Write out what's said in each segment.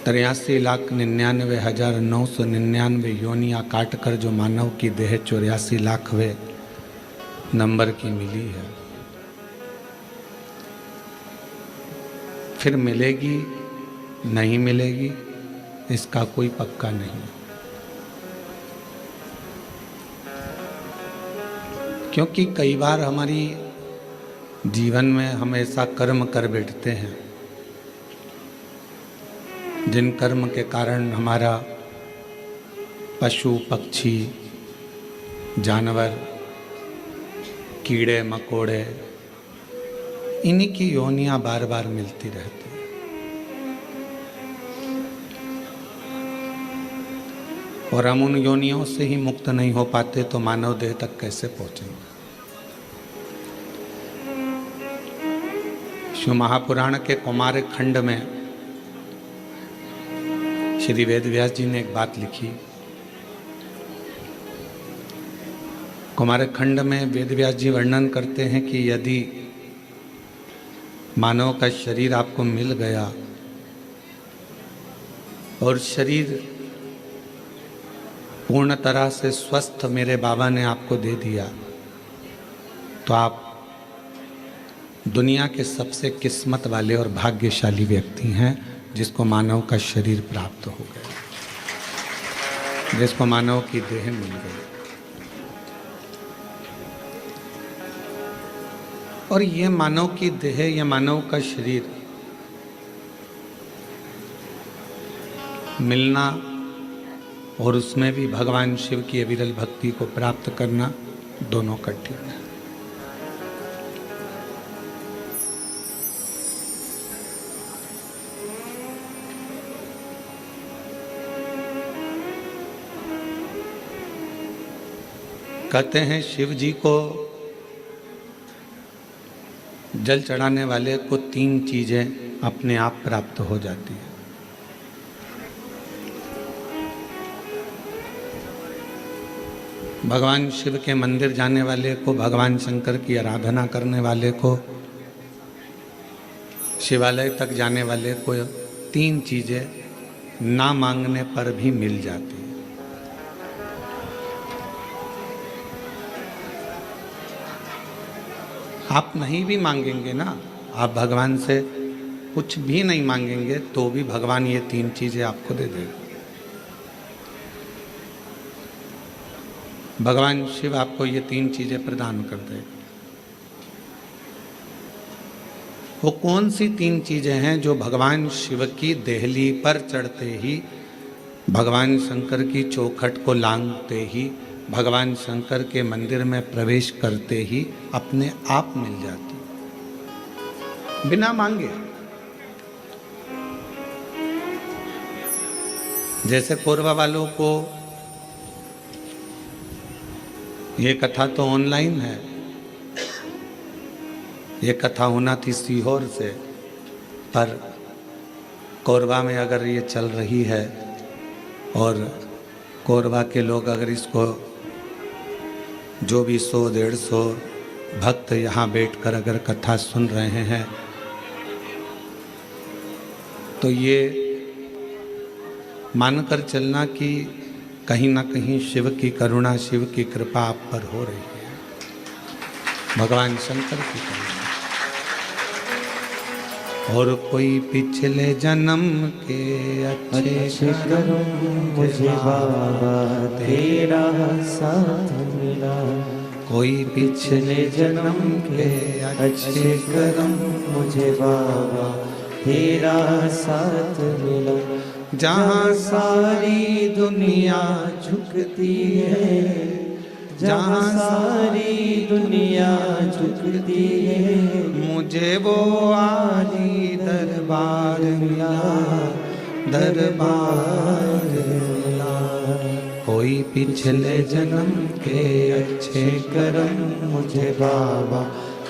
83,99,999 योनियाँ काट कर जो मानव की देह 84,00,000वें नंबर की मिली है, फिर मिलेगी नहीं मिलेगी इसका कोई पक्का नहीं। क्योंकि कई बार हमारी जीवन में हम ऐसा कर्म कर बैठते हैं जिन कर्म के कारण हमारा पशु पक्षी जानवर कीड़े मकोड़े इन्हीं की योनियां बार बार मिलती रहती हैं। और हम उन योनियों से ही मुक्त नहीं हो पाते तो मानव देह तक कैसे पहुंचेंगे। शिव महापुराण के कुमार खंड में श्री वेदव्यास जी ने एक बात लिखी। कुमार खंड में वेदव्यास जी वर्णन करते हैं कि यदि मानव का शरीर आपको मिल गया और शरीर पूर्ण तरह से स्वस्थ मेरे बाबा ने आपको दे दिया तो आप दुनिया के सबसे किस्मत वाले और भाग्यशाली व्यक्ति हैं जिसको मानव का शरीर प्राप्त हो गया, जिसको मानव की देह मिल गई। और ये मानव की देह, ये मानव का शरीर मिलना और उसमें भी भगवान शिव की अविरल भक्ति को प्राप्त करना दोनों कठिन है। कहते हैं शिव जी को जल चढ़ाने वाले को 3 चीजें अपने आप प्राप्त हो जाती है। भगवान शिव के मंदिर जाने वाले को, भगवान शंकर की आराधना करने वाले को, शिवालय तक जाने वाले को 3 चीजें ना मांगने पर भी मिल जाती है। आप नहीं भी मांगेंगे ना, आप भगवान से कुछ भी नहीं मांगेंगे तो भी भगवान ये 3 चीजें आपको दे देगा। भगवान शिव आपको ये 3 चीजें प्रदान कर देगा। वो कौन सी 3 चीजें हैं जो भगवान शिव की देहली पर चढ़ते ही, भगवान शंकर की चौखट को लांघते ही, भगवान शंकर के मंदिर में प्रवेश करते ही अपने आप मिल जाती, बिना मांगे। जैसे कोरबा वालों को ये कथा तो ऑनलाइन है, ये कथा होना थी सीहोर से, पर कोरबा में अगर ये चल रही है और कोरबा के लोग अगर इसको जो भी 100-150 भक्त यहाँ बैठकर अगर कथा सुन रहे हैं तो ये मानकर चलना कि कहीं ना कहीं शिव की करुणा, शिव की कृपा आप पर हो रही है, भगवान शंकर की करुणा। और कोई पिछले जन्म के अच्छे कर्म मुझे बाबा तेरा साथ मिला, कोई पिछले जन्म के अच्छे कर्म मुझे बाबा तेरा साथ मिला। जहाँ सारी दुनिया झुकती है, जहाँ सारी दुनिया झुकती है, मुझे वो आली दरबार मिला, दरबार मिला। कोई पिछले जन्म के अच्छे कर्म मुझे बाबा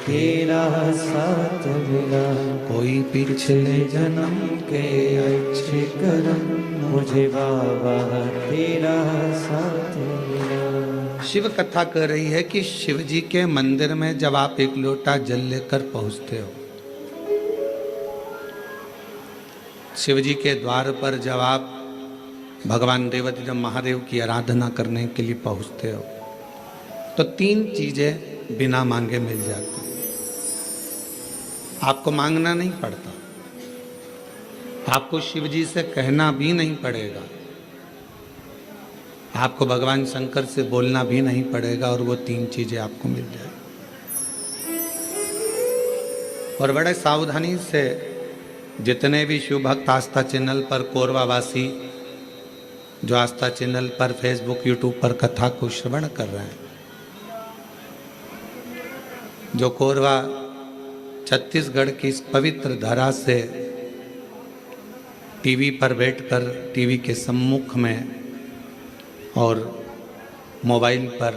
तेरा साथ मिला, कोई पिछले जन्म के अच्छे कर्म मुझे बाबा तेरा साथ मिला। शिव कथा कर रही है कि शिव जी के मंदिर में जब आप एक लोटा जल लेकर पहुंचते हो शिव जी के द्वार पर जब आप भगवान देवाधिदेव महादेव की आराधना करने के लिए पहुंचते हो तो 3 चीजें बिना मांगे मिल जाती हैं। आपको मांगना नहीं पड़ता, आपको शिव जी से कहना भी नहीं पड़ेगा, आपको भगवान शंकर से बोलना भी नहीं पड़ेगा और वो 3 चीजें आपको मिल जाएगी। और बड़े सावधानी से जितने भी शिव भक्त आस्था चैनल पर कोरवावासी जो आस्था चैनल पर फेसबुक यूट्यूब पर कथा को श्रवण कर रहे हैं, जो कोरवा छत्तीसगढ़ की इस पवित्र धरा से टीवी पर बैठकर टीवी के सम्मुख में और मोबाइल पर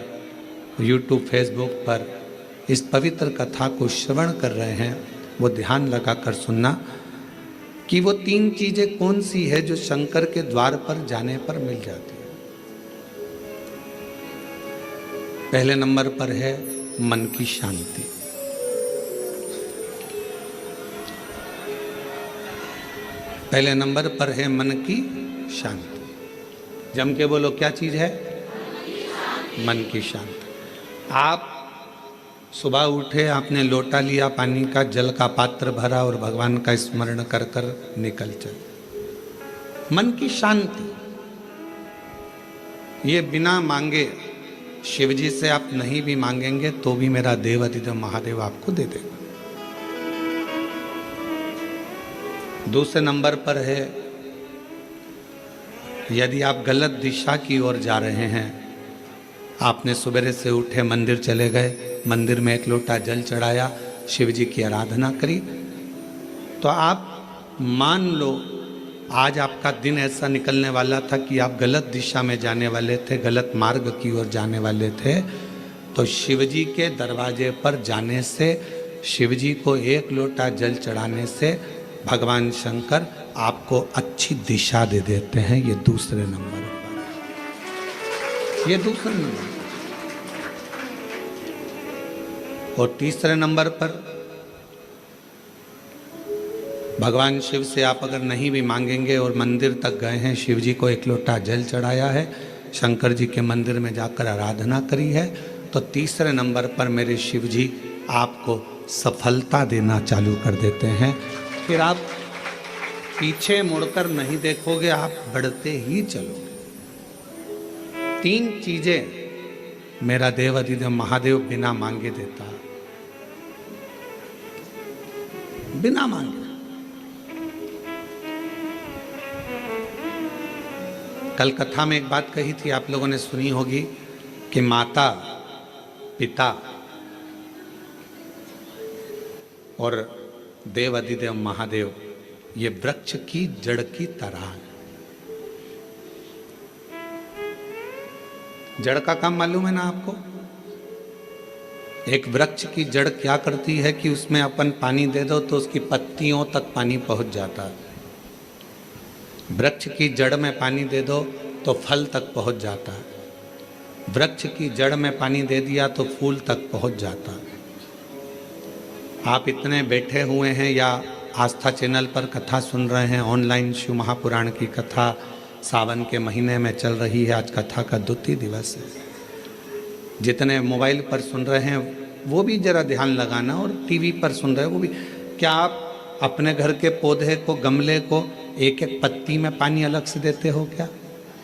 यूट्यूब फेसबुक पर इस पवित्र कथा को श्रवण कर रहे हैं, वो ध्यान लगाकर सुनना कि वो 3 चीजें कौन सी है जो शंकर के द्वार पर जाने पर मिल जाती है। पहले नंबर पर है मन की शांति। पहले नंबर पर है मन की शांति। जम के बोलो, क्या चीज है? मन की शांति। आप सुबह उठे, आपने लोटा लिया पानी का, जल का पात्र भरा और भगवान का स्मरण कर कर निकल चले। मन की शांति, ये बिना मांगे शिव जी से आप नहीं भी मांगेंगे तो भी मेरा देवाधिदेव महादेव आपको दे देगा। दूसरे नंबर पर है, यदि आप गलत दिशा की ओर जा रहे हैं, आपने सुबह से उठे मंदिर चले गए, मंदिर में 1 लोटा जल चढ़ाया, शिव जी की आराधना करी, तो आप मान लो आज आपका दिन ऐसा निकलने वाला था कि आप गलत दिशा में जाने वाले थे, गलत मार्ग की ओर जाने वाले थे, तो शिव जी के दरवाजे पर जाने से, शिव जी को 1 लोटा जल चढ़ाने से भगवान शंकर आपको अच्छी दिशा दे देते हैं। ये दूसरे नंबर पर, ये दूसरे नंबर। और तीसरे नंबर पर भगवान शिव से आप अगर नहीं भी मांगेंगे और मंदिर तक गए हैं, शिव जी को 1 लोटा जल चढ़ाया है, शंकर जी के मंदिर में जाकर आराधना करी है, तो तीसरे नंबर पर मेरे शिव जी आपको सफलता देना चालू कर देते हैं। फिर आप पीछे मुड़कर नहीं देखोगे, आप बढ़ते ही चलोगे। 3 चीजें मेरा देवाधिदेव महादेव बिना मांगे देता है, बिना मांगे। कल कथा में एक बात कही थी, आप लोगों ने सुनी होगी कि माता पिता और देवाधिदेव महादेव ये वृक्ष की जड़ की तरह है। जड़ का काम मालूम है ना आपको? एक वृक्ष की जड़ क्या करती है कि उसमें अपन पानी दे दो तो उसकी पत्तियों तक पानी पहुंच जाता है। वृक्ष की जड़ में पानी दे दो तो फल तक पहुंच जाता है। वृक्ष की जड़ में पानी दे दिया तो फूल तक पहुंच जाता है। आप इतने बैठे हुए हैं या आस्था चैनल पर कथा सुन रहे हैं, ऑनलाइन शिव महापुराण की कथा सावन के महीने में चल रही है, आज कथा का 2 दिवस है। जितने मोबाइल पर सुन रहे हैं वो भी जरा ध्यान लगाना, और टीवी पर सुन रहे हैं वो भी। क्या आप अपने घर के पौधे को, गमले को 1-1 पत्ती में पानी अलग से देते हो क्या?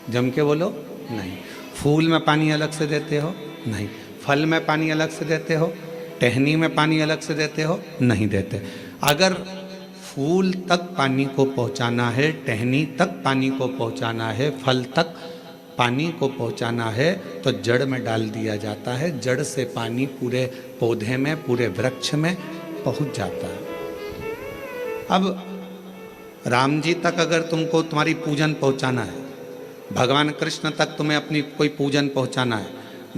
जम के बोलो, नहीं। फूल में पानी अलग से देते हो? नहीं। फल में पानी अलग से देते हो? टहनी में पानी अलग से देते हो? नहीं देते। अगर फूल तक पानी को पहुंचाना है, टहनी तक पानी को पहुंचाना है, फल तक पानी को पहुंचाना है, तो जड़ में डाल दिया जाता है। जड़ से पानी पूरे पौधे में, पूरे वृक्ष में पहुंच जाता है। अब राम जी तक अगर तुमको तुम्हारी पूजन पहुंचाना है, भगवान कृष्ण तक तुम्हें अपनी कोई पूजन पहुंचाना है,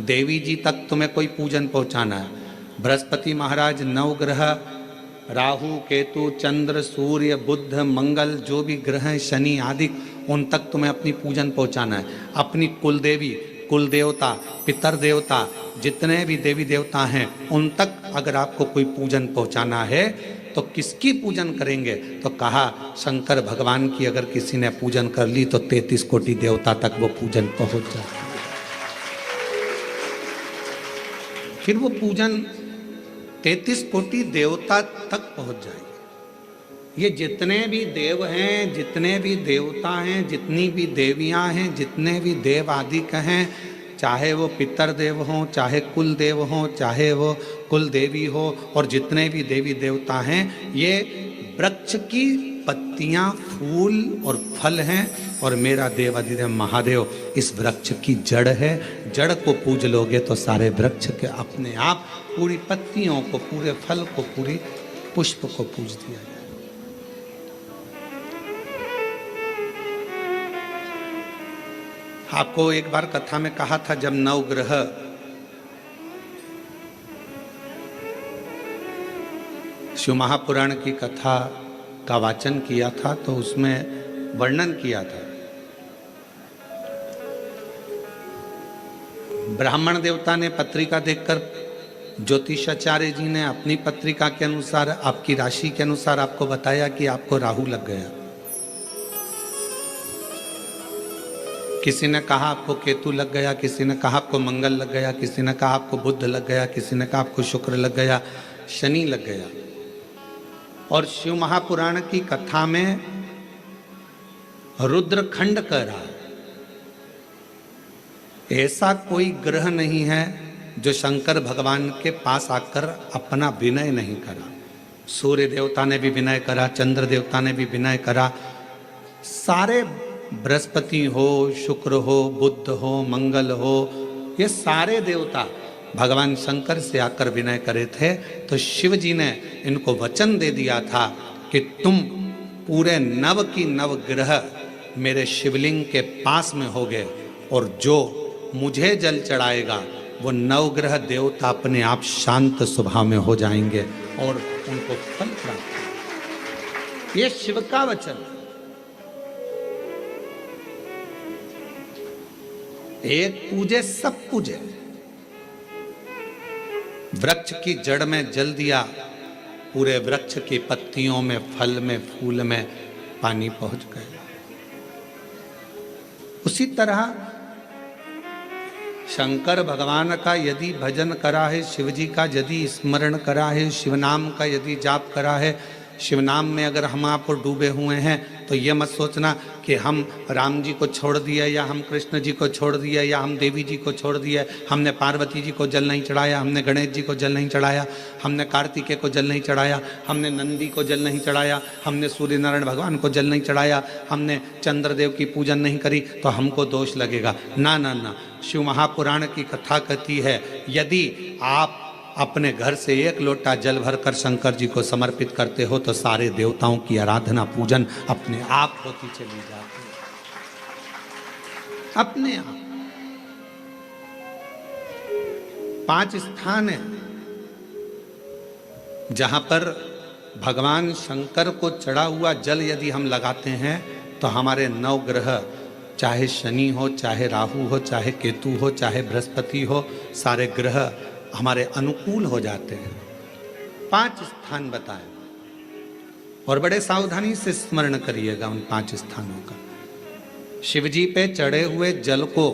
देवी जी तक तुम्हें कोई पूजन पहुंचाना है, बृहस्पति महाराज, नवग्रह, राहु, केतु, चंद्र, सूर्य, बुध, मंगल, जो भी ग्रह हैं, शनि आदि, उन तक तुम्हें अपनी पूजन पहुंचाना है। अपनी कुल देवी, कुल देवता, पितर देवता, जितने भी देवी देवता हैं, उन तक अगर आपको कोई पूजन पहुंचाना है तो तो किसकी पूजन करेंगे? तो कहा शंकर भगवान की अगर किसी ने पूजन कर ली तो 33 कोटि देवता तक वो पूजन पहुंच जाए। फिर वो पूजन 33 कोटि देवता तक पहुंच जाएगी। ये जितने भी देव हैं, जितने भी देवता हैं, जितनी भी देवियां हैं, जितने भी देव आदि कहें, चाहे वो पितर देव हों, चाहे कुल देव हों, चाहे वो कुल देवी हो, और जितने भी देवी देवता हैं, ये वृक्ष की पत्तियां, फूल और फल हैं। और मेरा देवाधिदेव महादेव इस वृक्ष की जड़ है। जड़ को पूज लोगे तो सारे वृक्ष के अपने आप पूरी पत्तियों को, पूरे फल को, पूरी पुष्प को पूज दिया जाए। आपको एक बार कथा में कहा था, जब नवग्रह शिव महापुराण की कथा का वाचन किया था तो उसमें वर्णन किया था। ब्राह्मण देवता ने पत्रिका देखकर ज्योतिषाचार्य जी ने अपनी पत्रिका के अनुसार, आपकी राशि के अनुसार आपको बताया कि आपको राहु लग गया। किसी ने कहा आपको केतु लग गया, किसी ने कहा आपको मंगल लग गया, किसी ने कहा आपको बुध लग गया, किसी ने कहा आपको शुक्र लग गया, शनि लग गया। और शिव महापुराण की कथा में रुद्रखंड कह रहा है, ऐसा कोई ग्रह नहीं है जो शंकर भगवान के पास आकर अपना विनय नहीं करा। सूर्य देवता ने भी विनय करा, चंद्र देवता ने भी विनय करा, सारे बृहस्पति हो, शुक्र हो, बुध हो, मंगल हो, ये सारे देवता भगवान शंकर से आकर विनय करे थे। तो शिव जी ने इनको वचन दे दिया था कि तुम पूरे नव की नव ग्रह मेरे शिवलिंग के पास में होगे, और जो मुझे जल चढ़ाएगा वो नवग्रह देवता अपने आप शांत स्वभाव में हो जाएंगे और उनको फल प्राप्त। ये शिव का वचन। एक पूजे सब पूजे। वृक्ष की जड़ में जल दिया, पूरे वृक्ष की पत्तियों में, फल में, फूल में पानी पहुंच गया। उसी तरह शंकर भगवान का यदि भजन करा है, शिव जी का यदि स्मरण करा है, शिव नाम का यदि जाप करा है, शिव नाम में अगर हम आप डूबे हुए हैं तो ये मत सोचना कि हम राम जी को छोड़ दिए, या हम कृष्ण जी को छोड़ दिए, या हम देवी जी को छोड़ दिए, हमने पार्वती जी को जल नहीं चढ़ाया, हमने गणेश जी को जल नहीं चढ़ाया, हमने कार्तिकेय को जल नहीं चढ़ाया, हमने नंदी को जल नहीं चढ़ाया, हमने सूर्य नारायण भगवान को जल नहीं चढ़ाया, हमने चंद्रदेव की पूजन नहीं करी तो हमको दोष लगेगा। ना ना ना, शिव महापुराण की कथा कहती है, यदि आप अपने घर से एक लोटा जल भरकर शंकर जी को समर्पित करते हो तो सारे देवताओं की आराधना पूजन अपने आप होती चली जाती है, अपने आप। 5 स्थान है जहां पर भगवान शंकर को चढ़ा हुआ जल यदि हम लगाते हैं तो हमारे 9 ग्रह, चाहे शनि हो, चाहे राहु हो, चाहे केतु हो, चाहे बृहस्पति हो, सारे ग्रह हमारे अनुकूल हो जाते हैं। 5 स्थान बताए और बड़े सावधानी से स्मरण करिएगा उन 5 स्थानों का। शिव जी पे चढ़े हुए जल को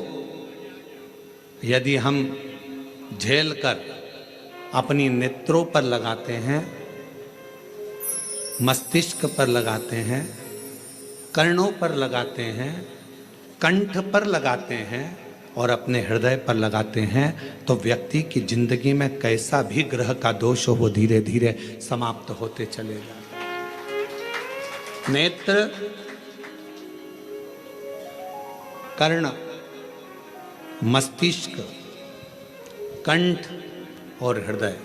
यदि हम झेल कर अपनी नेत्रों पर लगाते हैं, मस्तिष्क पर लगाते हैं, कर्णों पर लगाते हैं, कंठ पर लगाते हैं और अपने हृदय पर लगाते हैं तो व्यक्ति की जिंदगी में कैसा भी ग्रह का दोष हो वो धीरे धीरे समाप्त होते चले जाते। नेत्र, कर्ण, मस्तिष्क, कंठ और हृदय,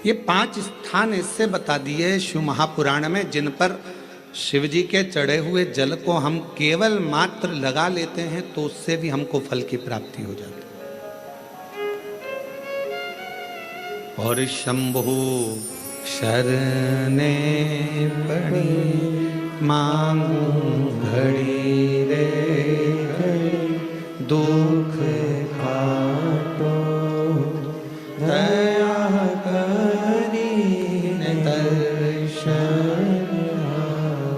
ये 5 स्थान इससे बता दिए शिव महापुराण में जिन पर शिव जी के चढ़े हुए जल को हम केवल मात्र लगा लेते हैं तो उससे भी हमको फल की प्राप्ति हो जाती है। और शंभु शरणे पड़ी मांगू घड़ी रे घड़ी दुख काटो, दया करी दर्शन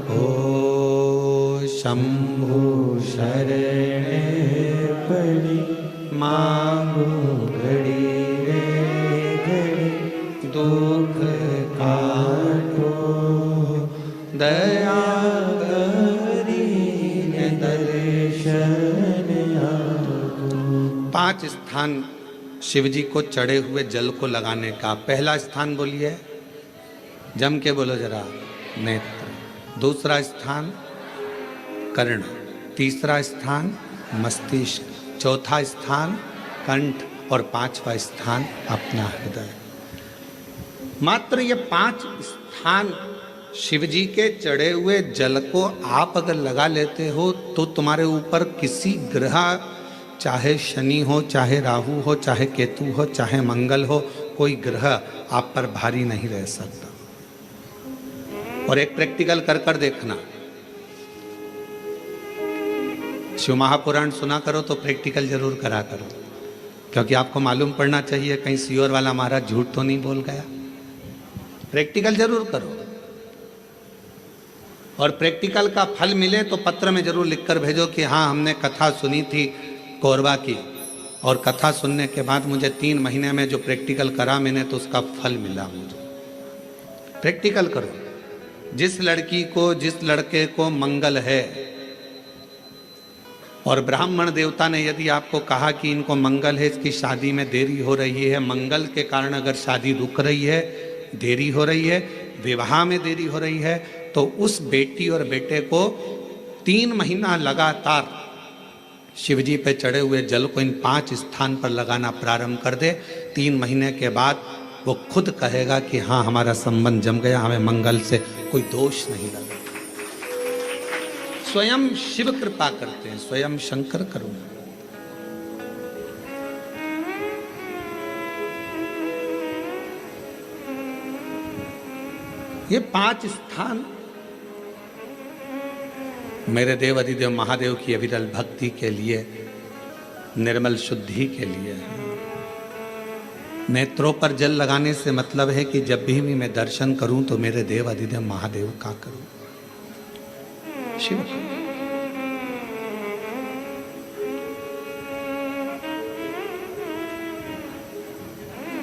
हो। शंभु शरणे पड़ी मांगू घड़ी रे घड़ी दुख काटो, दया करी दर्शन हो। 5 स्थान शिव जी को चढ़े हुए जल को लगाने का। पहला स्थान बोलिए, जम के बोलो जरा, नेत्र। दूसरा स्थान कर्ण, तीसरा स्थान मस्तिष्क, चौथा स्थान कंठ और 5वां स्थान अपना हृदय। मात्र ये 5 स्थान शिव जी के चढ़े हुए जल को आप अगर लगा लेते हो तो तुम्हारे ऊपर किसी ग्रह, चाहे शनि हो, चाहे राहु हो, चाहे केतु हो, चाहे मंगल हो, कोई ग्रह आप पर भारी नहीं रह सकता। और एक प्रैक्टिकल कर कर देखना, शिव महापुराण सुना करो तो प्रैक्टिकल जरूर करा करो, क्योंकि आपको मालूम पड़ना चाहिए कहीं सियोर वाला महाराज झूठ तो नहीं बोल गया। प्रैक्टिकल जरूर करो, और प्रैक्टिकल का फल मिले तो पत्र में जरूर लिखकर भेजो कि हाँ हमने कथा सुनी थी कोरबा की, और कथा सुनने के बाद मुझे 3 महीने में जो प्रैक्टिकल करा मैंने तो उसका फल मिला मुझे। प्रैक्टिकल करो। जिस लड़की को, जिस लड़के को मंगल है, और ब्राह्मण देवता ने यदि आपको कहा कि इनको मंगल है, इसकी शादी में देरी हो रही है, मंगल के कारण अगर शादी रुक रही है, देरी हो रही है, विवाह में देरी हो रही है, तो उस बेटी और बेटे को 3 महीना लगातार शिव जी पे चढ़े हुए जल को इन 5 स्थान पर लगाना प्रारंभ कर दे। 3 महीने के बाद वो खुद कहेगा कि हाँ हमारा संबंध जम गया, हमें मंगल से कोई दोष नहीं लगा। स्वयं शिव कृपा करते हैं, स्वयं शंकर करो। ये 5 स्थान मेरे देव अधिदेव महादेव की अविरल भक्ति के लिए, निर्मल शुद्धि के लिए। नेत्रों पर जल लगाने से मतलब है कि जब भी मैं दर्शन करूं तो मेरे देव अधिदेव महादेव का करूं, शिव का।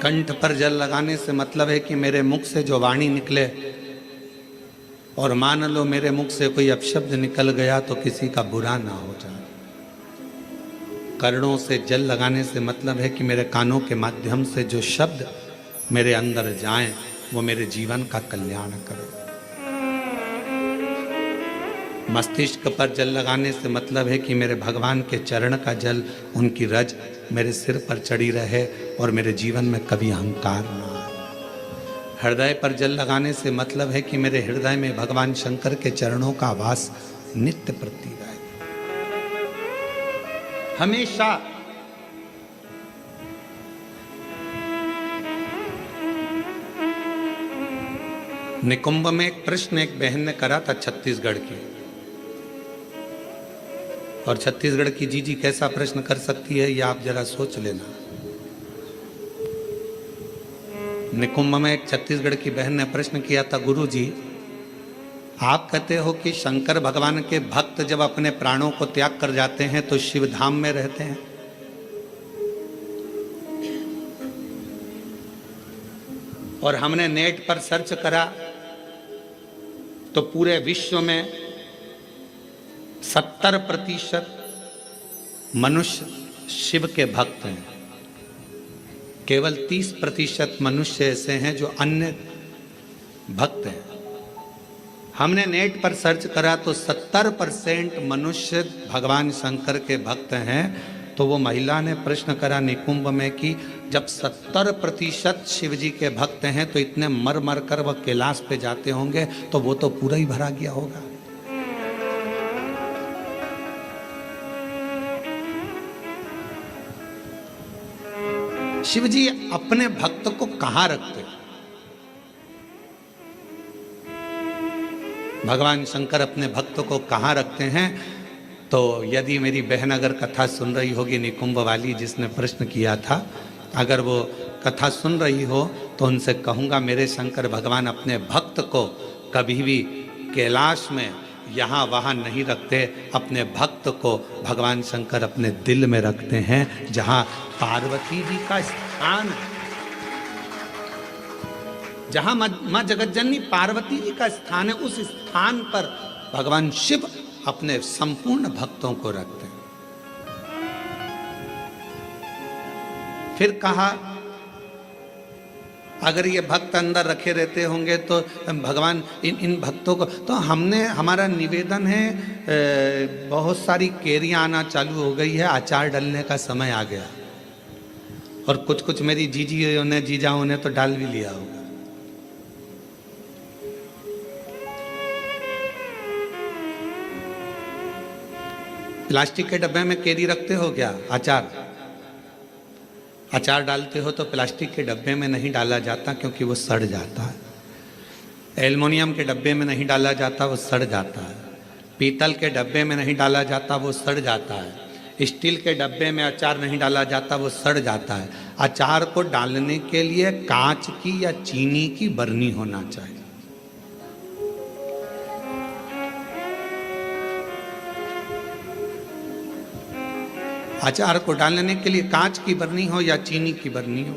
कंठ पर जल लगाने से मतलब है कि मेरे मुख से जो वाणी निकले, और मान लो मेरे मुख से कोई अपशब्द निकल गया तो किसी का बुरा ना हो जाए। कर्णों से जल लगाने से मतलब है कि मेरे कानों के माध्यम से जो शब्द मेरे अंदर जाएं वो मेरे जीवन का कल्याण करें। मस्तिष्क पर जल लगाने से मतलब है कि मेरे भगवान के चरण का जल, उनकी रज मेरे सिर पर चढ़ी रहे और मेरे जीवन में कभी अहंकार ना आए। हृदय पर जल लगाने से मतलब है कि मेरे हृदय में भगवान शंकर के चरणों का वास नित्य प्रति रहे। हमेशा निकुंभ में एक प्रश्न एक बहन ने करा था छत्तीसगढ़ की, और छत्तीसगढ़ की जीजी कैसा प्रश्न कर सकती है ये आप जरा सोच लेना। निकुंभ में एक छत्तीसगढ़ की बहन ने प्रश्न किया था, गुरु जी आप कहते हो कि शंकर भगवान के भक्त जब अपने प्राणों को त्याग कर जाते हैं तो शिव धाम में रहते हैं, और हमने नेट पर सर्च करा तो पूरे विश्व में 70% मनुष्य शिव के भक्त हैं, केवल 30% मनुष्य ऐसे हैं जो अन्य भक्त हैं। हमने नेट पर सर्च करा तो 70% मनुष्य भगवान शंकर के भक्त हैं। तो वो महिला ने प्रश्न करा निकुंभ में कि जब 70% शिव जी के भक्त हैं तो इतने मर मर कर वह कैलाश पे जाते होंगे तो वो तो पूरा ही भरा गया होगा। शिव जी अपने भक्त को कहां रखते? भगवान शंकर अपने भक्तों को कहाँ रखते हैं? तो यदि मेरी बहन अगर कथा सुन रही होगी, निकुंभ वाली जिसने प्रश्न किया था, अगर वो कथा सुन रही हो तो उनसे कहूँगा, मेरे शंकर भगवान अपने भक्त को कभी भी कैलाश में यहाँ वहाँ नहीं रखते। अपने भक्त को भगवान शंकर अपने दिल में रखते हैं, जहाँ पार्वती जी का स्थान है, जहाँ माँ जगतजननी पार्वती जी का स्थान है, उस स्थान पर भगवान शिव अपने संपूर्ण भक्तों को रखते हैं। फिर कहा, अगर ये भक्त अंदर रखे रहते होंगे तो भगवान इन भक्तों को, तो हमारा निवेदन है, बहुत सारी केरियां आना चालू हो गई है, अचार डालने का समय आ गया, और कुछ कुछ मेरी जीजाओं ने तो डाल भी लिया होगा। प्लास्टिक के डब्बे में केरी रखते हो क्या? अचार डालते हो तो प्लास्टिक के डब्बे में नहीं डाला जाता, क्योंकि वो सड़ जाता है। एल्युमिनियम के डब्बे में नहीं डाला जाता, वो सड़ जाता है। पीतल के डब्बे में नहीं डाला जाता, वो सड़ जाता है। स्टील के डब्बे में अचार नहीं डाला जाता, वो सड़ जाता है। अचार को डालने के लिए कांच की या चीनी की बरनी होना चाहिए। अचार को डालने के लिए कांच की बरनी हो या चीनी की बरनी हो,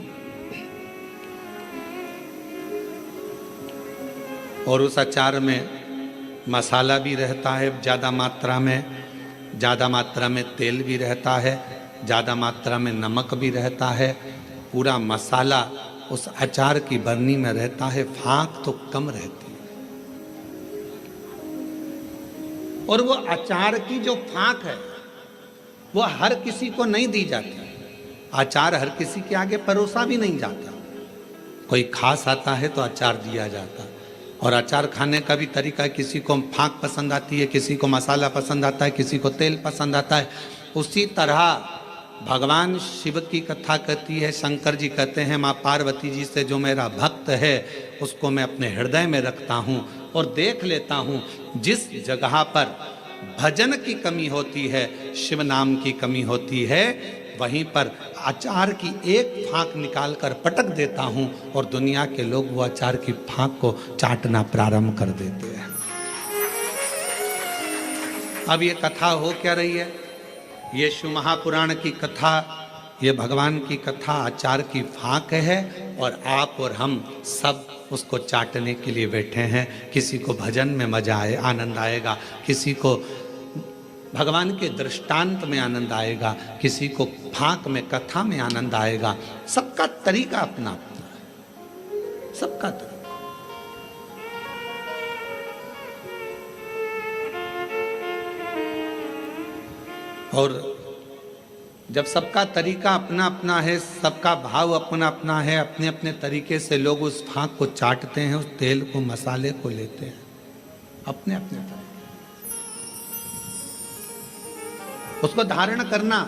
और उस अचार में मसाला भी रहता है ज़्यादा मात्रा में तेल भी रहता है, ज़्यादा मात्रा में नमक भी रहता है। पूरा मसाला उस अचार की बरनी में रहता है, फाँक तो कम रहती है। और वो अचार की जो फाँक है वो हर किसी को नहीं दी जाती। अचार हर किसी के आगे परोसा भी नहीं जाता। कोई खास आता है तो अचार दिया जाता। और अचार खाने का भी तरीका है, किसी को फाँक पसंद आती है, किसी को मसाला पसंद आता है, किसी को तेल पसंद आता है। उसी तरह भगवान शिव की कथा कहती है, शंकर जी कहते हैं, माँ पार्वती जी से जो मेरा भक्त है उसको मैं अपने हृदय में रखता हूँ और देख लेता हूँ जिस जगह पर भजन की कमी होती है, शिव नाम की कमी होती है, वहीं पर अचार की एक फाँक निकाल कर पटक देता हूं और दुनिया के लोग वो अचार की फाँक को चाटना प्रारंभ कर देते हैं। अब ये कथा हो क्या रही है? ये शिव महापुराण की कथा, ये भगवान की कथा अचार की फाँक है, और आप और हम सब उसको चाटने के लिए बैठे हैं। किसी को भजन में मजा आनंद आएगा, किसी को भगवान के दृष्टांत में आनंद आएगा, किसी को फाँक में कथा में आनंद आएगा। सबका तरीका अपना अपना है, सबका तरीका। और जब सबका तरीका अपना अपना है, सबका भाव अपना अपना है, अपने अपने तरीके से लोग उस फाँक को चाटते हैं, उस तेल को, मसाले को लेते हैं अपने अपने तरीके। उसको धारण करना,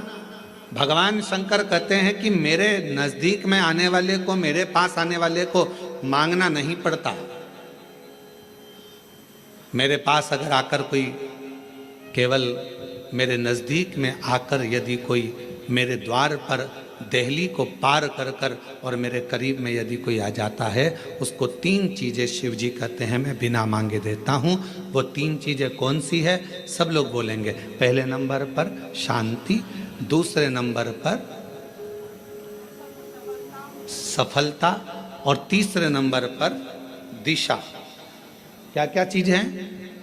भगवान शंकर कहते हैं कि मेरे नजदीक में आने वाले को, मेरे पास आने वाले को मांगना नहीं पड़ता। मेरे पास अगर आकर कोई, केवल मेरे नज़दीक में आकर यदि कोई मेरे द्वार पर देहली को पार कर कर और मेरे करीब में यदि कोई आ जाता है, उसको 3 चीज़ें शिव जी कहते हैं मैं बिना मांगे देता हूँ। वो 3 चीज़ें कौन सी है? सब लोग बोलेंगे। पहले नंबर पर शांति, दूसरे नंबर पर सफलता, और तीसरे नंबर पर दिशा। क्या क्या चीज़ हैं?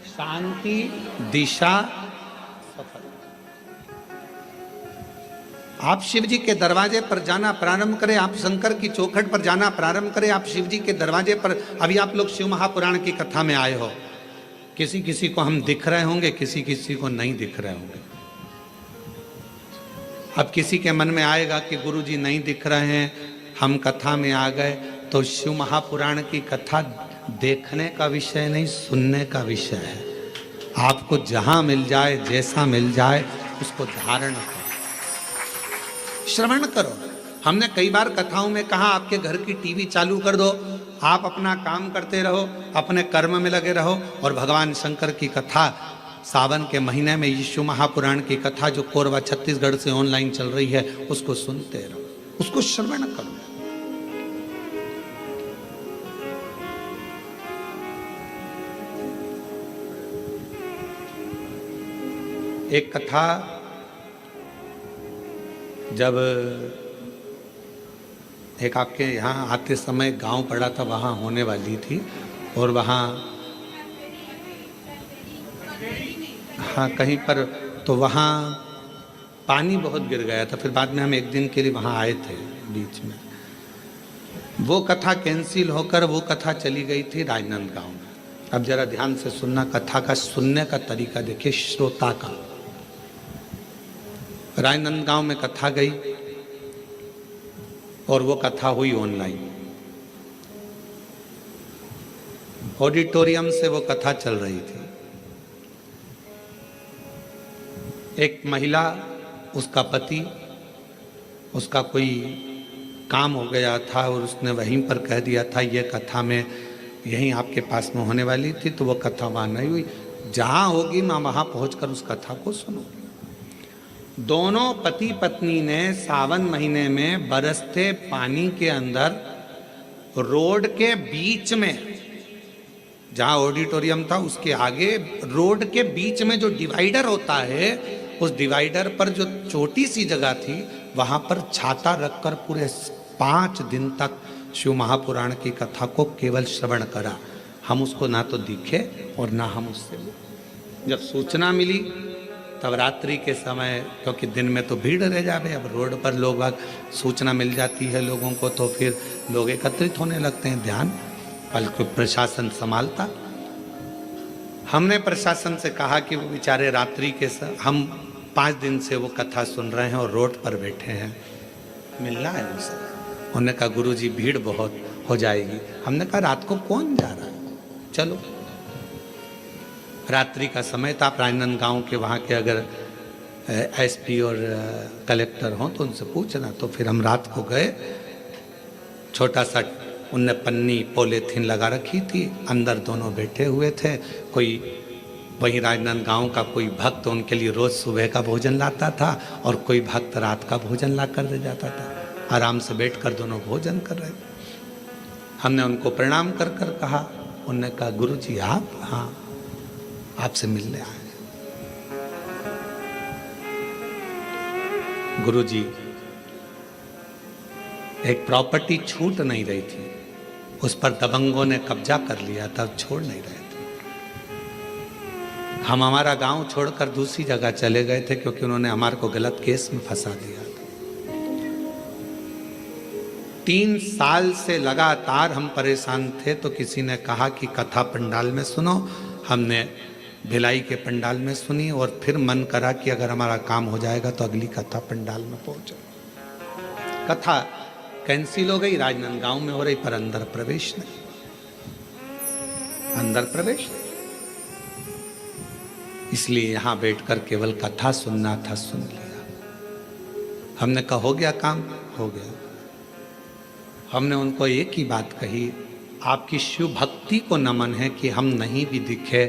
शांति, दिशा, आप शिव जी के दरवाजे पर जाना प्रारंभ करें, आप शंकर की चौखट पर जाना प्रारंभ करें, आप शिव जी के दरवाजे पर। अभी आप लोग शिव महापुराण की कथा में आए हो, किसी किसी को हम दिख रहे होंगे, किसी किसी को नहीं दिख रहे होंगे। अब किसी के मन में आएगा कि गुरुजी नहीं दिख रहे हैं, हम कथा में आ गए, तो शिव महापुराण की कथा देखने का विषय नहीं, सुनने का विषय है। आपको जहाँ मिल जाए, जैसा मिल जाए, उसको धारण करो, श्रवण करो। हमने कई बार कथाओं में कहा आपके घर की टीवी चालू कर दो, आप अपना काम करते रहो, अपने कर्म में लगे रहो और भगवान शंकर की कथा सावन के महीने में यीशु महापुराण की कथा जो कोरबा छत्तीसगढ़ से ऑनलाइन चल रही है उसको सुनते रहो, उसको श्रवण करो। एक कथा जब एक आपके यहाँ आते समय गांव पड़ा था, वहाँ होने वाली थी और वहाँ हाँ कहीं पर, तो वहाँ पानी बहुत गिर गया था। फिर बाद में हम एक दिन के लिए वहाँ आए थे बीच में। वो कथा कैंसिल होकर वो कथा चली गई थी राजनांदगांव में। अब जरा ध्यान से सुनना, कथा का सुनने का तरीका देखिए श्रोता का। राजनांदगांव में कथा गई और वो कथा हुई ऑनलाइन, ऑडिटोरियम से वो कथा चल रही थी। एक महिला, उसका पति, उसका कोई काम हो गया था और उसने वहीं पर कह दिया था ये कथा में यहीं आपके पास में होने वाली थी, तो वो कथा वहाँ नहीं हुई। जहाँ होगी मैं वहाँ पहुँचकर उस कथा को सुनूंगी। दोनों पति पत्नी ने सावन महीने में बरसते पानी के अंदर रोड के बीच में, जहाँ ऑडिटोरियम था उसके आगे रोड के बीच में जो डिवाइडर होता है, उस डिवाइडर पर जो छोटी सी जगह थी वहाँ पर छाता रखकर पूरे 5 दिन तक शिव महापुराण की कथा को केवल श्रवण करा। हम उसको ना तो दिखे और ना हम उससे, जब सूचना मिली तब रात्रि के समय, क्योंकि दिन में तो भीड़ रह जावे, अब रोड पर लोग सूचना मिल जाती है लोगों को तो फिर लोग एकत्रित होने लगते हैं, ध्यान बल्कि प्रशासन संभालता। हमने प्रशासन से कहा कि वो बेचारे रात्रि के हम 5 दिन से वो कथा सुन रहे हैं और रोड पर बैठे हैं, मिलना है उनसे। उन्होंने कहा गुरुजी भीड़ बहुत हो जाएगी। हमने कहा रात को कौन जा रहा है, चलो। रात्रि का समय था। राजनांदगांव के वहाँ के अगर एसपी और कलेक्टर हों तो उनसे पूछना। तो फिर हम रात को गए। छोटा सा उनने पन्नी पॉलीथीन लगा रखी थी, अंदर दोनों बैठे हुए थे। कोई वहीं राजनांदगांव का कोई भक्त उनके लिए रोज़ सुबह का भोजन लाता था और कोई भक्त रात का भोजन ला कर दे जाता था। आराम से बैठकर दोनों भोजन कर रहे थे। हमने उनको प्रणाम कर कर कहा। उनने कहा गुरुजी आप? हाँ, आपसे मिलने आए। गुरुजी एक प्रॉपर्टी छूट नहीं रही थी, उस पर दबंगों ने कब्जा कर लिया था, छोड़ नहीं रहे थे। हम हमारा गांव छोड़कर दूसरी जगह चले गए थे क्योंकि उन्होंने हमारे को गलत केस में फंसा दिया था। 3 साल से लगातार हम परेशान थे, तो किसी ने कहा कि कथा पंडाल में सुनो। हमने भिलाई के पंडाल में सुनी और फिर मन करा कि अगर हमारा काम हो जाएगा तो अगली कथा पंडाल में पहुंचे। कथा कैंसिल हो गई, राजनांदगांव में हो रही, पर अंदर प्रवेश नहीं, अंदर प्रवेश नहीं। इसलिए यहां बैठकर केवल कथा सुनना था, सुन लिया। हमने कहा हो गया काम, हो गया। हमने उनको एक ही बात कही, आपकी शिव भक्ति को नमन है कि हम नहीं भी दिखे,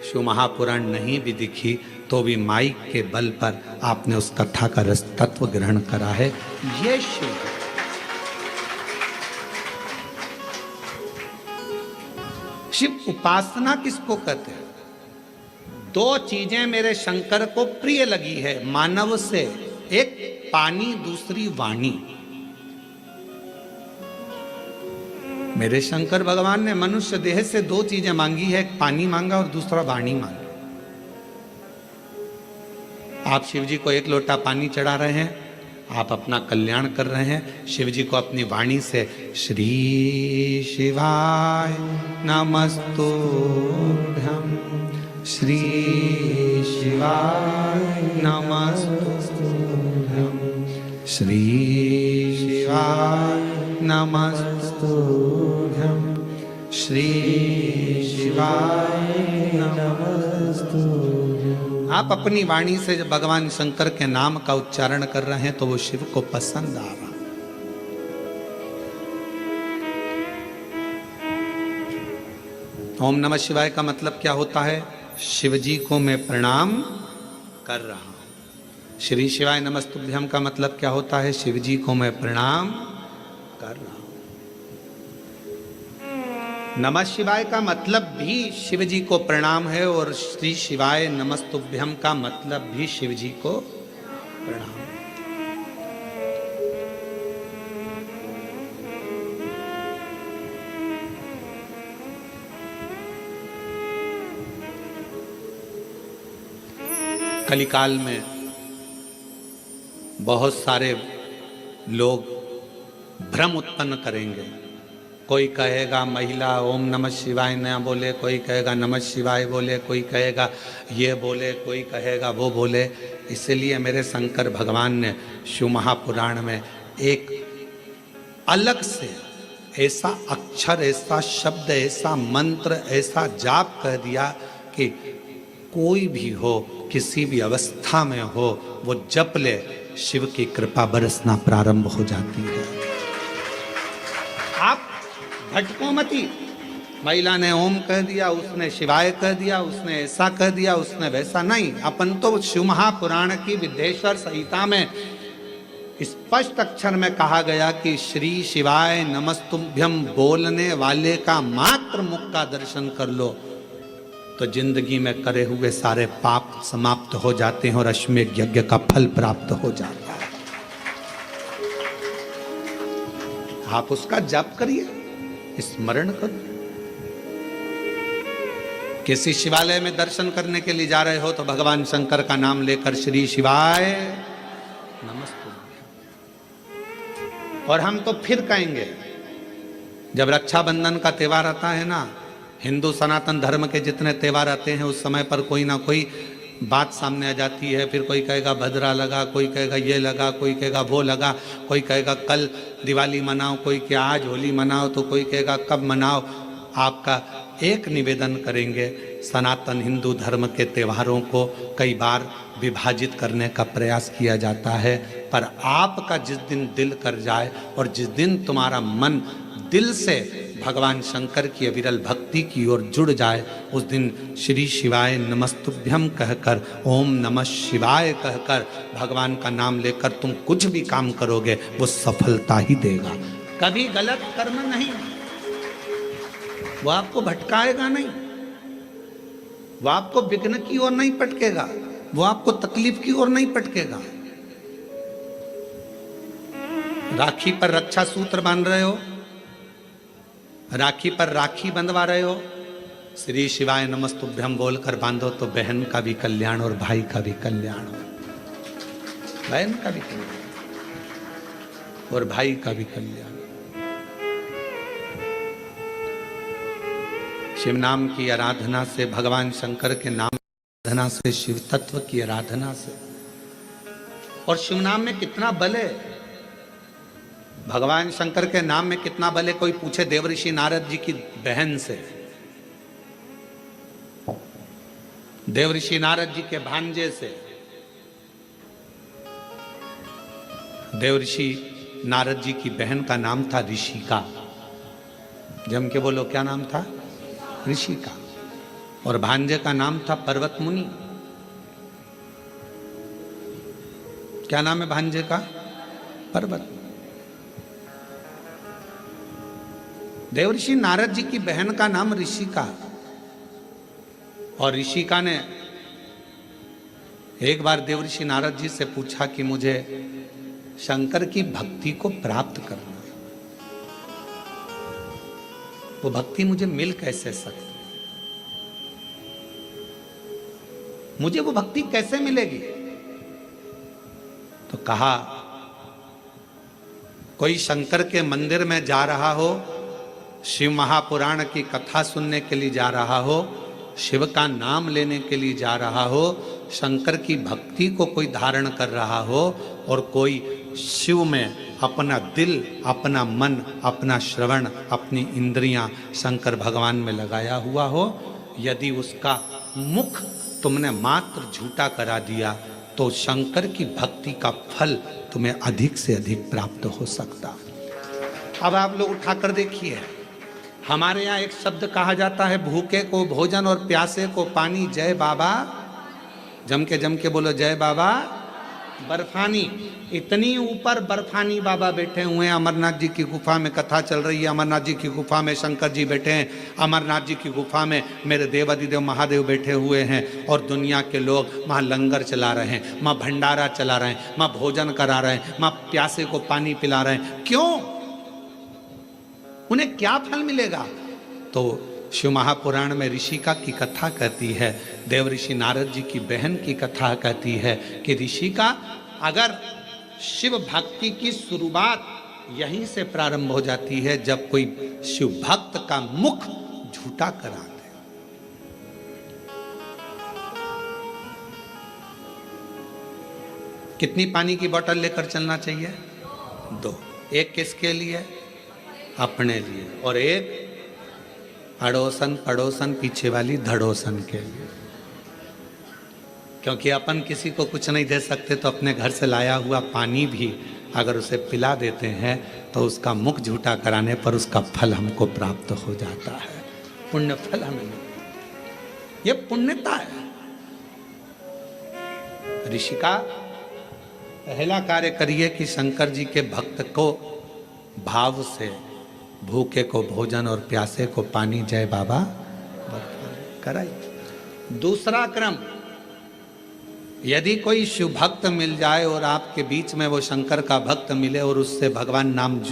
शिव महापुराण नहीं भी दिखी, तो भी माइक के बल पर आपने उस कथा का रस तत्व ग्रहण करा है। ये शिव शिव उपासना किसको कहते हैं? 2 चीजें मेरे शंकर को प्रिय लगी है मानव से, एक पानी, दूसरी वाणी। मेरे शंकर भगवान ने मनुष्य देह से 2 चीजें मांगी है, एक पानी मांगा और दूसरा वाणी मांगी। आप शिव जी को 1 लोटा पानी चढ़ा रहे हैं, आप अपना कल्याण कर रहे हैं। शिव जी को अपनी वाणी से श्री शिवाय नमस्तुभ्यं, श्री शिवाय नमस्तुभ्यं, श्री शिवाय नमस्तुभ्यं, श्री शिवाय नमस्तुभ्यं। आप अपनी वाणी से जब भगवान शंकर के नाम का उच्चारण कर रहे हैं तो वो शिव को पसंद आ रहा। ओम नमः शिवाय का मतलब क्या होता है? शिव जी को मैं प्रणाम कर रहा हूं। श्री शिवाय नमस्तुभ्यम का मतलब क्या होता है? शिव जी को मैं प्रणाम कर रहा हूं। नमः शिवाय का मतलब भी शिव जी को प्रणाम है और श्री शिवाय नमस्तुभ्यम का मतलब भी शिव जी को प्रणाम। कलिकाल में बहुत सारे लोग भ्रम उत्पन्न करेंगे। कोई कहेगा महिला ओम नमः शिवाय न बोले, कोई कहेगा नमः शिवाय बोले, कोई कहेगा ये बोले, कोई कहेगा वो बोले। इसलिए मेरे शंकर भगवान ने शिव महापुराण में एक अलग से ऐसा अक्षर, ऐसा शब्द, ऐसा मंत्र, ऐसा जाप कह दिया कि कोई भी हो, किसी भी अवस्था में हो, वो जप ले, शिव की कृपा बरसना प्रारंभ हो जाती है। आप भटको मती। महिला ने ओम कह दिया, उसने शिवाय कह दिया, उसने ऐसा कह दिया, उसने वैसा नहीं। अपन तो शिव महापुराण की विद्येश्वर संहिता में स्पष्ट अक्षर में कहा गया कि श्री शिवाय नमस्तुभ्यम बोलने वाले का मात्र मुख का दर्शन कर लो तो जिंदगी में करे हुए सारे पाप समाप्त हो जाते हैं और अश्वमेध यज्ञ का फल प्राप्त हो जाता है। आप उसका जप करिए, स्मरण करो। किसी शिवालय में दर्शन करने के लिए जा रहे हो तो भगवान शंकर का नाम लेकर श्री शिवाय नमस्तुभ्यम। और हम तो फिर कहेंगे, जब रक्षाबंधन का त्योहार आता है ना, हिंदू सनातन धर्म के जितने त्योहार आते हैं उस समय पर कोई ना कोई बात सामने आ जाती है। फिर कोई कहेगा भद्रा लगा, कोई कहेगा ये लगा, कोई कहेगा वो लगा, कोई कहेगा कल दिवाली मनाओ, कोई कि आज होली मनाओ, तो कोई कहेगा कब मनाओ। आपका एक निवेदन करेंगे, सनातन हिंदू धर्म के त्योहारों को कई बार विभाजित करने का प्रयास किया जाता है, पर आपका जिस दिन दिल कर जाए और जिस दिन तुम्हारा मन दिल से भगवान शंकर की अविरल भक्ति की ओर जुड़ जाए, उस दिन श्री शिवाय नमस्तुभ्यम कहकर, ओम नमः शिवाय कहकर, भगवान का नाम लेकर तुम कुछ भी काम करोगे वो सफलता ही देगा। कभी गलत कर्म नहीं, वो आपको भटकाएगा नहीं, वो आपको विघ्न की ओर नहीं पटकेगा, वो आपको तकलीफ की ओर नहीं पटकेगा। राखी पर रक्षा सूत्र बांध रहे हो, राखी पर राखी बंधवा रहे हो, श्री शिवाय नमस्तुभ्यम बोलकर बांधो तो बहन का भी कल्याण और भाई का भी कल्याण हो, बहन का भी कल्याण और भाई का भी कल्याण। शिव नाम की आराधना से, भगवान शंकर के नाम की आराधना से, शिव तत्व की आराधना से, और शिव नाम में कितना बल है, भगवान शंकर के नाम में कितना बल है। कोई पूछे देवऋषि नारद जी की बहन से, देवऋषि नारद जी के भांजे से। देवऋषि नारद जी की बहन का नाम था ऋषिका। जम के बोलो, क्या नाम था? ऋषिका। और भांजे का नाम था पर्वत मुनि। क्या नाम है भांजे का? पर्वत। देवऋषि नारद जी की बहन का नाम ऋषिका, और ऋषिका ने एक बार देवऋषि नारद जी से पूछा कि मुझे शंकर की भक्ति को प्राप्त करना है, वो भक्ति मुझे मिल कैसे सकती, मुझे वो भक्ति कैसे मिलेगी? तो कहा, कोई शंकर के मंदिर में जा रहा हो, शिव महापुराण की कथा सुनने के लिए जा रहा हो, शिव का नाम लेने के लिए जा रहा हो, शंकर की भक्ति को कोई धारण कर रहा हो, और कोई शिव में अपना दिल, अपना मन, अपना श्रवण, अपनी इंद्रियां शंकर भगवान में लगाया हुआ हो, यदि उसका मुख तुमने मात्र झूठा करा दिया तो शंकर की भक्ति का फल तुम्हें अधिक से अधिक प्राप्त हो सकता। अब आप लोग उठाकर देखिए, हमारे यहाँ एक शब्द कहा जाता है, भूखे को भोजन और प्यासे को पानी। जय बाबा, जम के बोलो जय बाबा बर्फानी। इतनी ऊपर बर्फानी बाबा बैठे हुए हैं। अमरनाथ जी की गुफा में कथा चल रही है, अमरनाथ जी की गुफा में शंकर जी बैठे हैं, अमरनाथ जी की गुफा में मेरे देवादिदेव महादेव बैठे हुए हैं, और दुनिया के लोग वहाँ लंगर चला रहे हैं, वहाँ भंडारा चला रहे हैं, वहाँ भोजन करा रहे हैं, वहाँ प्यासे को पानी पिला रहे हैं। क्यों? उन्हें क्या फल मिलेगा? तो शिव महापुराण में ऋषिका की कथा कहती है, देव ऋषि नारद जी की बहन की कथा कहती है कि ऋषिका, अगर शिव भक्ति की शुरुआत यहीं से प्रारंभ हो जाती है जब कोई शिव भक्त का मुख झूठा करा दे। कितनी पानी की बोतल लेकर चलना चाहिए? 2। एक किसके लिए? अपने लिए, और एक अड़ोसन पड़ोसन पीछे वाली धड़ोसन के लिए। क्योंकि अपन किसी को कुछ नहीं दे सकते, तो अपने घर से लाया हुआ पानी भी अगर उसे पिला देते हैं तो उसका मुख झूठा कराने पर उसका फल हमको प्राप्त हो जाता है, पुण्य फल हमें मिलता है। ये पुण्यता है। ऋषिका, पहला कार्य करिए कि शंकर जी के भक्त को भाव से भूखे को भोजन और प्यासे को पानी, जय बाबा कराइए। दूसरा क्रम, यदि कोई शिव भक्त मिल जाए और आपके बीच में वो शंकर का भक्त मिले और उससे भगवान नाम,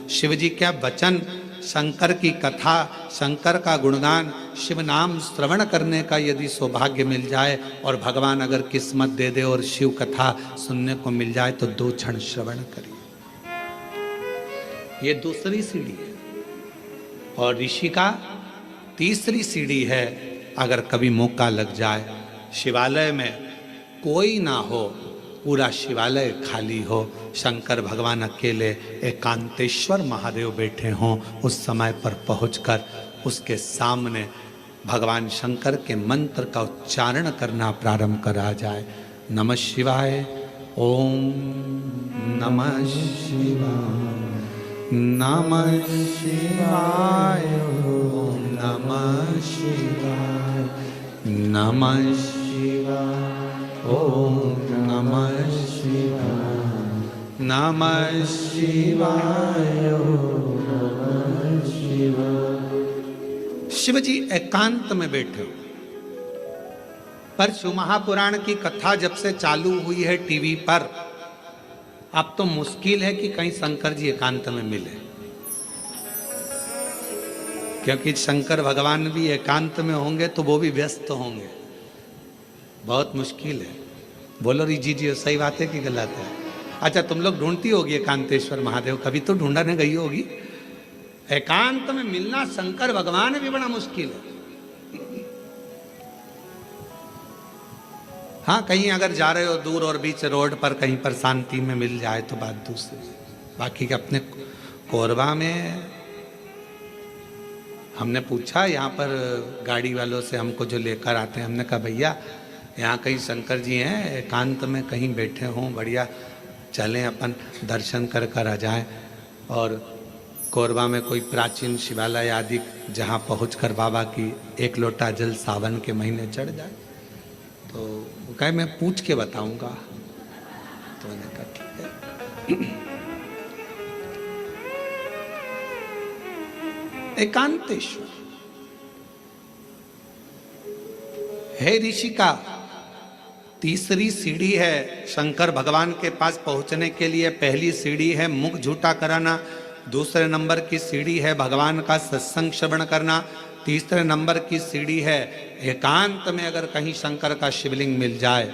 शिव जी क्या वचन, शंकर की कथा, शंकर का गुणगान, शिव नाम श्रवण करने का यदि सौभाग्य मिल जाए और भगवान अगर किस्मत दे दे और शिव कथा सुनने को मिल जाए तो 2 क्षण श्रवण करिए। ये दूसरी सीढ़ी है। और ऋषि का तीसरी सीढ़ी है, अगर कभी मौका लग जाए, शिवालय में कोई ना हो, पूरा शिवालय खाली हो, शंकर भगवान अकेले एकांतेश्वर महादेव बैठे हों, उस समय पर पहुंचकर उसके सामने भगवान शंकर के मंत्र का उच्चारण करना प्रारंभ करा जाए। नमः शिवाय, ओम नमः शिवाय, नमः शिवाय, ओम नमः शिवाय, नमः शिवाय, ओम नमः शिवाय, नमः शिवाय, ओम नमः शिवाय। शिव जी एकांत में बैठे हो, पर शिव महापुराण की कथा जब से चालू हुई है टीवी पर, अब तो मुश्किल है कि कहीं शंकर जी एकांत में मिले, क्योंकि शंकर भगवान भी एकांत में होंगे तो वो भी व्यस्त होंगे, बहुत मुश्किल है। बोलो जी जी, सही बात है कि गलत है? अच्छा, तुम लोग ढूंढती होगी एकांतेश्वर महादेव, कभी तो ढूंढने गई होगी। एकांत में मिलना शंकर भगवान भी बड़ा मुश्किल है। हाँ, कहीं अगर जा रहे हो दूर और बीच रोड पर कहीं पर शांति में मिल जाए तो बात दूसरी। बाकी के अपने कोरबा में हमने पूछा, यहाँ पर गाड़ी वालों से हमको जो लेकर आते हैं, हमने कहा भैया यहाँ कहीं शंकर जी हैं एकांत में कहीं बैठे हों, बढ़िया चलें अपन दर्शन कर कर आ जाएं। और कोरबा में कोई प्राचीन शिवालय आदि जहाँ पहुंचकर बाबा की 1 लोटा जल सावन के महीने चढ़ जाए। तो वो कहे मैं पूछ के बताऊंगा। तो मैंने कहा ठीक है। एकांतेश्वर हे ऋषिका, तीसरी सीढ़ी है शंकर भगवान के पास पहुंचने के लिए। पहली सीढ़ी है मुख झूठा कराना, दूसरे नंबर की सीढ़ी है भगवान का सत्संग श्रवण करना, तीसरे नंबर की सीढ़ी है एकांत में अगर कहीं शंकर का शिवलिंग मिल जाए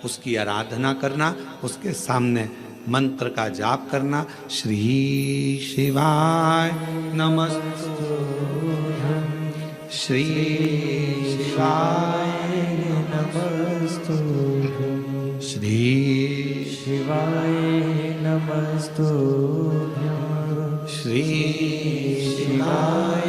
उसकी आराधना करना, उसके सामने मंत्र का जाप करना। श्री शिवाय नमस्तुभ्यं, श्री शिवाय नमस्तुभ्यं, श्री शिवाय नमस्तुभ्यं, श्री शिवाय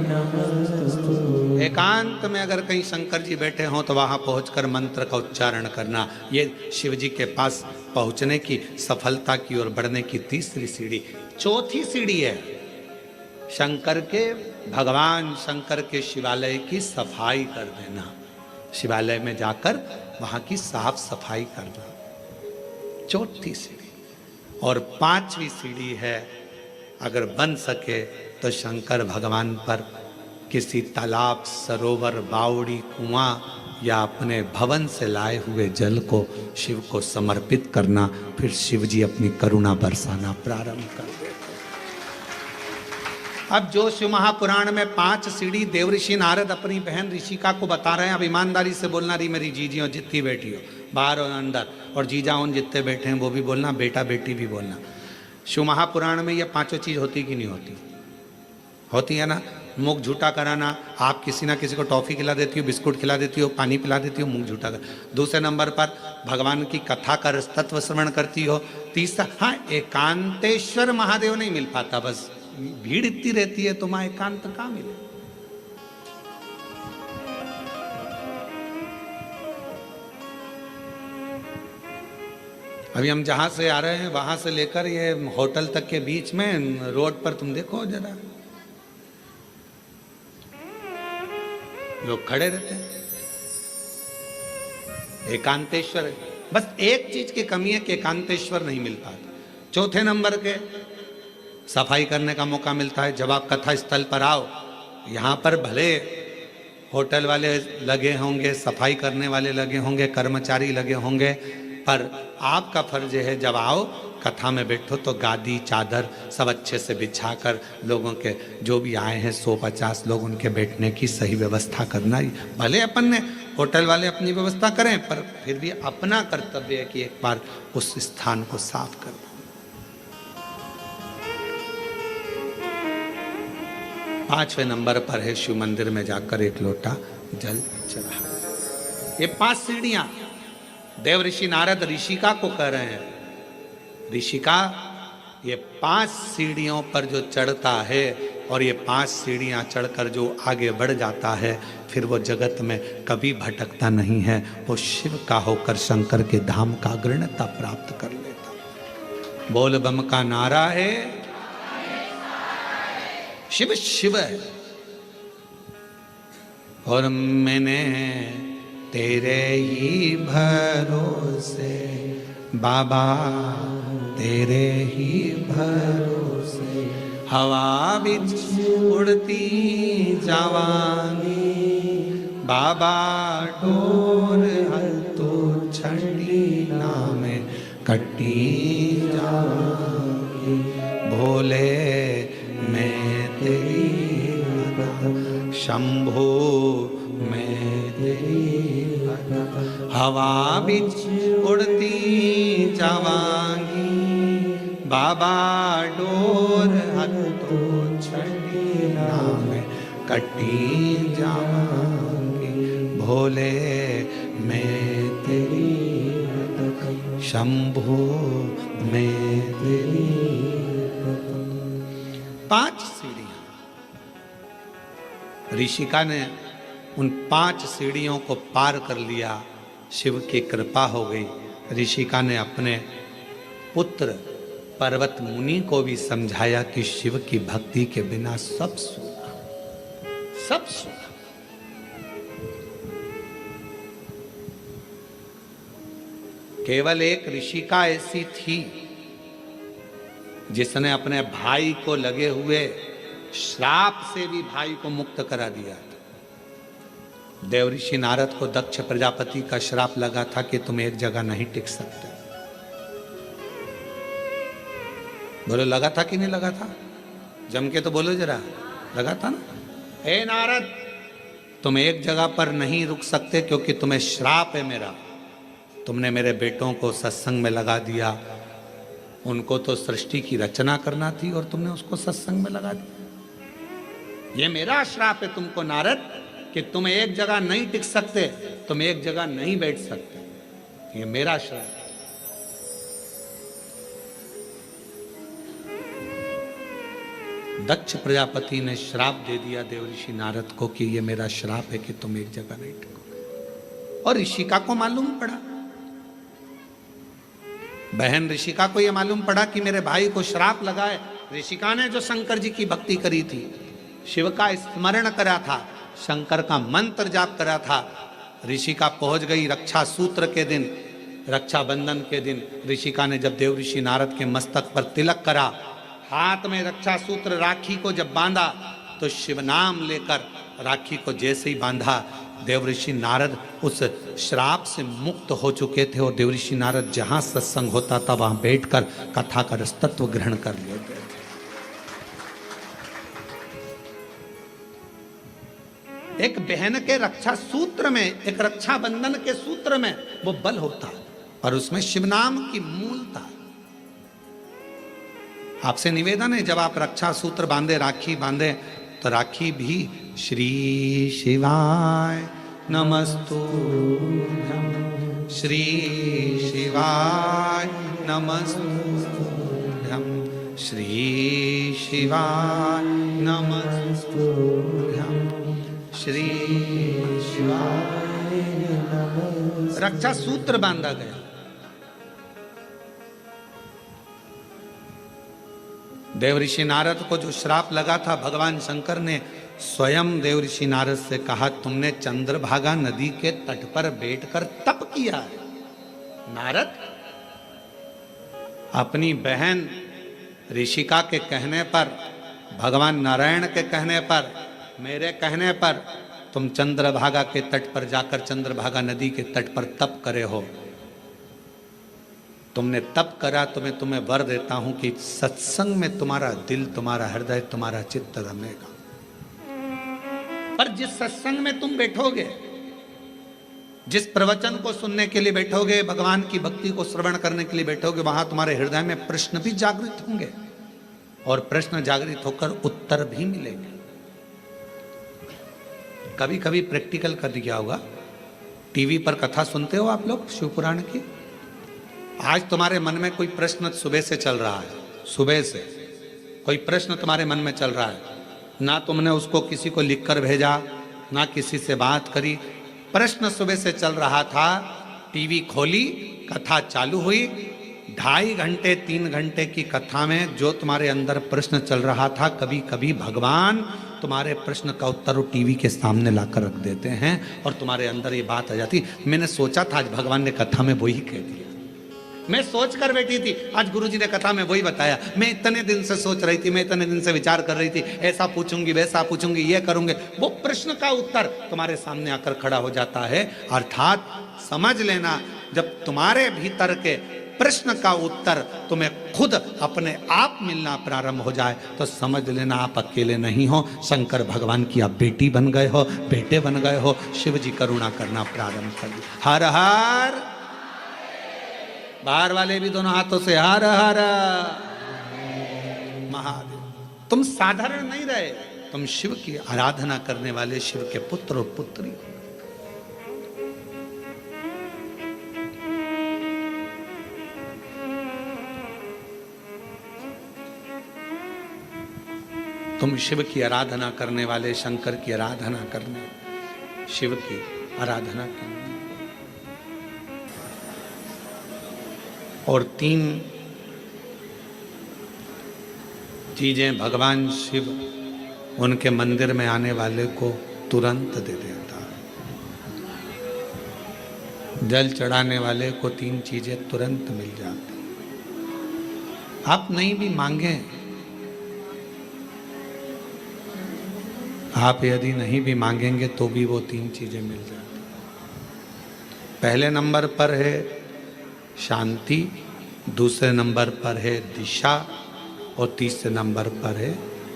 नमस्तुभ्यं। एकांत में अगर कहीं शंकर जी बैठे हों तो वहां पहुंचकर मंत्र का उच्चारण करना। ये शिव जी के पास पहुंचने की, सफलता की ओर बढ़ने की तीसरी सीढ़ी। चौथी सीढ़ी है शंकर के, भगवान शंकर के शिवालय की सफाई कर देना, शिवालय में जाकर वहां की साफ सफाई करना। चौथी सीढ़ी। और पांचवी सीढ़ी है, अगर बन सके तो शंकर भगवान पर किसी तालाब, सरोवर, बावड़ी, कुआं या अपने भवन से लाए हुए जल को शिव को समर्पित करना। फिर शिव जी अपनी करुणा बरसाना प्रारंभ कर देते। अब जो शिव महापुराण में 5 सीढ़ी देवऋषि नारद अपनी बहन ऋषिका को बता रहे हैं, अब ईमानदारी से बोलना रही मेरी जीजी, और जितनी बेटी हो बाहर और अंदर, और जीजा उन जितने बैठे हैं वो भी बोलना, बेटा बेटी भी बोलना। शिव महापुराण में ये 5 चीज होती कि नहीं होती? होती है ना। मुख झूठा कराना, आप किसी ना किसी को टॉफी खिला देती हो, बिस्कुट खिला देती हो, पानी पिला देती हो, मुख झूठा कर। दूसरे नंबर पर भगवान की कथा का तत्व श्रवण करती हो। तीसरा, हाँ, एकांतेश्वर महादेव नहीं मिल पाता, बस भीड़ इतनी रहती है तो मां एकांत कहाँ मिले। अभी हम जहां से आ रहे हैं वहां से लेकर ये होटल तक के बीच में रोड पर तुम देखो जरा, लोग खड़े रहते हैं। एकांतेश्वर, बस एक चीज की कमी है कि एकांतेश्वर नहीं मिल पाता। चौथे नंबर के सफाई करने का मौका मिलता है जब आप कथा स्थल पर आओ। यहां पर भले होटल वाले लगे होंगे, सफाई करने वाले लगे होंगे, कर्मचारी लगे होंगे, पर आपका फर्ज है जब आओ कथा में बैठो तो गादी चादर सब अच्छे से बिछाकर लोगों के, जो भी आए हैं 100-50 लोग, उनके बैठने की सही व्यवस्था करना। भले अपन ने होटल वाले अपनी व्यवस्था करें, पर फिर भी अपना कर्तव्य है कि एक बार उस स्थान को साफ कर दो। 5वें नंबर पर है शिव मंदिर में जाकर एक लोटा जल चढ़ा। ये 5 सीढ़ियां देवऋषि नारद ऋषिका को कह रहे हैं, ऋषिका ये 5 सीढ़ियों पर जो चढ़ता है और ये 5 सीढ़ियां चढ़कर जो आगे बढ़ जाता है, फिर वो जगत में कभी भटकता नहीं है, वो शिव का होकर शंकर के धाम का अग्रणता प्राप्त कर लेता। बोल बम का नारा है, शिव शिव है। और मैंने तेरे ही भरोसे बाबा, तेरे ही भरोसे हवा बिच उड़ती जावांगी बाबा, डोर हल्तो छड़ी नाम कट्टी जावांगी। भोले मैं तेरी शंभो मैं तेरी हवा बिच उड़ती जावांगी बाबा, डोर हल्तो छड़ी नाम कट्टी जावांगी। भोले मैं तेरी शंभो मैं तेरी। 5 सीढ़ियां ऋषिका ने उन 5 सीढ़ियों को पार कर लिया। शिव की कृपा हो गई। ऋषिका ने अपने पुत्र पर्वत मुनि को भी समझाया कि शिव की भक्ति के बिना सब सूखा, सब सूखा। केवल एक ऋषिका ऐसी थी जिसने अपने भाई को लगे हुए श्राप से भी भाई को मुक्त करा दिया था। देवऋषि नारद को दक्ष प्रजापति का श्राप लगा था कि तुम एक जगह नहीं टिक सकते। बोलो लगा था कि नहीं लगा था? जम के तो बोलो जरा, लगा था ना? हे नारद, तुम एक जगह पर नहीं रुक सकते क्योंकि तुम्हें श्राप है मेरा। तुमने मेरे बेटों को सत्संग में लगा दिया। उनको तो सृष्टि की रचना करना थी और तुमने उसको सत्संग में लगा दिया। ये मेरा श्राप है तुमको नारद कि तुम एक जगह नहीं टिक सकते, तुम एक जगह नहीं बैठ सकते। ये मेरा श्राप है। दक्ष प्रजापति ने श्राप दे दिया देवऋषि नारद को कि ये मेरा श्राप है कि तुम एक जगह नहीं टिकोगे। और ऋषिका को मालूम पड़ा, बहन ऋषिका को यह मालूम पड़ा कि मेरे भाई को श्राप लगा है, ऋषिका ने जो शंकर जी की भक्ति करी थी, शिव का स्मरण करा था, शंकर का मंत्र जाप करा था, ऋषिका पहुंच गई रक्षा सूत्र के दिन, रक्षाबंधन के दिन ऋषिका ने जब देव ऋषि नारद के मस्तक पर तिलक करा, हाथ में रक्षा सूत्र राखी को जब बांधा, तो शिव नाम लेकर राखी को जैसे ही बांधा, देव ऋषि नारद उस श्राप से मुक्त हो चुके थे और देव ऋषि नारद जहां सत्संग होता था वहां बैठकर कथा का रसतत्व ग्रहण कर लेते थे। एक बहन के रक्षा सूत्र में, एक रक्षाबंधन के सूत्र में वो बल होता, पर उसमें शिव नाम की मूलता। आपसे निवेदन है, जब आप रक्षा सूत्र बांधे, राखी बांधे, तो राखी भी श्री शिवाय नमस्तुभ्यं, श्री शिवाय नमस्तुभ्यं, श्री शिवाय नमस्तुभ्यं, श्री शिवाय नमस्तुभ्यं। रक्षा सूत्र बांधा गया। देव ऋषि नारद को जो श्राप लगा था, भगवान शंकर ने स्वयं देव ऋषि नारद से कहा, तुमने चंद्रभागा नदी के तट पर बैठकर तप किया है। नारद, अपनी बहन ऋषिका के कहने पर, भगवान नारायण के कहने पर, मेरे कहने पर तुम चंद्रभागा के तट पर जाकर चंद्रभागा नदी के तट पर तप करे हो। तुमने तप करा तो मैं तुम्हें वर देता हूं कि सत्संग में तुम्हारा दिल, तुम्हारा हृदय, तुम्हारा चित्त रमेगा। पर जिस सत्संग में तुम बैठोगे, जिस प्रवचन को सुनने के लिए बैठोगे, भगवान की भक्ति को श्रवण करने के लिए बैठोगे, वहां तुम्हारे हृदय में प्रश्न भी जागृत होंगे और प्रश्न जागृत होकर उत्तर भी मिलेंगे। कभी कभी प्रैक्टिकल कर दिया होगा, टीवी पर कथा सुनते हो आप लोग शिव पुराण की। आज तुम्हारे मन में कोई प्रश्न सुबह से चल रहा है, सुबह से कोई प्रश्न तुम्हारे मन में चल रहा है, ना तुमने उसको किसी को लिखकर भेजा, ना किसी से बात करी, प्रश्न सुबह से चल रहा था, टीवी खोली, कथा चालू हुई, 2.5 घंटे 3 घंटे की कथा में जो तुम्हारे अंदर प्रश्न चल रहा था, कभी कभी भगवान तुम्हारे प्रश्न का उत्तर वो टीवी के सामने लाकर रख देते हैं और तुम्हारे अंदर ये बात आ जाती, मैंने सोचा था आज भगवान ने कथा में वही कह दिया, मैं सोच कर बैठी थी आज गुरुजी ने कथा में वही बताया, मैं इतने दिन से सोच रही थी, मैं इतने दिन से विचार कर रही थी, ऐसा पूछूंगी, वैसा पूछूंगी, ये करूंगे, वो प्रश्न का उत्तर तुम्हारे सामने आकर खड़ा हो जाता है। अर्थात समझ लेना, जब तुम्हारे भीतर के प्रश्न का उत्तर तुम्हें खुद अपने आप मिलना प्रारंभ हो जाए तो समझ लेना आप अकेले नहीं हो, शंकर भगवान की आप बेटी बन गए हो, बेटे बन गए हो, शिव जी करुणा करना प्रारंभ कर दिया। हर हर, बाहर वाले भी दोनों हाथों से हर हर महादेव। तुम साधारण नहीं रहे, तुम शिव की आराधना करने वाले शिव के पुत्र और पुत्री हो। तुम शिव की आराधना करने वाले, शंकर की आराधना करने, शिव की आराधना करने। और 3 चीजें भगवान शिव उनके मंदिर में आने वाले को तुरंत दे देता है। जल चढ़ाने वाले को 3 चीजें तुरंत मिल जाती। आप नहीं भी मांगे, आप यदि नहीं भी मांगेंगे तो भी वो 3 चीजें मिल जाती। पहले नंबर पर है शांति, दूसरे नंबर पर है दिशा और तीसरे नंबर पर है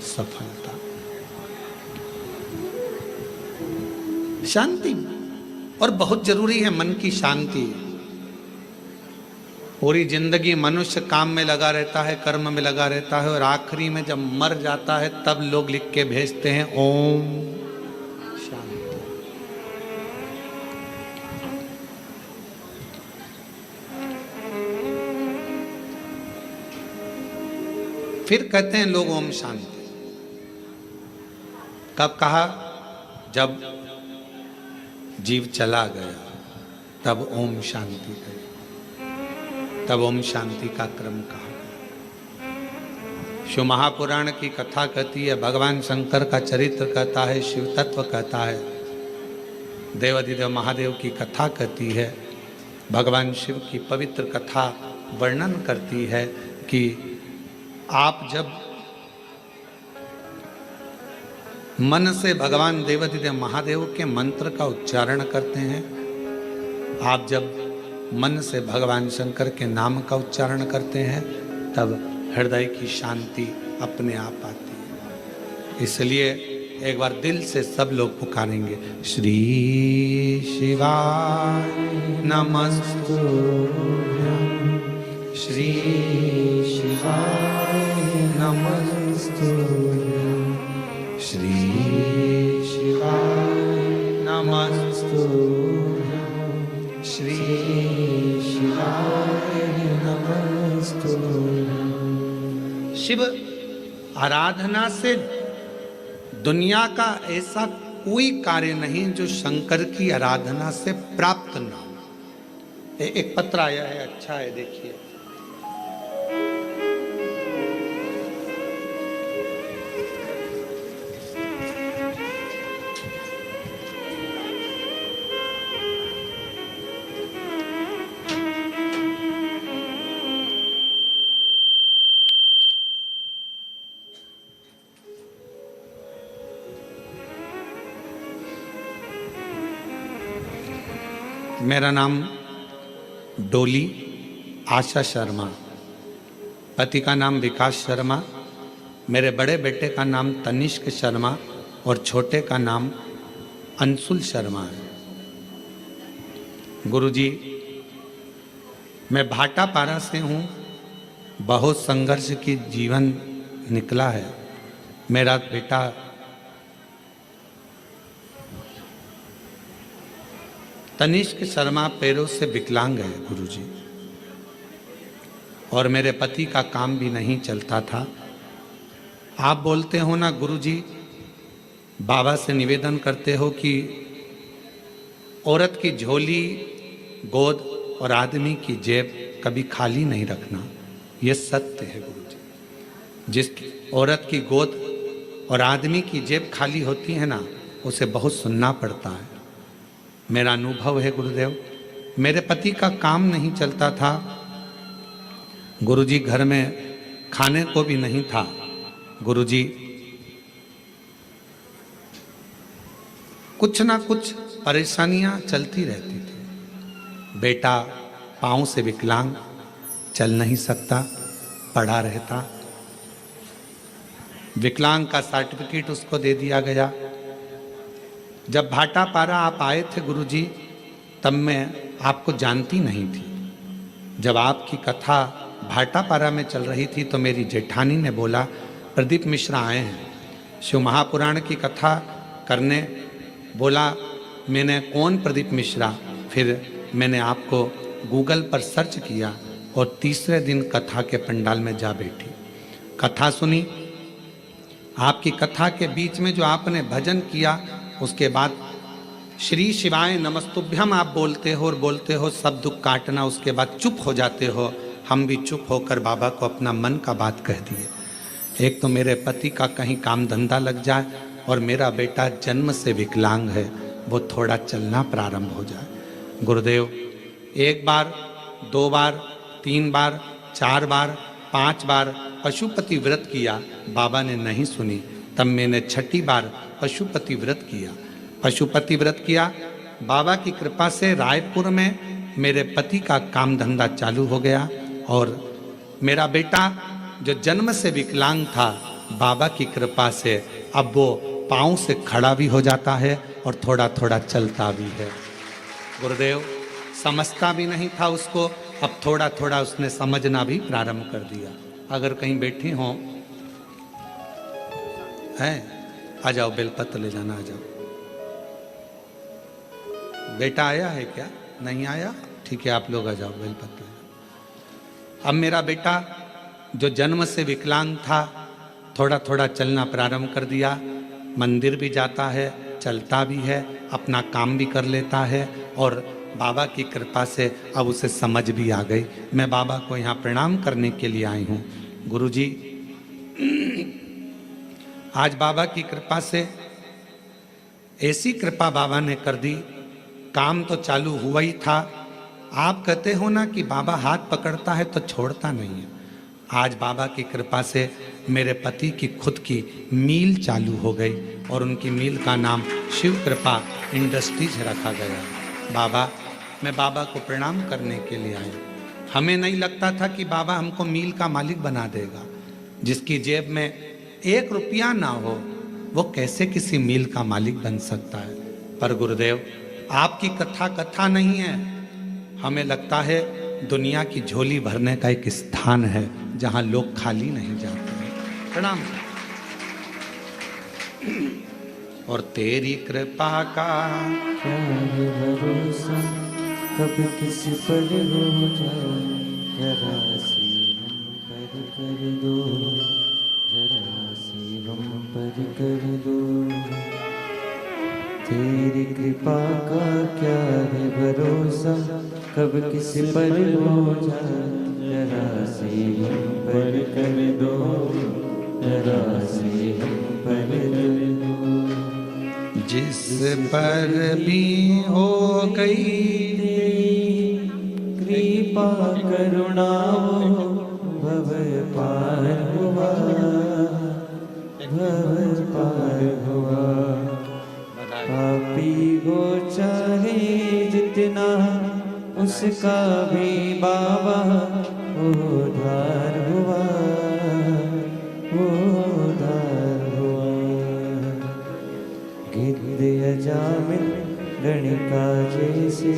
सफलता। शांति और बहुत जरूरी है, मन की शांति। पूरी जिंदगी मनुष्य काम में लगा रहता है, कर्म में लगा रहता है और आखिरी में जब मर जाता है तब लोग लिख के भेजते हैं ओम शांति। फिर कहते हैं लोग ओम शांति। कब कहा? जब जीव चला गया तब ओम शांति गई, तब ओम शांति का क्रम कहा। शिव महापुराण की कथा कहती है, भगवान शंकर का चरित्र कहता है, शिव तत्व कहता है, देवाधिदेव महादेव की कथा कहती है, भगवान शिव की पवित्र कथा वर्णन करती है कि आप जब मन से भगवान देवाधिदेव महादेव के मंत्र का उच्चारण करते हैं, आप जब मन से भगवान शंकर के नाम का उच्चारण करते हैं, तब हृदय की शांति अपने आप आती है। इसलिए एक बार दिल से सब लोग पुकारेंगे, श्री शिवाय नमस्तुभ्यं, श्री शिवाय नमस्तुभ्यं, श्री शिवाय नमस्तुभ्यं, श्री शिवाय नमस्तुभ्यं। शिव आराधना से दुनिया का ऐसा कोई कार्य नहीं जो शंकर की आराधना से प्राप्त ना हो। एक पत्र आया है, अच्छा है, देखिए। मेरा नाम डोली आशा शर्मा, पति का नाम विकास शर्मा, मेरे बड़े बेटे का नाम तनिष्क शर्मा और छोटे का नाम अंशुल शर्मा है। गुरुजी, मैं भाटापारा से हूँ। बहुत संघर्ष की जीवन निकला है। मेरा बेटा तनिष्क शर्मा पैरों से विकलांग है गुरुजी, और मेरे पति का काम भी नहीं चलता था। आप बोलते हो ना गुरुजी, बाबा से निवेदन करते हो कि औरत की झोली, गोद और आदमी की जेब कभी खाली नहीं रखना। ये सत्य है गुरुजी। जिस औरत की गोद और आदमी की जेब खाली होती है ना, उसे बहुत सुनना पड़ता है। मेरा अनुभव है गुरुदेव। मेरे पति का काम नहीं चलता था गुरुजी, घर में खाने को भी नहीं था गुरुजी। कुछ ना कुछ परेशानियां चलती रहती थी। बेटा पाँव से विकलांग, चल नहीं सकता, पड़ा रहता। विकलांग का सर्टिफिकेट उसको दे दिया गया। जब भाटापारा आप आए थे गुरुजी, तब मैं आपको जानती नहीं थी। जब आपकी कथा भाटापारा में चल रही थी तो मेरी जेठानी ने बोला, प्रदीप मिश्रा आए हैं शिव महापुराण की कथा करने। बोला, मैंने कौन प्रदीप मिश्रा? फिर मैंने आपको गूगल पर सर्च किया और तीसरे दिन कथा के पंडाल में जा बैठी, कथा सुनी। आपकी कथा के बीच में जो आपने भजन किया, उसके बाद श्री शिवाय नमस्तुभ्यम आप बोलते हो और बोलते हो सब दुख काटना, उसके बाद चुप हो जाते हो। हम भी चुप होकर बाबा को अपना मन का बात कह दिए। एक तो मेरे पति का कहीं काम धंधा लग जाए और मेरा बेटा जन्म से विकलांग है, वो थोड़ा चलना प्रारंभ हो जाए। गुरुदेव, एक बार, दो बार, तीन बार, चार बार, 5 बार पशुपति व्रत किया, बाबा ने नहीं सुनी। तब मैंने 6ठी बार पशुपति व्रत किया। पशुपति व्रत किया, बाबा की कृपा से रायपुर में मेरे पति का काम धंधा चालू हो गया और मेरा बेटा जो जन्म से विकलांग था, बाबा की कृपा से अब वो पाँव से खड़ा भी हो जाता है और थोड़ा थोड़ा चलता भी है। गुरुदेव, समझता भी नहीं था उसको, अब थोड़ा थोड़ा उसने समझना भी प्रारंभ कर दिया। अगर कहीं बैठे हों, है, आ जाओ, बेलपत्र ले जाना, आ जाओ। बेटा आया है क्या? नहीं आया? ठीक है, आप लोग आ जाओ, बेलपत्र। अब मेरा बेटा जो जन्म से विकलांग था, थोड़ा थोड़ा चलना प्रारंभ कर दिया। मंदिर भी जाता है, चलता भी है, अपना काम भी कर लेता है और बाबा की कृपा से अब उसे समझ भी आ गई। मैं बाबा को यहाँ प्रणाम करने के लिए आई हूँ। गुरुजी, आज बाबा की कृपा से ऐसी कृपा बाबा ने कर दी, काम तो चालू हुआ ही था। आप कहते हो ना कि बाबा हाथ पकड़ता है तो छोड़ता नहीं है। आज बाबा की कृपा से मेरे पति की खुद की मील चालू हो गई और उनकी मील का नाम शिव कृपा इंडस्ट्रीज रखा गया। बाबा, मैं बाबा को प्रणाम करने के लिए आया। हमें नहीं लगता था कि बाबा हमको मील का मालिक बना देगा। जिसकी जेब में 1 रुपया ना हो वो कैसे किसी मील का मालिक बन सकता है। पर गुरुदेव, आपकी कथा कथा नहीं है। हमें लगता है दुनिया की झोली भरने का एक स्थान है जहां लोग खाली नहीं जाते हैं। प्रणाम। और तेरी कृपा का क्या है भरोसा, कब किस पर हो जाए, जरा सी हम पर कर दो, जरा सी हम पर कर दो। तेरी कृपा का क्या है भरोसा, कब किस पर हो जाए, जरा सी हम पर कर दो, जरा सी हम पर कर दो। जिस पर भी हो गई कृपा करुणा भव पार हुआ, भव पार हुआ। पापी हो चाहे जितना, उसका भी बाबा उद्धार हुआ, उद्धार हुआ। गिद्ध अजामिल गणिका जैसे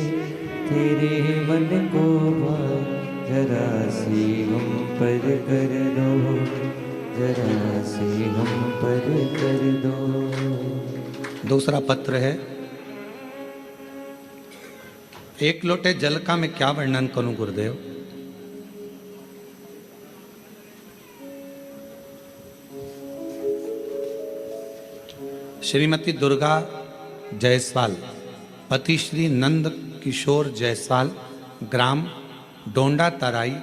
तेरे मन को भाए, जरा सी हम पर कर दो, जरा सी हम पर कर दो। दूसरा पत्र है। एक लोटे जल का मैं क्या वर्णन करूं गुरुदेव। श्रीमती दुर्गा जायसवाल, पति श्री नंद किशोर जायसवाल, ग्राम डोंडा तराई,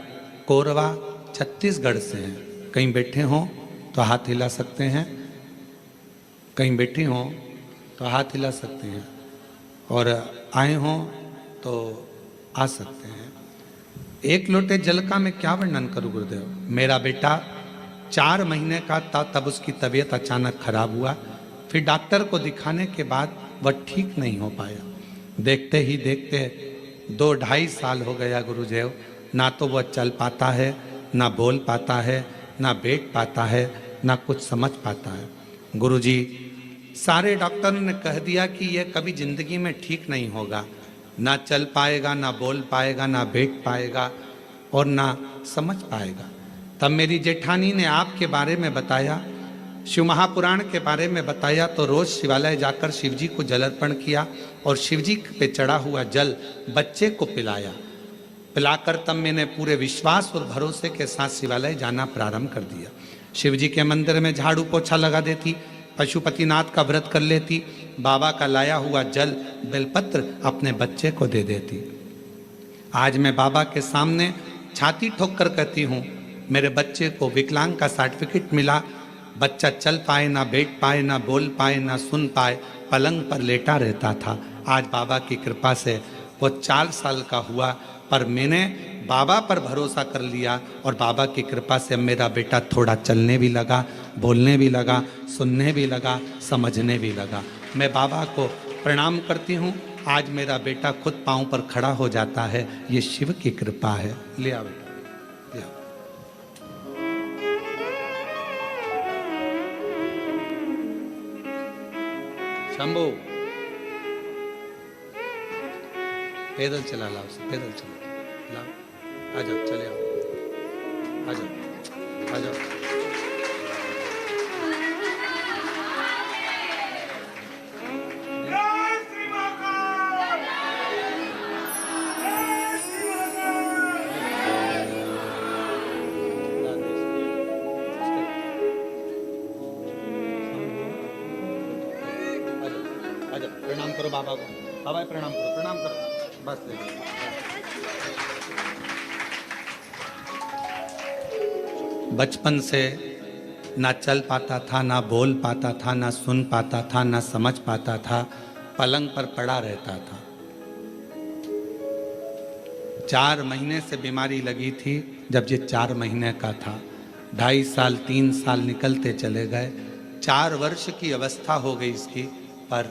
कोरवा, छत्तीसगढ़ से हैं। कहीं बैठे हों तो हाथ हिला सकते हैं, कहीं बैठी हों तो हाथ हिला सकते हैं, और आए हों तो आ सकते हैं। एक लोटे जल का मैं क्या वर्णन करूं गुरुदेव। मेरा बेटा 4 महीने का था तब उसकी तबीयत अचानक खराब हुआ। फिर डॉक्टर को दिखाने के बाद वह ठीक नहीं हो पाया। देखते ही देखते 2-2.5 साल हो गया गुरुदेव। ना तो वह चल पाता है, ना बोल पाता है, ना बैठ पाता है, ना कुछ समझ पाता है। गुरुजी, सारे डॉक्टर ने कह दिया कि यह कभी जिंदगी में ठीक नहीं होगा। ना चल पाएगा, ना बोल पाएगा, ना बैठ पाएगा और ना समझ पाएगा। तब मेरी जेठानी ने आपके बारे में बताया, शिव महापुराण के बारे में बताया, तो रोज शिवालय जाकर शिवजी को जल अर्पण किया और शिवजी पे चढ़ा हुआ जल बच्चे को पिलाया। पिलाकर तब मैंने पूरे विश्वास और भरोसे के साथ शिवालय जाना प्रारंभ कर दिया। शिवजी के मंदिर में झाड़ू पोछा लगा देती, पशुपतिनाथ का व्रत कर लेती, बाबा का लाया हुआ जल बेलपत्र अपने बच्चे को दे देती। आज मैं बाबा के सामने छाती ठोक कर कहती हूँ, मेरे बच्चे को विकलांग का सर्टिफिकेट मिला। बच्चा चल पाए ना, बैठ पाए ना, बोल पाए ना, सुन पाए, पलंग पर लेटा रहता था। आज बाबा की कृपा से वो 4 साल का हुआ, पर मैंने बाबा पर भरोसा कर लिया और बाबा की कृपा से मेरा बेटा थोड़ा चलने भी लगा, बोलने भी लगा, सुनने भी लगा, समझने भी लगा। मैं बाबा को प्रणाम करती हूँ। आज मेरा बेटा खुद पाँव पर खड़ा हो जाता है। ये शिव की कृपा है। ले आओ बेटा, ले आओ। शंभू, पैदल चला लाओ, पैदल चला लाओ। आ जाओ, चले आओ, आ जाओ, आ जाओ। प्रणाम करो बाबा को। बाबा प्रणाम करो, प्रणाम करो, बस ले लो। बचपन से ना चल पाता था, ना बोल पाता था, ना सुन पाता था, ना समझ पाता था, पलंग पर पड़ा रहता था। 4 महीने से बीमारी लगी थी। जब ये 4 महीने का था, 2.5 साल 3 साल निकलते चले गए, 4 वर्ष की अवस्था हो गई इसकी, पर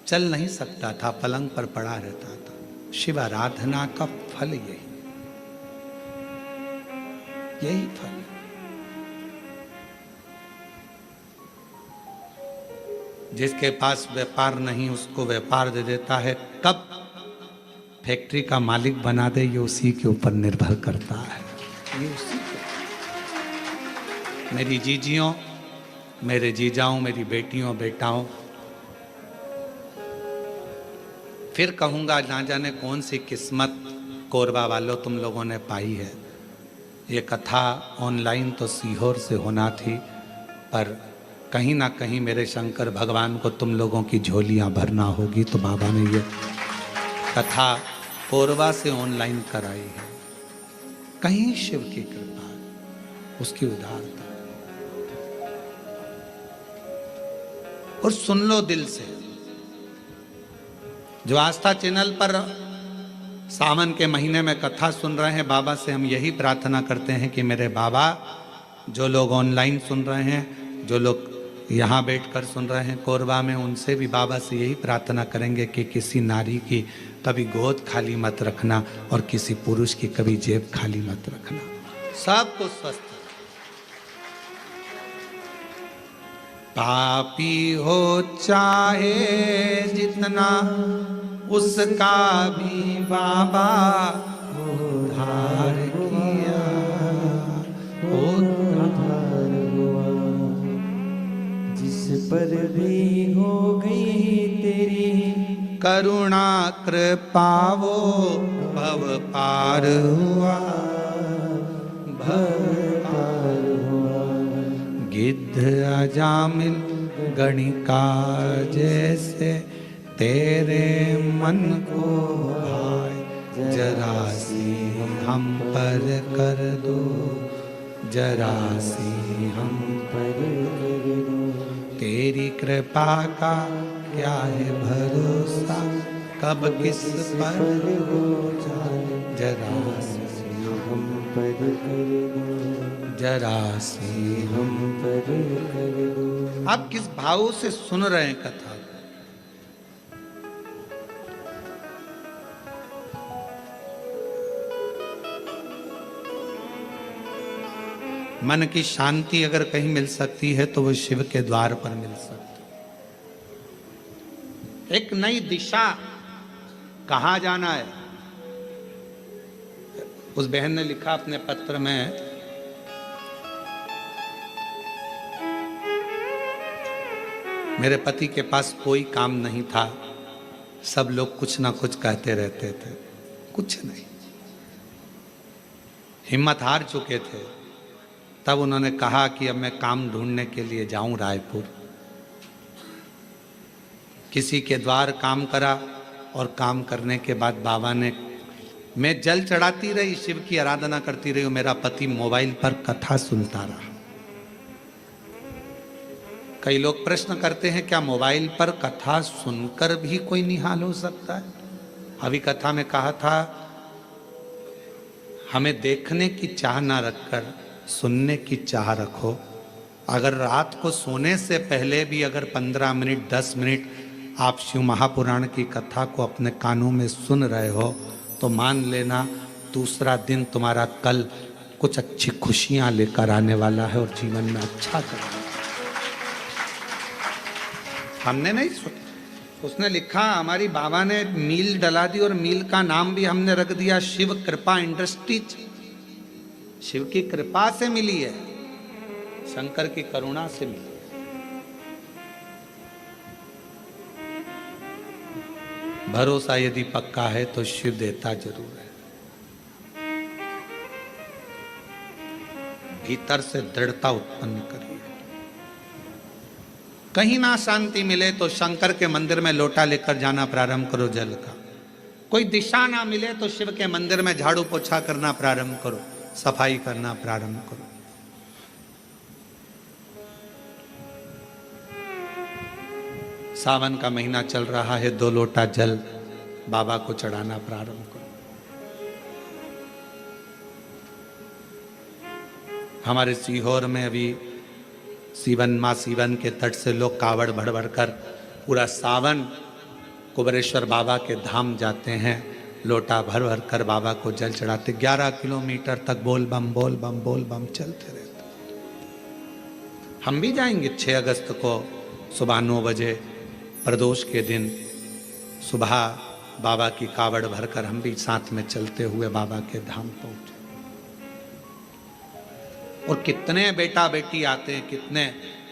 चल नहीं सकता था, पलंग पर पड़ा रहता था। शिव आराधना का फल यही फल है। जिसके पास व्यापार नहीं उसको व्यापार दे देता है, कब फैक्ट्री का मालिक बना दे ये उसी के ऊपर निर्भर करता है। ये उसी के। मेरी जीजियों, मेरे जीजाओं, मेरी बेटियों बेटाओं, फिर कहूंगा, ना जाने कौन सी किस्मत कोरबा वालों तुम लोगों ने पाई है। ये कथा ऑनलाइन तो सीहोर से होना थी, पर कहीं ना कहीं मेरे शंकर भगवान को तुम लोगों की झोलियां भरना होगी, तो बाबा ने ये कथा कोरबा से ऑनलाइन कराई है। कहीं शिव की कृपा, उसकी उदारता। और सुन लो दिल से, जो आस्था चैनल पर सावन के महीने में कथा सुन रहे हैं, बाबा से हम यही प्रार्थना करते हैं कि मेरे बाबा, जो लोग ऑनलाइन सुन रहे हैं, जो लोग यहाँ बैठकर सुन रहे हैं कोरबा में, उनसे भी बाबा से यही प्रार्थना करेंगे कि किसी नारी की कभी गोद खाली मत रखना और किसी पुरुष की कभी जेब खाली मत रखना। सबको स्वस्थ। पापी हो चाहे जितना, उसका भी बाबा उद्धार किया, उद्धार हुआ। जिस पर भी हो गई तेरी करुणा कृपा, वो भव पार हुआ, भव पार हुआ। गिद्ध अजामिल गणिका जैसे तेरे मन को भाए, जरा सी हम पर कर दो, जरा सी हम पर कर दो। तेरी कृपा का क्या है भरोसा, कब किस पर हो जाए, जरा सी हम पर कर दो, जरा सी हम पर कर दो। आप किस भाव से सुन रहे हैं कथा? मन की शांति अगर कहीं मिल सकती है तो वो शिव के द्वार पर मिल सकती है। एक नई दिशा, कहाँ जाना है। उस बहन ने लिखा अपने पत्र में, मेरे पति के पास कोई काम नहीं था, सब लोग कुछ ना कुछ कहते रहते थे, कुछ नहीं, हिम्मत हार चुके थे। तब उन्होंने कहा कि अब मैं काम ढूंढने के लिए जाऊं रायपुर। किसी के द्वार काम करा और काम करने के बाद बाबा ने, मैं जल चढ़ाती रही, शिव की आराधना करती रही, मेरा पति मोबाइल पर कथा सुनता रहा। कई लोग प्रश्न करते हैं, क्या मोबाइल पर कथा सुनकर भी कोई निहाल हो सकता है? अभी कथा में कहा था, हमें देखने की चाह ना रखकर सुनने की चाह रखो। अगर रात को सोने से पहले भी अगर 15 मिनट 10 मिनट आप शिव महापुराण की कथा को अपने कानों में सुन रहे हो, तो मान लेना दूसरा दिन तुम्हारा कल कुछ अच्छी खुशियां लेकर आने वाला है और जीवन में अच्छा करना। हमने नहीं सुना, उसने लिखा, हमारी बाबा ने मील डला दी और मील का नाम भी हमने रख दिया शिव कृपा इंडस्ट्रीज। शिव की कृपा से मिली है, शंकर की करुणा से मिली। भरोसा यदि पक्का है तो शिव देता जरूर है। भीतर से दृढ़ता उत्पन्न करिए। कहीं ना शांति मिले तो शंकर के मंदिर में लोटा लेकर जाना प्रारंभ करो जल का। कोई दिशा ना मिले तो शिव के मंदिर में झाड़ू पोछा करना प्रारंभ करो, सफाई करना प्रारंभ करो। सावन का महीना चल रहा है, 2 लोटा जल बाबा को चढ़ाना प्रारंभ करो। हमारे सीहोर में अभी सीवन माँ सीवन के तट से लोग कावड़ भर भर कर पूरा सावन कुबेरेश्वर बाबा के धाम जाते हैं, लोटा भर भर कर बाबा को जल चढ़ाते। 11 किलोमीटर तक बोल बम बोल बम बोल बम चलते रहते। हम भी जाएंगे 6 अगस्त को सुबह 9 बजे प्रदोष के दिन सुबह बाबा की कावड़ भरकर हम भी साथ में चलते हुए बाबा के धाम पहुंचे। और कितने बेटा बेटी आते हैं, कितने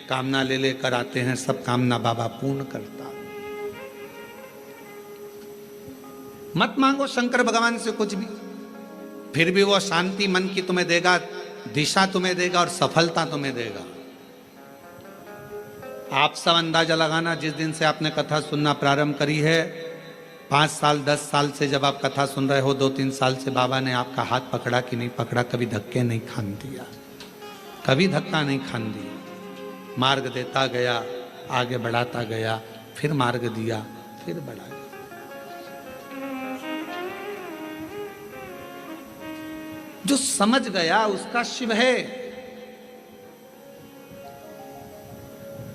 कामना ले लेकर आते हैं, सब कामना बाबा पूर्ण करता। मत मांगो शंकर भगवान से कुछ भी, फिर भी वो शांति मन की तुम्हें देगा, दिशा तुम्हें देगा और सफलता तुम्हें देगा। आप सब अंदाजा लगाना, जिस दिन से आपने कथा सुनना प्रारंभ करी है, 5 साल 10 साल से जब आप कथा सुन रहे हो, 2-3 साल से बाबा ने आपका हाथ पकड़ा कि नहीं पकड़ा, कभी धक्के नहीं खान दिया, कभी धक्का नहीं खान दिया। मार्ग देता गया, आगे बढ़ाता गया, फिर मार्ग दिया, फिर बढ़ाया। जो समझ गया उसका शिव है,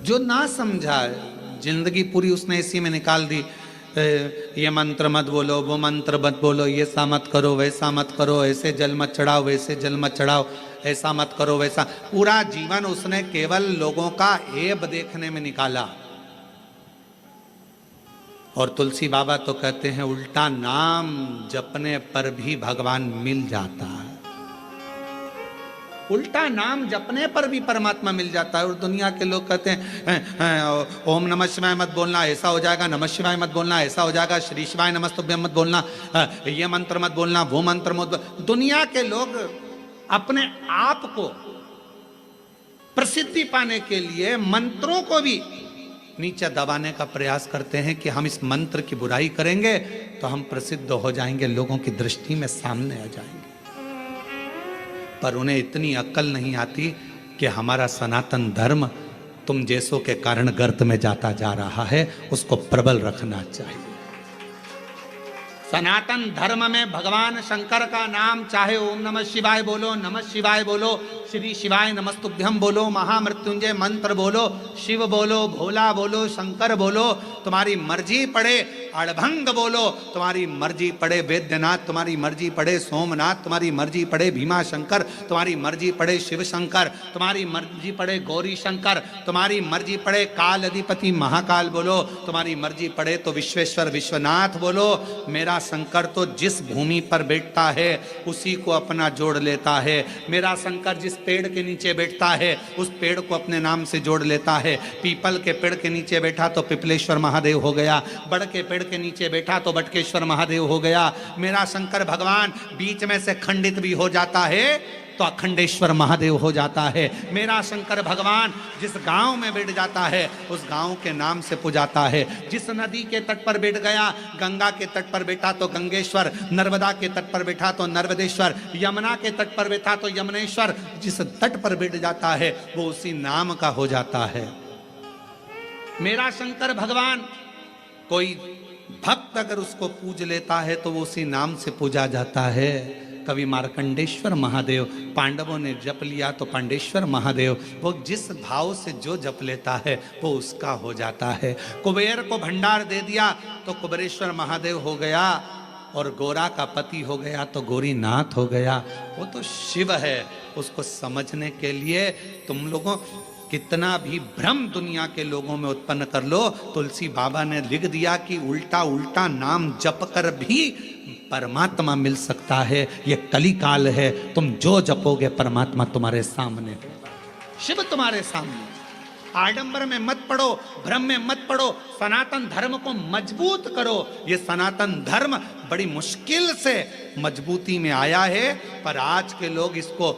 जो ना समझा जिंदगी पूरी उसने इसी में निकाल दी। ये मंत्र मत बोलो, वो मंत्र मत बोलो, ये सा मत करो, वैसा मत करो, ऐसे जल मत चढ़ाओ, वैसे जल मत चढ़ाओ, ऐसा मत करो, वैसा। पूरा जीवन उसने केवल लोगों का ऐब देखने में निकाला। और तुलसी बाबा तो कहते हैं उल्टा नाम जपने पर भी भगवान मिल जाता है। उल्टा नाम जपने पर भी परमात्मा मिल जाता है। और दुनिया के लोग कहते हैं ओम नमः शिवाय मत बोलना, ऐसा हो जाएगा, नमः शिवाय मत बोलना, ऐसा हो जाएगा, श्री शिवाय नमस्तुभ्यं मत बोलना, ये मंत्र मत बोलना, वो मंत्र मत। दुनिया के लोग अपने आप को प्रसिद्धि पाने के लिए मंत्रों को भी नीचे दबाने का प्रयास करते हैं कि हम इस मंत्र की बुराई करेंगे तो हम प्रसिद्ध हो जाएंगे, लोगों की दृष्टि में सामने आ जाएंगे। पर उन्हें इतनी अक्ल नहीं आती कि हमारा सनातन धर्म तुम जैसों के कारण गर्त में जाता जा रहा है, उसको प्रबल रखना चाहिए। सनातन धर्म में भगवान शंकर का नाम, चाहे ओम नमः शिवाय बोलो, नमः शिवाय बोलो, श्री शिवाय नमस्तुभ्यं बोलो, महामृत्युंजय मंत्र बोलो, शिव बोलो, भोला बोलो, शंकर बोलो, तुम्हारी मर्जी पड़े, अड़भंग बोलो, तुम्हारी मर्जी पड़े, वैद्यनाथ तुम्हारी मर्जी पड़े, सोमनाथ तुम्हारी मर्जी पड़े, भीमा शंकर तुम्हारी मर्जी पड़े, शिव शंकर तुम्हारी मर्जी पड़े, गौरी शंकर तुम्हारी मर्जी पड़े, काल अधिपति महाकाल बोलो, तुम्हारी मर्जी पड़े तो विश्वेश्वर विश्वनाथ बोलो। मेरा शंकर तो जिस भूमि पर बैठता है उसी को अपना जोड़ लेता है। मेरा शंकर जिस पेड़ के नीचे बैठता है उस पेड़ को अपने नाम से जोड़ लेता है। पीपल के पेड़ के नीचे बैठा तो पिपलेश्वर महादेव हो गया, बड़ के पेड़ के नीचे बैठा तो बटकेश्वर महादेव हो गया। मेरा शंकर भगवान बीच में से खंडित भी हो जाता है तो अखंडेश्वर महादेव हो जाता है। मेरा शंकर भगवान जिस गांव में बैठ जाता है उस गांव के नाम से पुजाता है। जिस नदी के तट पर बैठ गया, गंगा के तट पर बैठा तो गंगेश्वर, नर्मदा के तट पर बैठा तो नर्मदेश्वर, यमुना के तट पर बैठा तो यमुनेश्वर। जिस तट पर बैठ जाता है वो उसी नाम का हो जाता है। मेरा शंकर भगवान, कोई भक्त अगर उसको पूज लेता है तो वो उसी नाम से पूजा जाता है। कवि मार्कंडेश्वर महादेव, पांडवों ने जप लिया तो पांडेश्वर महादेव, वो जिस भाव से जो जप लेता है वो उसका हो जाता है। कुबेर को भंडार दे दिया तो कुबेरेश्वर महादेव हो गया, और गोरा का पति हो गया तो गौरीनाथ हो गया। वो तो शिव है। उसको समझने के लिए तुम लोगों कितना भी भ्रम दुनिया के लोगों में उत्पन्न कर लो, तुलसी बाबा ने लिख दिया कि उल्टा उल्टा नाम जप कर भी परमात्मा मिल सकता है। ये कली काल है, तुम जो जपोगे परमात्मा तुम्हारे सामने होगा, शिव तुम्हारे सामने। आडंबर में मत पड़ो, भ्रम में मत पड़ो, सनातन धर्म को मजबूत करो। ये सनातन धर्म बड़ी मुश्किल से मजबूती में आया है, पर आज के लोग इसको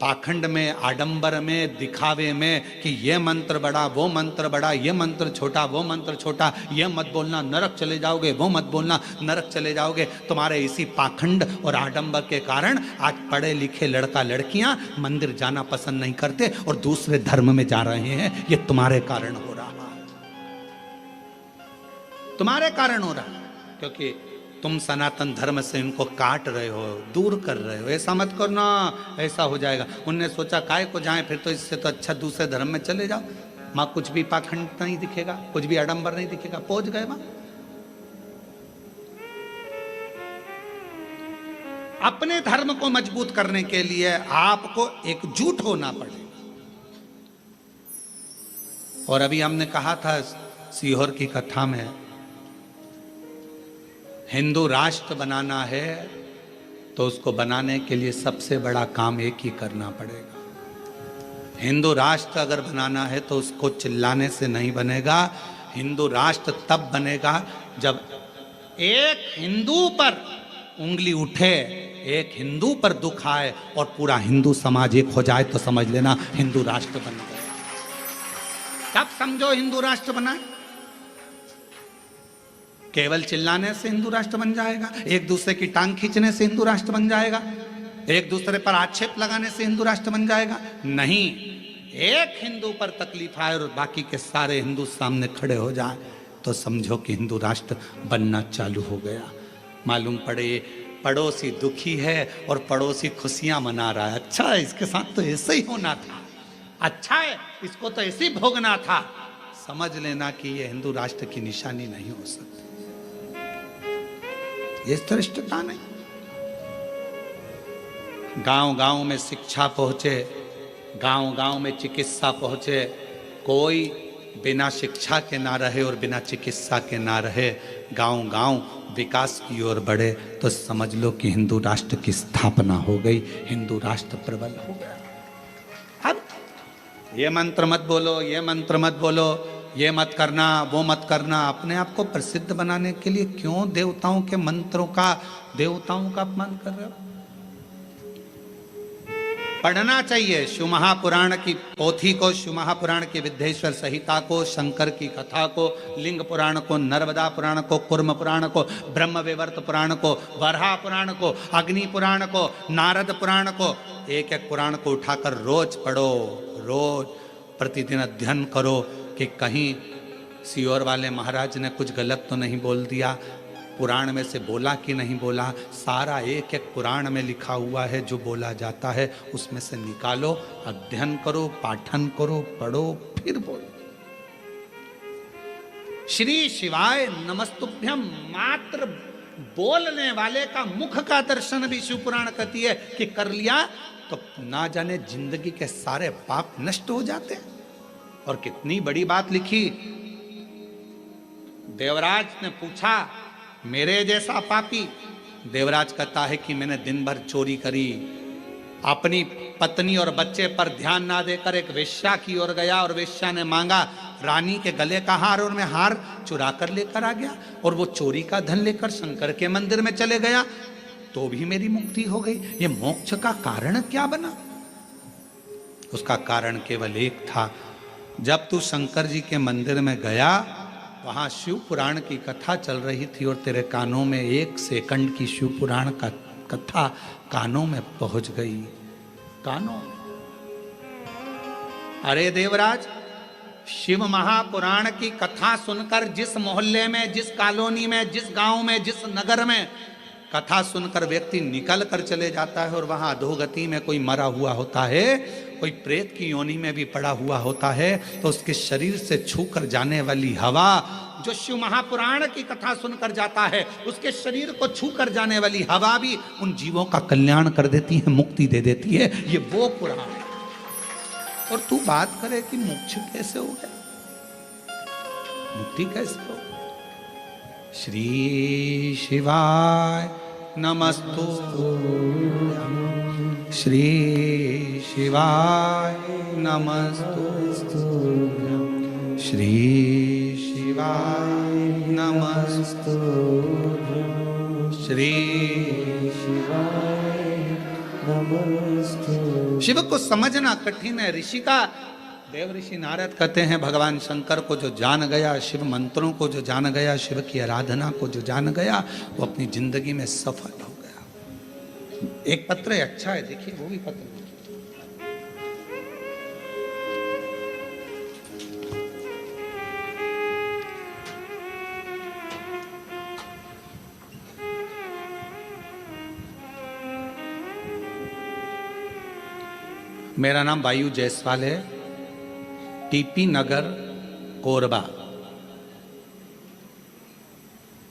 पाखंड में, आडंबर में, दिखावे में कि ये मंत्र बड़ा, वो मंत्र बड़ा, ये मंत्र छोटा, वो मंत्र छोटा, ये मत बोलना नरक चले जाओगे, वो मत बोलना नरक चले जाओगे। तुम्हारे इसी पाखंड और आडंबर के कारण आज पढ़े लिखे लड़का लड़कियां मंदिर जाना पसंद नहीं करते और दूसरे धर्म में जा रहे हैं। ये तुम्हारे कारण हो रहा है। तुम्हारे कारण हो रहा है, क्योंकि तुम सनातन धर्म से इनको काट रहे हो, दूर कर रहे हो। ऐसा मत करना, ऐसा हो जाएगा। उनने सोचा काय को जाए, फिर तो इससे तो अच्छा दूसरे धर्म में चले जाओ, माँ कुछ भी पाखंड नहीं दिखेगा, कुछ भी आडंबर नहीं दिखेगा। पहुंच गए वहां। अपने धर्म को मजबूत करने के लिए आपको एकजुट होना पड़ेगा। और अभी हमने कहा था सीहोर की कथा में, हिंदू राष्ट्र बनाना है तो उसको बनाने के लिए सबसे बड़ा काम एक ही करना पड़ेगा। हिंदू राष्ट्र अगर बनाना है तो उसको चिल्लाने से नहीं बनेगा। हिंदू राष्ट्र तब बनेगा जब एक हिंदू पर उंगली उठे, एक हिंदू पर दुख आए और पूरा हिंदू समाज एक हो जाए, तो समझ लेना हिंदू राष्ट्र बन गया। तब समझो हिंदू राष्ट्र बना। केवल चिल्लाने से हिंदू राष्ट्र बन जाएगा, एक दूसरे की टांग खींचने से हिंदू राष्ट्र बन जाएगा, एक दूसरे पर आक्षेप लगाने से हिंदू राष्ट्र बन जाएगा? नहीं। एक हिंदू पर तकलीफ आए और बाकी के सारे हिंदू सामने खड़े हो जाए तो समझो कि हिंदू राष्ट्र बनना चालू हो गया। मालूम पड़े पड़ोसी दुखी है और पड़ोसी खुशियां मना रहा है, अच्छा है, इसके साथ तो ऐसे ही होना था, अच्छा है, इसको तो ऐसे ही भोगना था। समझ लेना कि यह हिंदू राष्ट्र की निशानी नहीं हो सकती। ये श्रेष्ठता नहीं। गांव गांव में शिक्षा पहुंचे, गांव गांव में चिकित्सा पहुंचे। कोई बिना शिक्षा के ना रहे और बिना चिकित्सा के ना रहे, गांव गांव विकास की ओर बढ़े, तो समझ लो कि हिंदू राष्ट्र की स्थापना हो गई, हिंदू राष्ट्र प्रबल हो गया। अब ये मंत्र मत बोलो, ये मंत्र मत बोलो, ये मत करना, वो मत करना। अपने आप को प्रसिद्ध बनाने के लिए क्यों देवताओं के मंत्रों का, देवताओं का अपमान कर रहे हो? पढ़ना चाहिए शिव महापुराण की पोथी को, शिव महापुराण की विद्येश्वर संहिता को, शंकर की कथा को, लिंग पुराण को, नर्मदा पुराण को, कुर्म पुराण को, ब्रह्म विवर्त पुराण को, वराह पुराण को, अग्नि पुराण को, नारद पुराण को, एक एक पुराण को उठाकर रोज पढ़ो, रोज प्रतिदिन अध्ययन करो कि कहीं सीहोर वाले महाराज ने कुछ गलत तो नहीं बोल दिया, पुराण में से बोला कि नहीं बोला। सारा एक एक पुराण में लिखा हुआ है, जो बोला जाता है उसमें से निकालो, अध्ययन करो, पाठन करो, पढ़ो, फिर बोलो। श्री शिवाय नमस्तुभ्यम मात्र बोलने वाले का मुख का दर्शन भी शिव पुराण कहती है कि कर लिया तो ना जाने जिंदगी के सारे पाप नष्ट हो जाते हैं। और कितनी बड़ी बात लिखी। देवराज ने पूछा मेरे जैसा पापी, देवराज कहता है कि मैंने दिन भर चोरी करी, अपनी पत्नी और बच्चे पर ध्यान ना देकर एक वेश्या की ओर गया और वेश्या ने मांगा रानी के गले का हार और मैं हार चुरा कर लेकर आ गया, और वो चोरी का धन लेकर शंकर के मंदिर में चले गया, तो भी मेरी मुक्ति हो गई। ये मोक्ष का कारण क्या बना? उसका कारण केवल एक था, जब तू शंकर जी के मंदिर में गया, वहां शिव पुराण की कथा चल रही थी और तेरे कानों में 1 सेकंड की शिव पुराण का कथा कानों में पहुंच गई, कानों। अरे देवराज, शिव महापुराण की कथा सुनकर जिस मोहल्ले में, जिस कॉलोनी में, जिस गांव में, जिस नगर में कथा सुनकर व्यक्ति निकल कर चले जाता है और वहां अधोगति में कोई मरा हुआ होता है, कोई प्रेत की योनि में भी पड़ा हुआ होता है, तो उसके शरीर से छूकर जाने वाली हवा, जो शिव महापुराण की कथा सुनकर जाता है, उसके शरीर को छूकर जाने वाली हवा भी उन जीवों का कल्याण कर देती है, मुक्ति दे देती है। ये वो पुराण है। और तू बात करे कि मोक्ष कैसे हो गया, मुक्ति कैसे हो? श्री शिवाय नमस्तुभ्यं, श्री शिवाय नमस्तुभ्यं, श्री शिवाय नमस्तुभ्यं, श्री शिवाय नमस्तुभ्यं। शिव को समझना कठिन है। ऋषि का देव ऋषि नारद कहते हैं, भगवान शंकर को जो जान गया, शिव मंत्रों को जो जान गया, शिव की आराधना को जो जान गया, वो अपनी जिंदगी में सफल हो गया। एक पत्र है, अच्छा है, देखिए वो भी पत्र। मेरा नाम वायु जायसवाल है, टीपी नगर, कोरबा,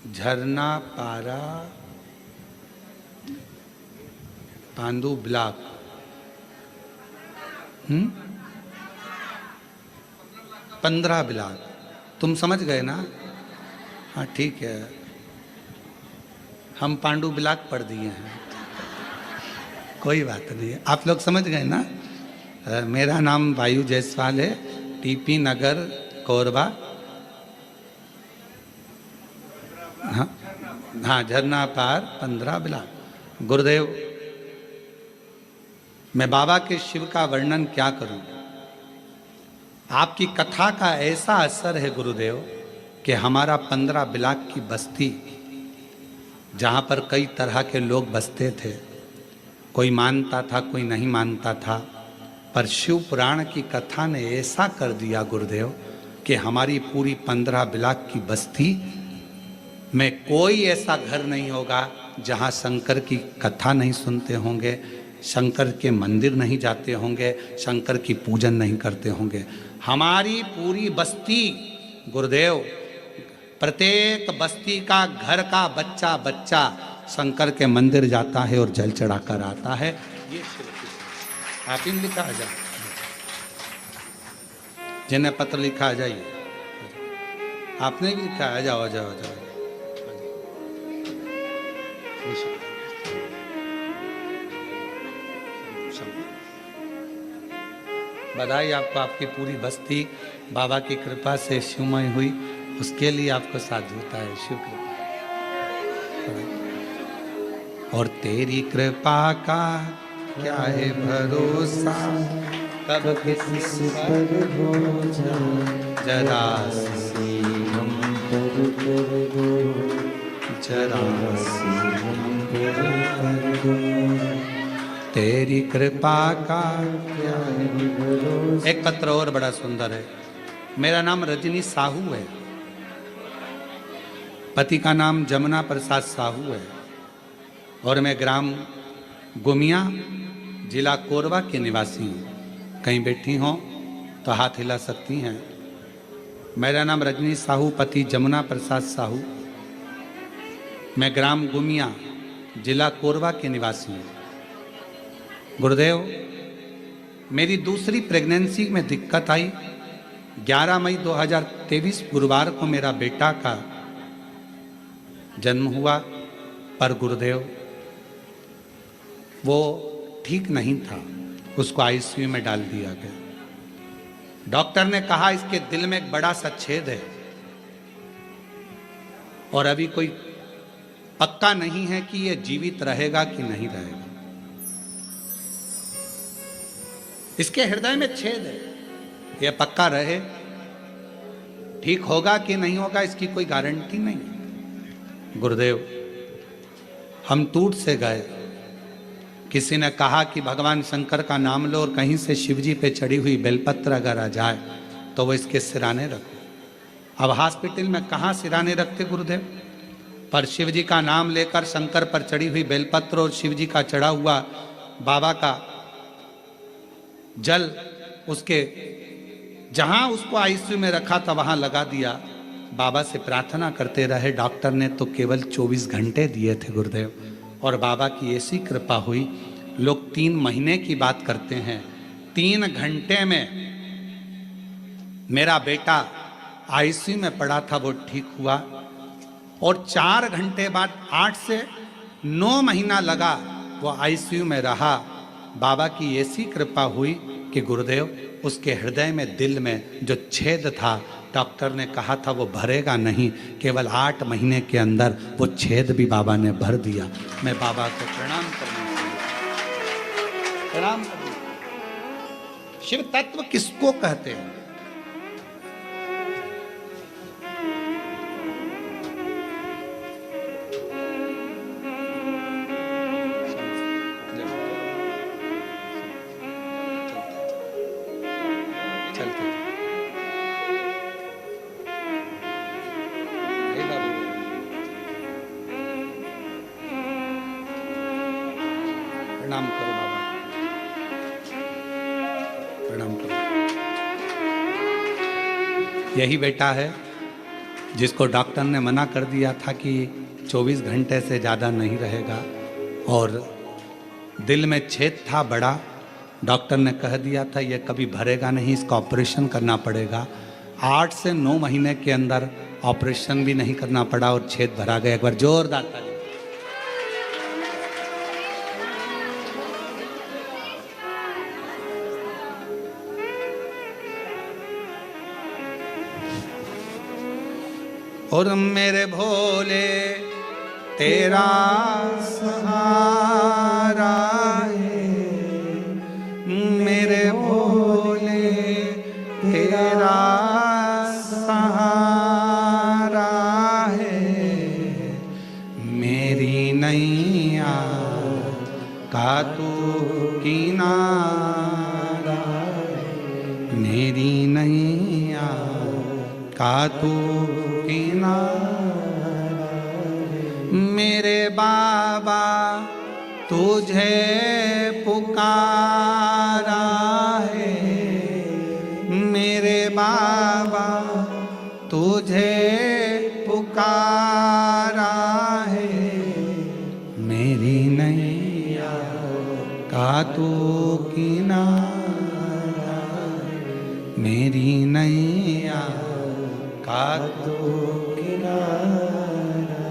झरना पारा, पांडु ब्लॉक। 15 ब्लॉक। तुम समझ गए ना? हाँ ठीक है, हम पांडु ब्लॉक पढ़ दिए हैं, कोई बात नहीं है, आप लोग समझ गए ना? मेरा नाम वायु जायसवाल है, टीपी नगर, कोरबा। हाँ हाँ, झरना पार 15 ब्लॉक। गुरुदेव, मैं बाबा के शिव का वर्णन क्या करूं? आपकी कथा का ऐसा असर है गुरुदेव कि हमारा 15 ब्लॉक की बस्ती, जहां पर कई तरह के लोग बसते थे, कोई मानता था, कोई नहीं मानता था, पर शिव पुराण की कथा ने ऐसा कर दिया गुरुदेव कि हमारी पूरी 15 ब्लॉक की बस्ती में कोई ऐसा घर नहीं होगा जहां शंकर की कथा नहीं सुनते होंगे, शंकर के मंदिर नहीं जाते होंगे, शंकर की पूजन नहीं करते होंगे। हमारी पूरी बस्ती गुरुदेव, प्रत्येक बस्ती का घर का बच्चा बच्चा शंकर के मंदिर जाता है और जल चढ़ाकर आता है। ये आप इन लिखा आ जाए, जिन्हें पत्र लिखा आ जाइए, आपने भी लिखा आ जाओ, आ जाओ, आ जाओ। बधाई आपको, आपकी पूरी बस्ती बाबा की कृपा से शिवमय हुई, उसके लिए आपको साधुता है, शिव कृपा। और तेरी कृपा का क्या है भरोसा, कब किसी पर हो जरा सी हम पर कर दो, जरा सी हम पर दो, तेरी कृपा का क्या है भरोसा। एक पत्र और बड़ा सुंदर है। मेरा नाम रजनी साहू है, पति का नाम जमुना प्रसाद साहू है, और मैं ग्राम गुमिया, जिला कोरबा के निवासी हूँ। कहीं बैठी हों तो हाथ हिला सकती हैं। मेरा नाम रजनी साहू, पति जमुना प्रसाद साहू, मैं ग्राम गुमिया, जिला कोरबा के निवासी हूँ। गुरुदेव, मेरी दूसरी प्रेगनेंसी में दिक्कत आई। 11 मई 2023 गुरुवार को मेरा बेटा का जन्म हुआ, पर गुरुदेव वो ठीक नहीं था, उसको आईसीयू में डाल दिया गया। डॉक्टर ने कहा इसके दिल में एक बड़ा सा छेद है और अभी कोई पक्का नहीं है कि ये जीवित रहेगा कि नहीं रहेगा। इसके हृदय में छेद है, यह पक्का रहे, ठीक होगा कि नहीं होगा इसकी कोई गारंटी नहीं। गुरुदेव, हम टूट से गए। किसी ने कहा कि भगवान शंकर का नाम लो और कहीं से शिवजी पे चढ़ी हुई बेलपत्र अगर आ जाए तो वो इसके सिराने रखो। अब हॉस्पिटल में कहाँ सिराने रखते गुरुदेव, पर शिवजी का नाम लेकर शंकर पर चढ़ी हुई बेलपत्र और शिवजी का चढ़ा हुआ बाबा का जल उसके जहां उसको आईसीयू में रखा था वहां लगा दिया। बाबा से प्रार्थना करते रहे। डॉक्टर ने तो केवल 24 घंटे दिए थे गुरुदेव, और बाबा की ऐसी कृपा हुई। लोग 3 महीने की बात करते हैं, 3 घंटे में मेरा बेटा आईसीयू में पड़ा था, वो ठीक हुआ, और 4 घंटे बाद 8 से 9 महीना लगा वो आईसीयू में रहा। बाबा की ऐसी कृपा हुई कि गुरुदेव उसके हृदय में, दिल में जो छेद था, डॉक्टर ने कहा था वो भरेगा नहीं, केवल 8 महीने के अंदर वो छेद भी बाबा ने भर दिया। मैं बाबा को प्रणाम प्रणाम करना। शिव तत्व किसको कहते हैं? प्रणाम करो बाबा। यही बेटा है जिसको डॉक्टर ने मना कर दिया था कि 24 घंटे से ज़्यादा नहीं रहेगा, और दिल में छेद था बड़ा। डॉक्टर ने कह दिया था ये कभी भरेगा नहीं, इसका ऑपरेशन करना पड़ेगा। 8 से 9 महीने के अंदर ऑपरेशन भी नहीं करना पड़ा और छेद भरा गया। एक बार जोरदार ताली। और मेरे भोले तेरा सहारा है, मेरे भोले तेरा सहारा है, मेरी नैया का तू किनारा है, मेरी नैया का तू किनारा, मेरे बाबा तुझे पुकारा है, मेरे बाबा तुझे पुकारा है, मेरी नैया का तू किनारा, मेरी नैया का तू किनारा।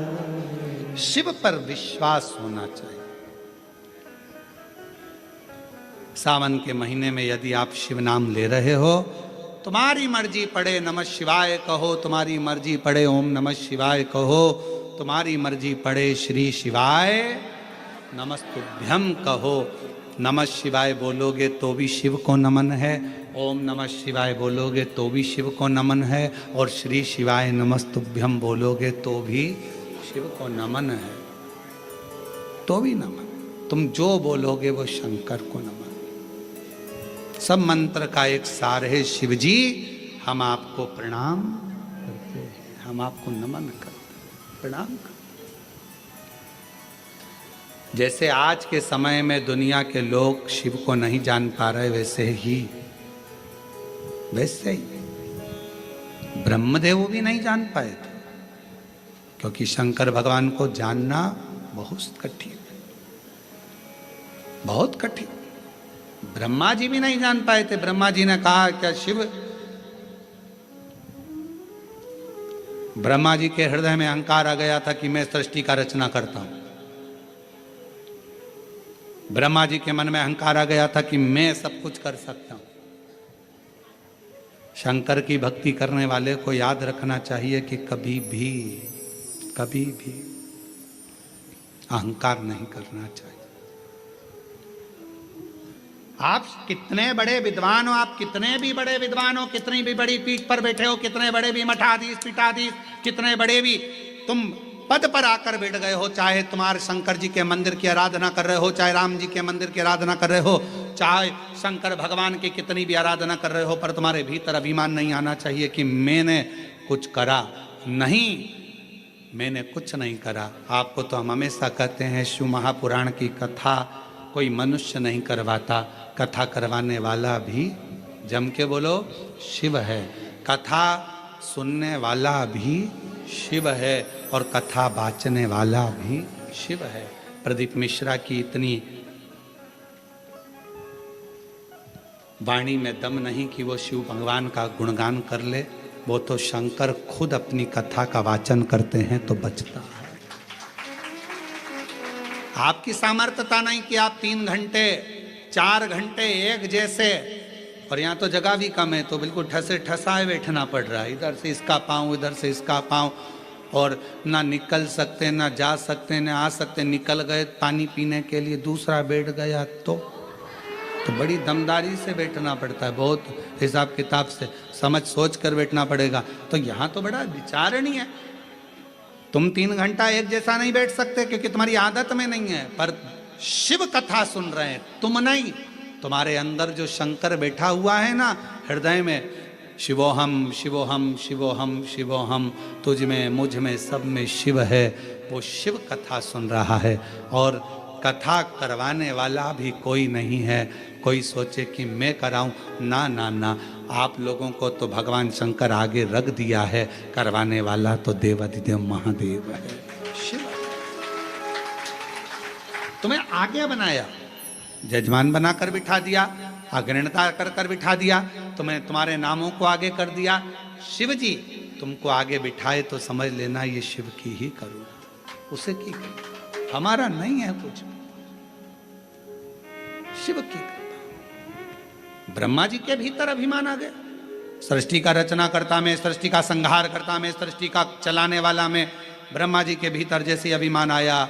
शिव पर विश्वास होना चाहिए। सावन के महीने में यदि आप शिव नाम ले रहे हो, तुम्हारी मर्जी पड़े नमः शिवाय कहो, तुम्हारी मर्जी पड़े ओम नमः शिवाय कहो, तुम्हारी मर्जी पड़े श्री शिवाय नमस्तुभ्यम कहो। नमः शिवाय बोलोगे तो भी शिव को नमन है, ओम नमः शिवाय बोलोगे तो भी शिव को नमन है, और श्री शिवाय नमस्तुभ्यम बोलोगे तो भी शिव को नमन है, तो भी नमन। तुम जो बोलोगे वो शंकर को नमन। सब मंत्र का एक सार है, शिव जी हम आपको प्रणाम करते हैं, हम आपको नमन करते हैं, प्रणाम करते हैं। जैसे आज के समय में दुनिया के लोग शिव को नहीं जान पा रहे, वैसे ही ब्रह्मदेव भी नहीं जान पाए थे, क्योंकि शंकर भगवान को जानना बहुत कठिन है, बहुत कठिन। ब्रह्मा जी भी नहीं जान पाए थे। ब्रह्मा जी ने कहा क्या शिव, ब्रह्मा जी के हृदय में अहंकार आ गया था कि मैं सृष्टि का रचना करता हूं। ब्रह्मा जी के मन में अहंकार आ गया था कि मैं सब कुछ कर सकता हूं। शंकर की भक्ति करने वाले को याद रखना चाहिए कि कभी भी अहंकार नहीं करना चाहिए। आप कितने बड़े विद्वान हो, आप कितने भी बड़े विद्वान हो, कितनी भी बड़ी पीठ पर बैठे हो, कितने बड़े भी मठाधीश पीठाधीश, कितने बड़े भी तुम पद पर आकर बैठ गए हो, चाहे तुम्हारे शंकर जी के मंदिर की आराधना कर रहे हो, चाहे राम जी के मंदिर की आराधना कर रहे हो, चाहे शंकर भगवान की कितनी भी आराधना कर रहे हो, पर तुम्हारे भीतर अभिमान नहीं आना चाहिए कि मैंने कुछ करा। नहीं, मैंने कुछ नहीं करा। आपको तो हम हमेशा कहते हैं शिव महापुराण की कथा कोई मनुष्य नहीं करवाता, कथा करवाने वाला भी जम के बोलो शिव है, कथा सुनने वाला भी शिव है, और कथा बाचने वाला भी शिव है। प्रदीप मिश्रा की इतनी वाणी में दम नहीं कि वो शिव भगवान का गुणगान कर ले, वो तो शंकर खुद अपनी कथा का वाचन करते हैं तो बचता है। आपकी सामर्थ्यता नहीं कि आप 3 घंटे 4 घंटे एक जैसे, और यहाँ तो जगह भी कम है तो बिल्कुल ठसे ठसाए बैठना पड़ रहा है, इधर से इसका पाँव इधर से इसका पाँव, और ना निकल सकते ना जा सकते ना आ सकते। निकल गए पानी पीने के लिए, दूसरा बैठ गया तो बड़ी दमदारी से बैठना पड़ता है, बहुत हिसाब किताब से समझ सोच कर बैठना पड़ेगा। तो यहाँ तो बड़ा विचारणीय है। तुम 3 घंटा एक जैसा नहीं बैठ सकते क्योंकि तुम्हारी आदत में नहीं है, पर शिव कथा सुन रहे हैं तुम नहीं, तुम्हारे अंदर जो शंकर बैठा हुआ है ना हृदय में, शिवोहम शिवोहम शिवोहम शिवोहम, तुझ में मुझ में सब में शिव है, वो शिव कथा सुन रहा है। और कथा करवाने वाला भी कोई नहीं है। कोई सोचे कि मैं कराऊं, ना ना ना, आप लोगों को तो भगवान शंकर आगे रख दिया है, करवाने वाला तो देवाधिदेव महादेव है, शिव। तुम्हें आगे बनाया, जजमान बनाकर बिठा दिया, अग्रणता कर कर बिठा दिया, तुम्हें तुम्हारे नामों को आगे कर दिया। शिव जी तुमको आगे बिठाए तो समझ लेना ये शिव की ही करुणा, उसे की करुणा, हमारा नहीं है कुछ, शिव की कृपा। ब्रह्मा जी के भीतर अभिमान आ गया, सृष्टि का रचना करता में, सृष्टि का संहार करता में, सृष्टि का चलाने वाला में ब्रह्मा जी के भीतर जैसे अभिमान आया।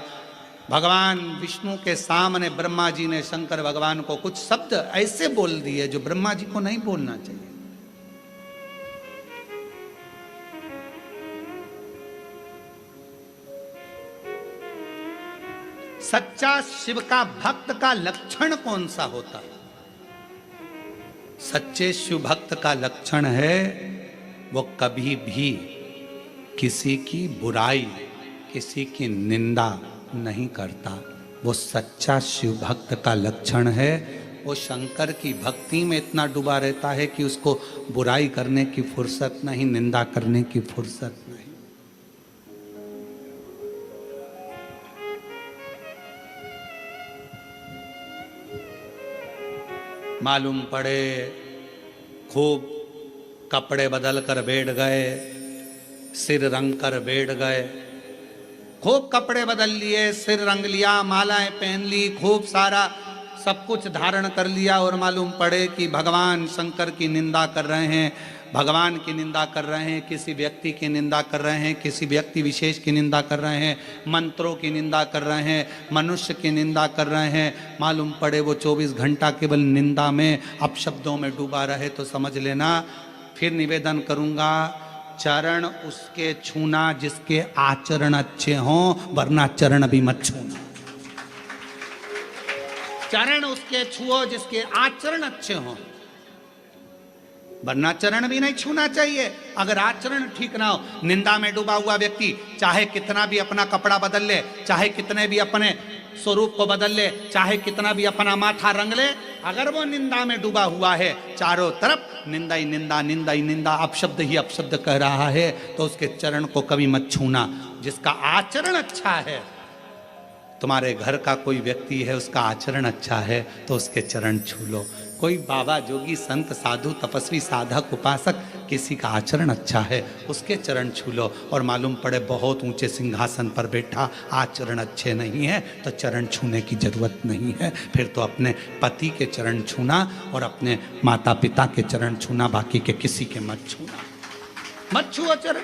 भगवान विष्णु के सामने ब्रह्मा जी ने शंकर भगवान को कुछ शब्द ऐसे बोल दिए जो ब्रह्मा जी को नहीं बोलना चाहिए। सच्चा शिव का भक्त का लक्षण कौन सा होता है? सच्चे शिव भक्त का लक्षण है वो कभी भी किसी की बुराई, किसी की निंदा नहीं करता। वो सच्चा शिव भक्त का लक्षण है। वो शंकर की भक्ति में इतना डूबा रहता है कि उसको बुराई करने की फुर्सत नहीं, निंदा करने की फुर्सत नहीं। मालूम पड़े खूब कपड़े बदल कर बैठ गए, सिर रंग कर बैठ गए, खूब कपड़े बदल लिए, सिर रंग लिया, मालाएं पहन ली, खूब सारा सब कुछ धारण कर लिया, और मालूम पड़े कि भगवान शंकर की निंदा कर रहे हैं, भगवान की निंदा कर रहे हैं, किसी व्यक्ति की निंदा कर रहे हैं, किसी व्यक्ति विशेष की निंदा कर रहे हैं, मंत्रों की निंदा कर रहे हैं, मनुष्य की निंदा कर रहे हैं। मालूम पड़े वो 24 घंटा केवल निंदा में, अपशब्दों में डूबा रहे तो समझ लेना। फिर निवेदन करूंगा, चरण उसके छूना जिसके आचरण अच्छे हों, वरना चरण भी मत छूना। चरण उसके छुओ जिसके आचरण अच्छे हों, वरना चरण भी नहीं छूना चाहिए। अगर आचरण ठीक ना हो, निंदा में डूबा हुआ व्यक्ति चाहे कितना भी अपना कपड़ा बदल ले, चाहे कितने भी अपने स्वरूप को बदल ले, चाहे कितना भी अपना माथा रंग ले, अगर वो निंदा में डूबा हुआ है, चारों तरफ निंदा ही निंदा, निंदा ही निंदा, अपशब्द ही अपशब्द कह रहा है, तो उसके चरण को कभी मत छूना। जिसका आचरण अच्छा है, तुम्हारे घर का कोई व्यक्ति है उसका आचरण अच्छा है तो उसके चरण छू लो। कोई बाबा जोगी संत साधु तपस्वी साधक उपासक किसी का आचरण अच्छा है उसके चरण छू लो। और मालूम पड़े बहुत ऊंचे सिंहासन पर बैठा, आचरण अच्छे नहीं है तो चरण छूने की जरूरत नहीं है। फिर तो अपने पति के चरण छूना और अपने माता पिता के चरण छूना, बाकी के किसी के मत छूना, मत छुओ चरण।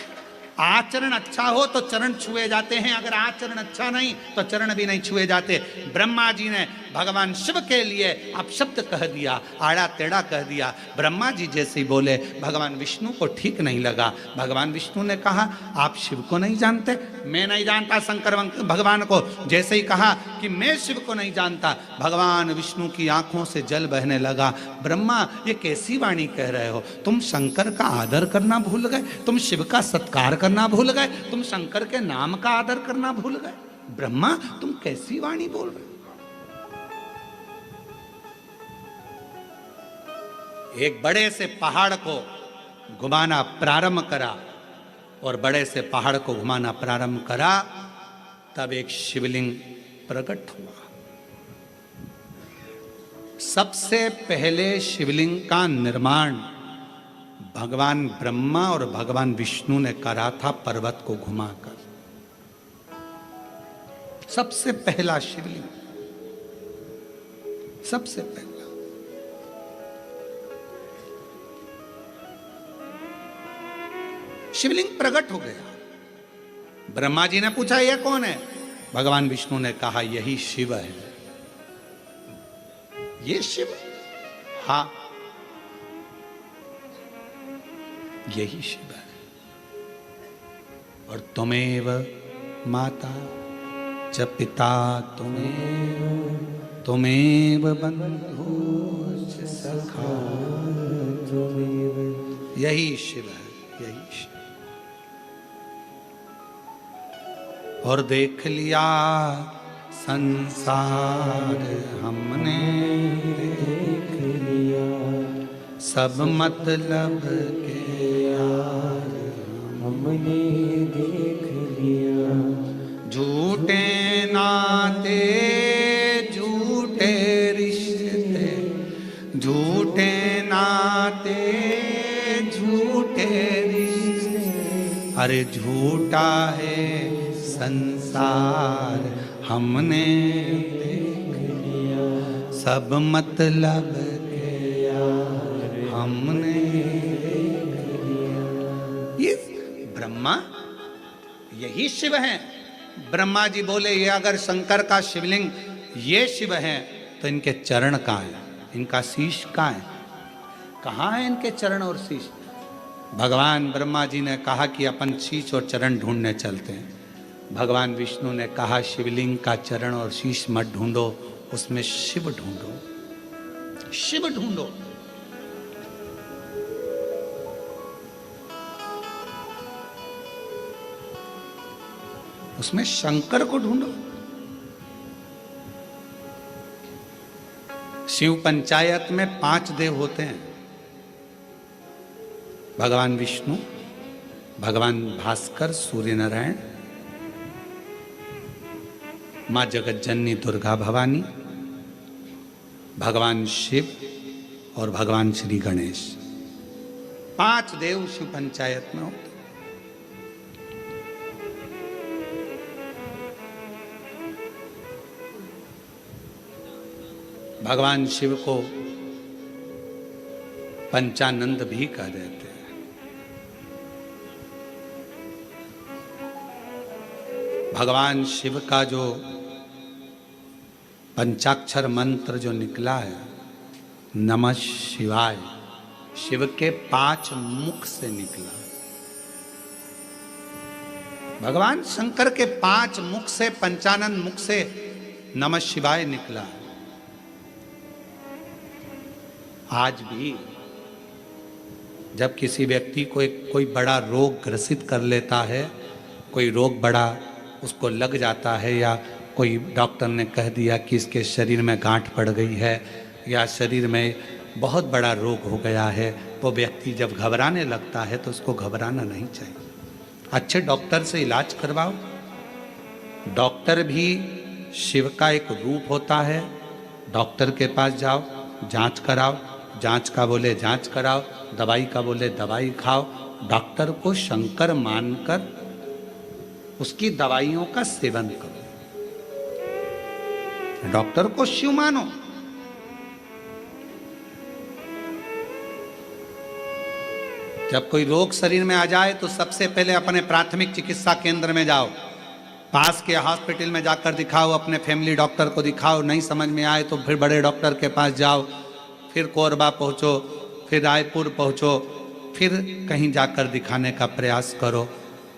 आचरण अच्छा हो तो चरण छुए जाते हैं, अगर आचरण अच्छा नहीं तो चरण भी नहीं छुए जाते। ब्रह्मा जी ने भगवान शिव के लिए अपशब्द कह दिया, आड़ा टेढ़ा कह दिया। ब्रह्मा जी जैसे ही बोले, भगवान विष्णु को ठीक नहीं लगा। भगवान विष्णु ने कहा आप शिव को नहीं जानते? मैं नहीं जानता शंकर भगवान को। जैसे ही कहा कि मैं शिव को नहीं जानता, भगवान विष्णु की आंखों से जल बहने लगा। ब्रह्मा ये कैसी वाणी कह रहे हो? तुम शंकर का आदर करना भूल गए, तुम शिव का सत्कार करना भूल गए, तुम शंकर के नाम का आदर करना भूल गए। ब्रह्मा तुम कैसी वाणी बोल रहे? एक बड़े से पहाड़ को घुमाना प्रारंभ करा, और बड़े से पहाड़ को घुमाना प्रारंभ करा, तब एक शिवलिंग प्रकट हुआ। सबसे पहले शिवलिंग का निर्माण भगवान ब्रह्मा और भगवान विष्णु ने करा था, पर्वत को घुमाकर। सबसे पहला शिवलिंग, सबसे पहला। शिवलिंग प्रकट हो गया। ब्रह्मा जी ने पूछा यह कौन है? भगवान विष्णु ने कहा यही शिव है। ये शिव? हाँ, यही शिव है। और तुमेव माता च पिता तुमेव बंधु च सखा तुमेव। यही शिव है, यही शिव। और देख लिया संसार हमने देख लिया, सब मतलब के यार हमने देख लिया। झूठे नाते झूठे रिश्ते, झूठे नाते झूठे रिश्ते, अरे झूठा है संसार हमने देख लिया, सब मतलब के यार हमने देख लिया। ये ब्रह्मा यही शिव है। ब्रह्मा जी बोले ये अगर शंकर का शिवलिंग ये शिव है तो इनके चरण कहाँ है, इनका शीश कहाँ है, कहाँ है इनके चरण और शीश। भगवान ब्रह्मा जी ने कहा कि अपन शीश और चरण ढूंढने चलते हैं। भगवान विष्णु ने कहा शिवलिंग का चरण और शीश मत ढूंढो, उसमें शिव ढूंढो, शिव ढूंढो। उसमें शंकर को ढूंढो। शिव पंचायत में 5 देव होते हैं, भगवान विष्णु, भगवान भास्कर, सूर्य नारायण, मां जगत जननी दुर्गा भवानी, भगवान शिव और भगवान श्री गणेश। 5 देव शिव पंचायत में होते। भगवान शिव को पंचानंद भी कह देते हैं। भगवान शिव का जो पंचाक्षर मंत्र जो निकला है, नमः शिवाय, शिव के 5 मुख से निकला। भगवान शंकर के 5 मुख से, पंचानंद मुख से नमः शिवाय निकला। आज भी जब किसी व्यक्ति को कोई बड़ा रोग ग्रसित कर लेता है, कोई रोग बड़ा उसको लग जाता है, या कोई डॉक्टर ने कह दिया कि इसके शरीर में गांठ पड़ गई है या शरीर में बहुत बड़ा रोग हो गया है, वो व्यक्ति जब घबराने लगता है तो उसको घबराना नहीं चाहिए। अच्छे डॉक्टर से इलाज करवाओ। डॉक्टर भी शिव का एक रूप होता है। डॉक्टर के पास जाओ, जांच कराओ, जांच का बोले जांच कराओ, दवाई का बोले दवाई खाओ। डॉक्टर को शंकर मानकर उसकी दवाइयों का सेवन करो। डॉक्टर को शिव मानो। जब कोई रोग शरीर में आ जाए तो सबसे पहले अपने प्राथमिक चिकित्सा केंद्र में जाओ, पास के हॉस्पिटल में जाकर दिखाओ, अपने फैमिली डॉक्टर को दिखाओ। नहीं समझ में आए तो फिर बड़े डॉक्टर के पास जाओ, फिर कोरबा पहुंचो, फिर रायपुर पहुंचो, फिर कहीं जाकर दिखाने का प्रयास करो।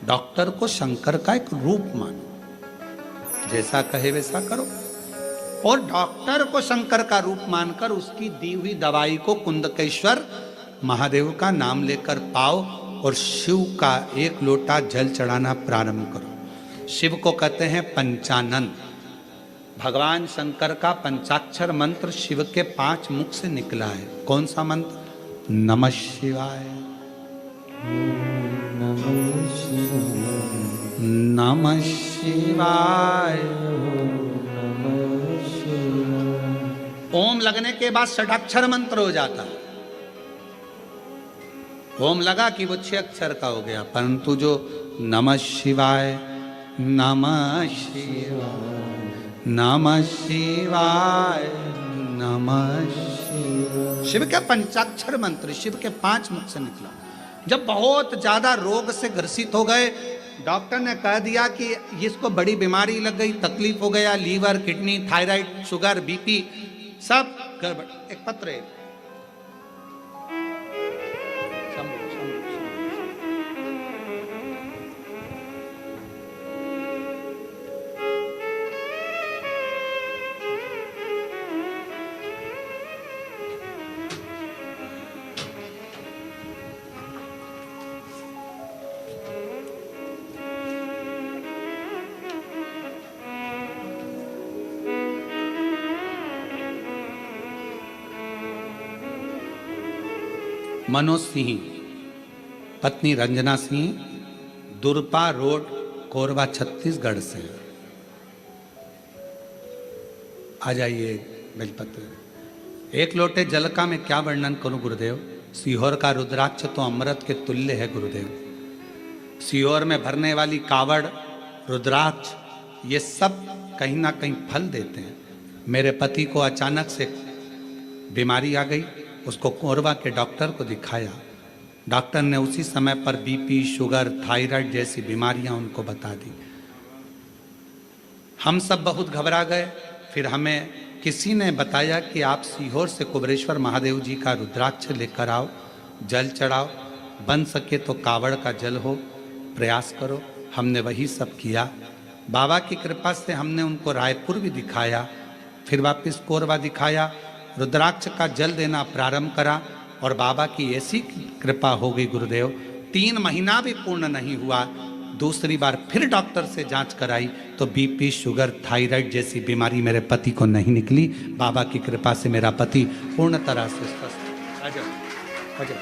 डॉक्टर को शंकर का एक रूप मानो, जैसा कहे वैसा करो। और डॉक्टर को शंकर का रूप मानकर उसकी दी हुई दवाई को कुंदकेश्वर महादेव का नाम लेकर पाओ और शिव का 1 लोटा जल चढ़ाना प्रारंभ करो। शिव को कहते हैं पंचानन। भगवान शंकर का पंचाक्षर मंत्र शिव के 5 मुख से निकला है। कौन सा मंत्र? नमः शिवाय, नमः शिवाय, नमः शिवाय। नमः शिवाय। ओम लगने के बाद षडाक्षर मंत्र हो जाता है। ओम लगा कि वो 6 अक्षर का हो गया, परंतु जो नमः शिवाय, नमः शिवाय, नमः शिवाय, नमः शिवाय, शिव के पंचाक्षर मंत्र शिव के 5 मुख से निकला। जब बहुत ज्यादा रोग से ग्रसित हो गए, डॉक्टर ने कह दिया कि इसको बड़ी बीमारी लग गई, तकलीफ हो गया, liver, kidney, thyroid, sugar, BP सब गड़बड़। एक पत्र है, मनोज सिंह, पत्नी रंजना सिंह, दुरपा रोड, कोरबा, छत्तीसगढ़ से। आ जाइए बेलपत्र। एक लोटे जल का मैं क्या वर्णन करूं गुरुदेव। सीहोर का रुद्राक्ष तो अमृत के तुल्य है गुरुदेव। सीहोर में भरने वाली कावड़, रुद्राक्ष, ये सब कहीं ना कहीं फल देते हैं। मेरे पति को अचानक से बीमारी आ गई, उसको कोरबा के डॉक्टर को दिखाया। डॉक्टर ने उसी समय पर बीपी, शुगर, थायराइड जैसी बीमारियां उनको बता दी। हम सब बहुत घबरा गए। फिर हमें किसी ने बताया कि आप सीहोर से कुबरेश्वर महादेव जी का रुद्राक्ष लेकर आओ, जल चढ़ाओ, बन सके तो कावड़ का जल हो, प्रयास करो। हमने वही सब किया। बाबा की कृपा से हमने उनको रायपुर भी दिखाया, फिर वापस कोरबा दिखाया, रुद्राक्ष का जल देना प्रारंभ करा और बाबा की ऐसी कृपा हो गई गुरुदेव, 3 महीना भी पूर्ण नहीं हुआ, दूसरी बार फिर डॉक्टर से जांच कराई तो बीपी, शुगर, थायराइड जैसी बीमारी मेरे पति को नहीं निकली। बाबा की कृपा से मेरा पति पूर्ण तरह से स्वस्थ। अजय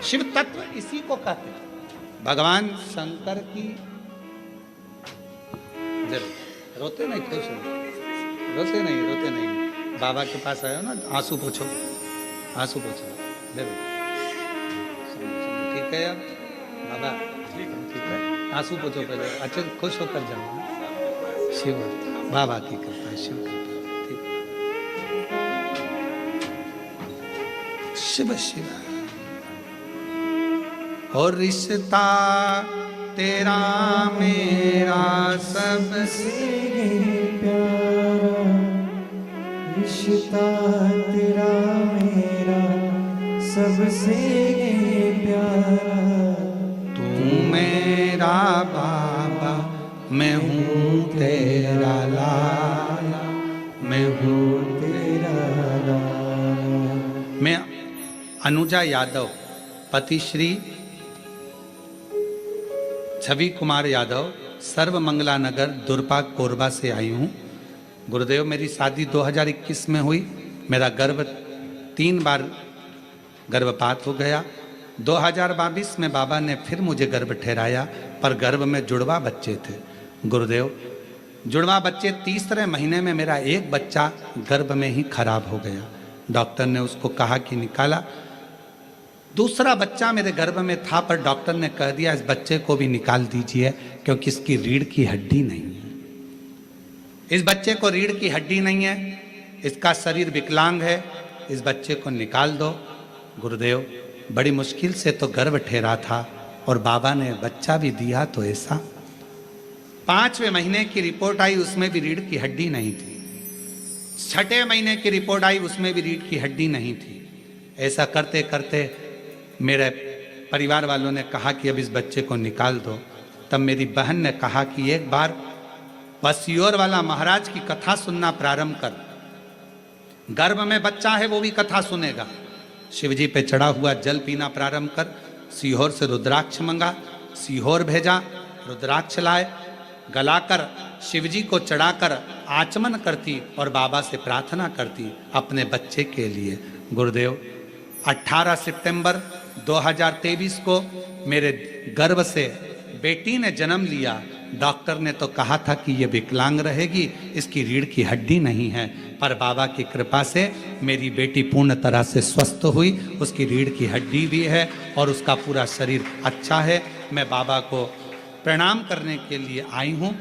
शिव तत्व इसी को कहते हैं। भगवान शंकर की रोते नहीं, खुश हो, रोते नहीं। बाबा के पास आयो ना, आंसू पूछो, देखो ठीक है। अब बाबा ठीक है, आंसू पूछो पहले, अच्छे खुश होकर जाओ। शिव बाबा की कृपा, शिव कृपा, ठीक। शिव शिव। और रिश्ता तेरा मेरा सबसे प्यारा, रिश्ता तेरा मेरा सबसे प्यारा। तू मेरा बाबा, मैं हूँ तेरा लाला, मैं हूँ तेरा लाला। मैं अनुजा यादव, पति श्री छवि कुमार यादव, सर्वमंगला नगर, दुरपा, कोरबा से आई हूँ। गुरुदेव, मेरी शादी 2021 में हुई। मेरा गर्भ 3 बार गर्भपात हो गया। 2022 में बाबा ने फिर मुझे गर्भ ठहराया, पर गर्भ में जुड़वा बच्चे थे। गुरुदेव, जुड़वा बच्चे, तीसरे महीने में मेरा एक बच्चा गर्भ में ही खराब हो गया। डॉक्टर ने उसको कहा कि निकाला। दूसरा बच्चा मेरे गर्भ में था, पर डॉक्टर ने कह दिया इस बच्चे को भी निकाल दीजिए, क्योंकि इसकी रीढ़ की हड्डी नहीं है। इस बच्चे को रीढ़ की हड्डी नहीं है, इसका शरीर विकलांग है, इस बच्चे को निकाल दो। गुरुदेव, बड़ी मुश्किल से तो गर्भ ठहरा था और बाबा ने बच्चा भी दिया तो ऐसा। 5वें महीने की रिपोर्ट आई, उसमें भी रीढ़ की हड्डी नहीं थी। 6ठे महीने की रिपोर्ट आई, उसमें भी रीढ़ की हड्डी नहीं थी। ऐसा करते करते मेरे परिवार वालों ने कहा कि अब इस बच्चे को निकाल दो। तब मेरी बहन ने कहा कि एक बार बसियोर वाला महाराज की कथा सुनना प्रारंभ कर, गर्भ में बच्चा है वो भी कथा सुनेगा। शिवजी पे चढ़ा हुआ जल पीना प्रारंभ कर। सीहोर से रुद्राक्ष मंगा, सीहोर भेजा, रुद्राक्ष लाए, गलाकर शिवजी को चढ़ाकर आचमन करती और बाबा से प्रार्थना करती अपने बच्चे के लिए। गुरुदेव, 18 सितंबर 2023 को मेरे गर्भ से बेटी ने जन्म लिया। डॉक्टर ने तो कहा था कि ये विकलांग रहेगी, इसकी रीढ़ की हड्डी नहीं है, पर बाबा की कृपा से मेरी बेटी पूर्ण तरह से स्वस्थ हुई। उसकी रीढ़ की हड्डी भी है और उसका पूरा शरीर अच्छा है। मैं बाबा को प्रणाम करने के लिए आई हूँ।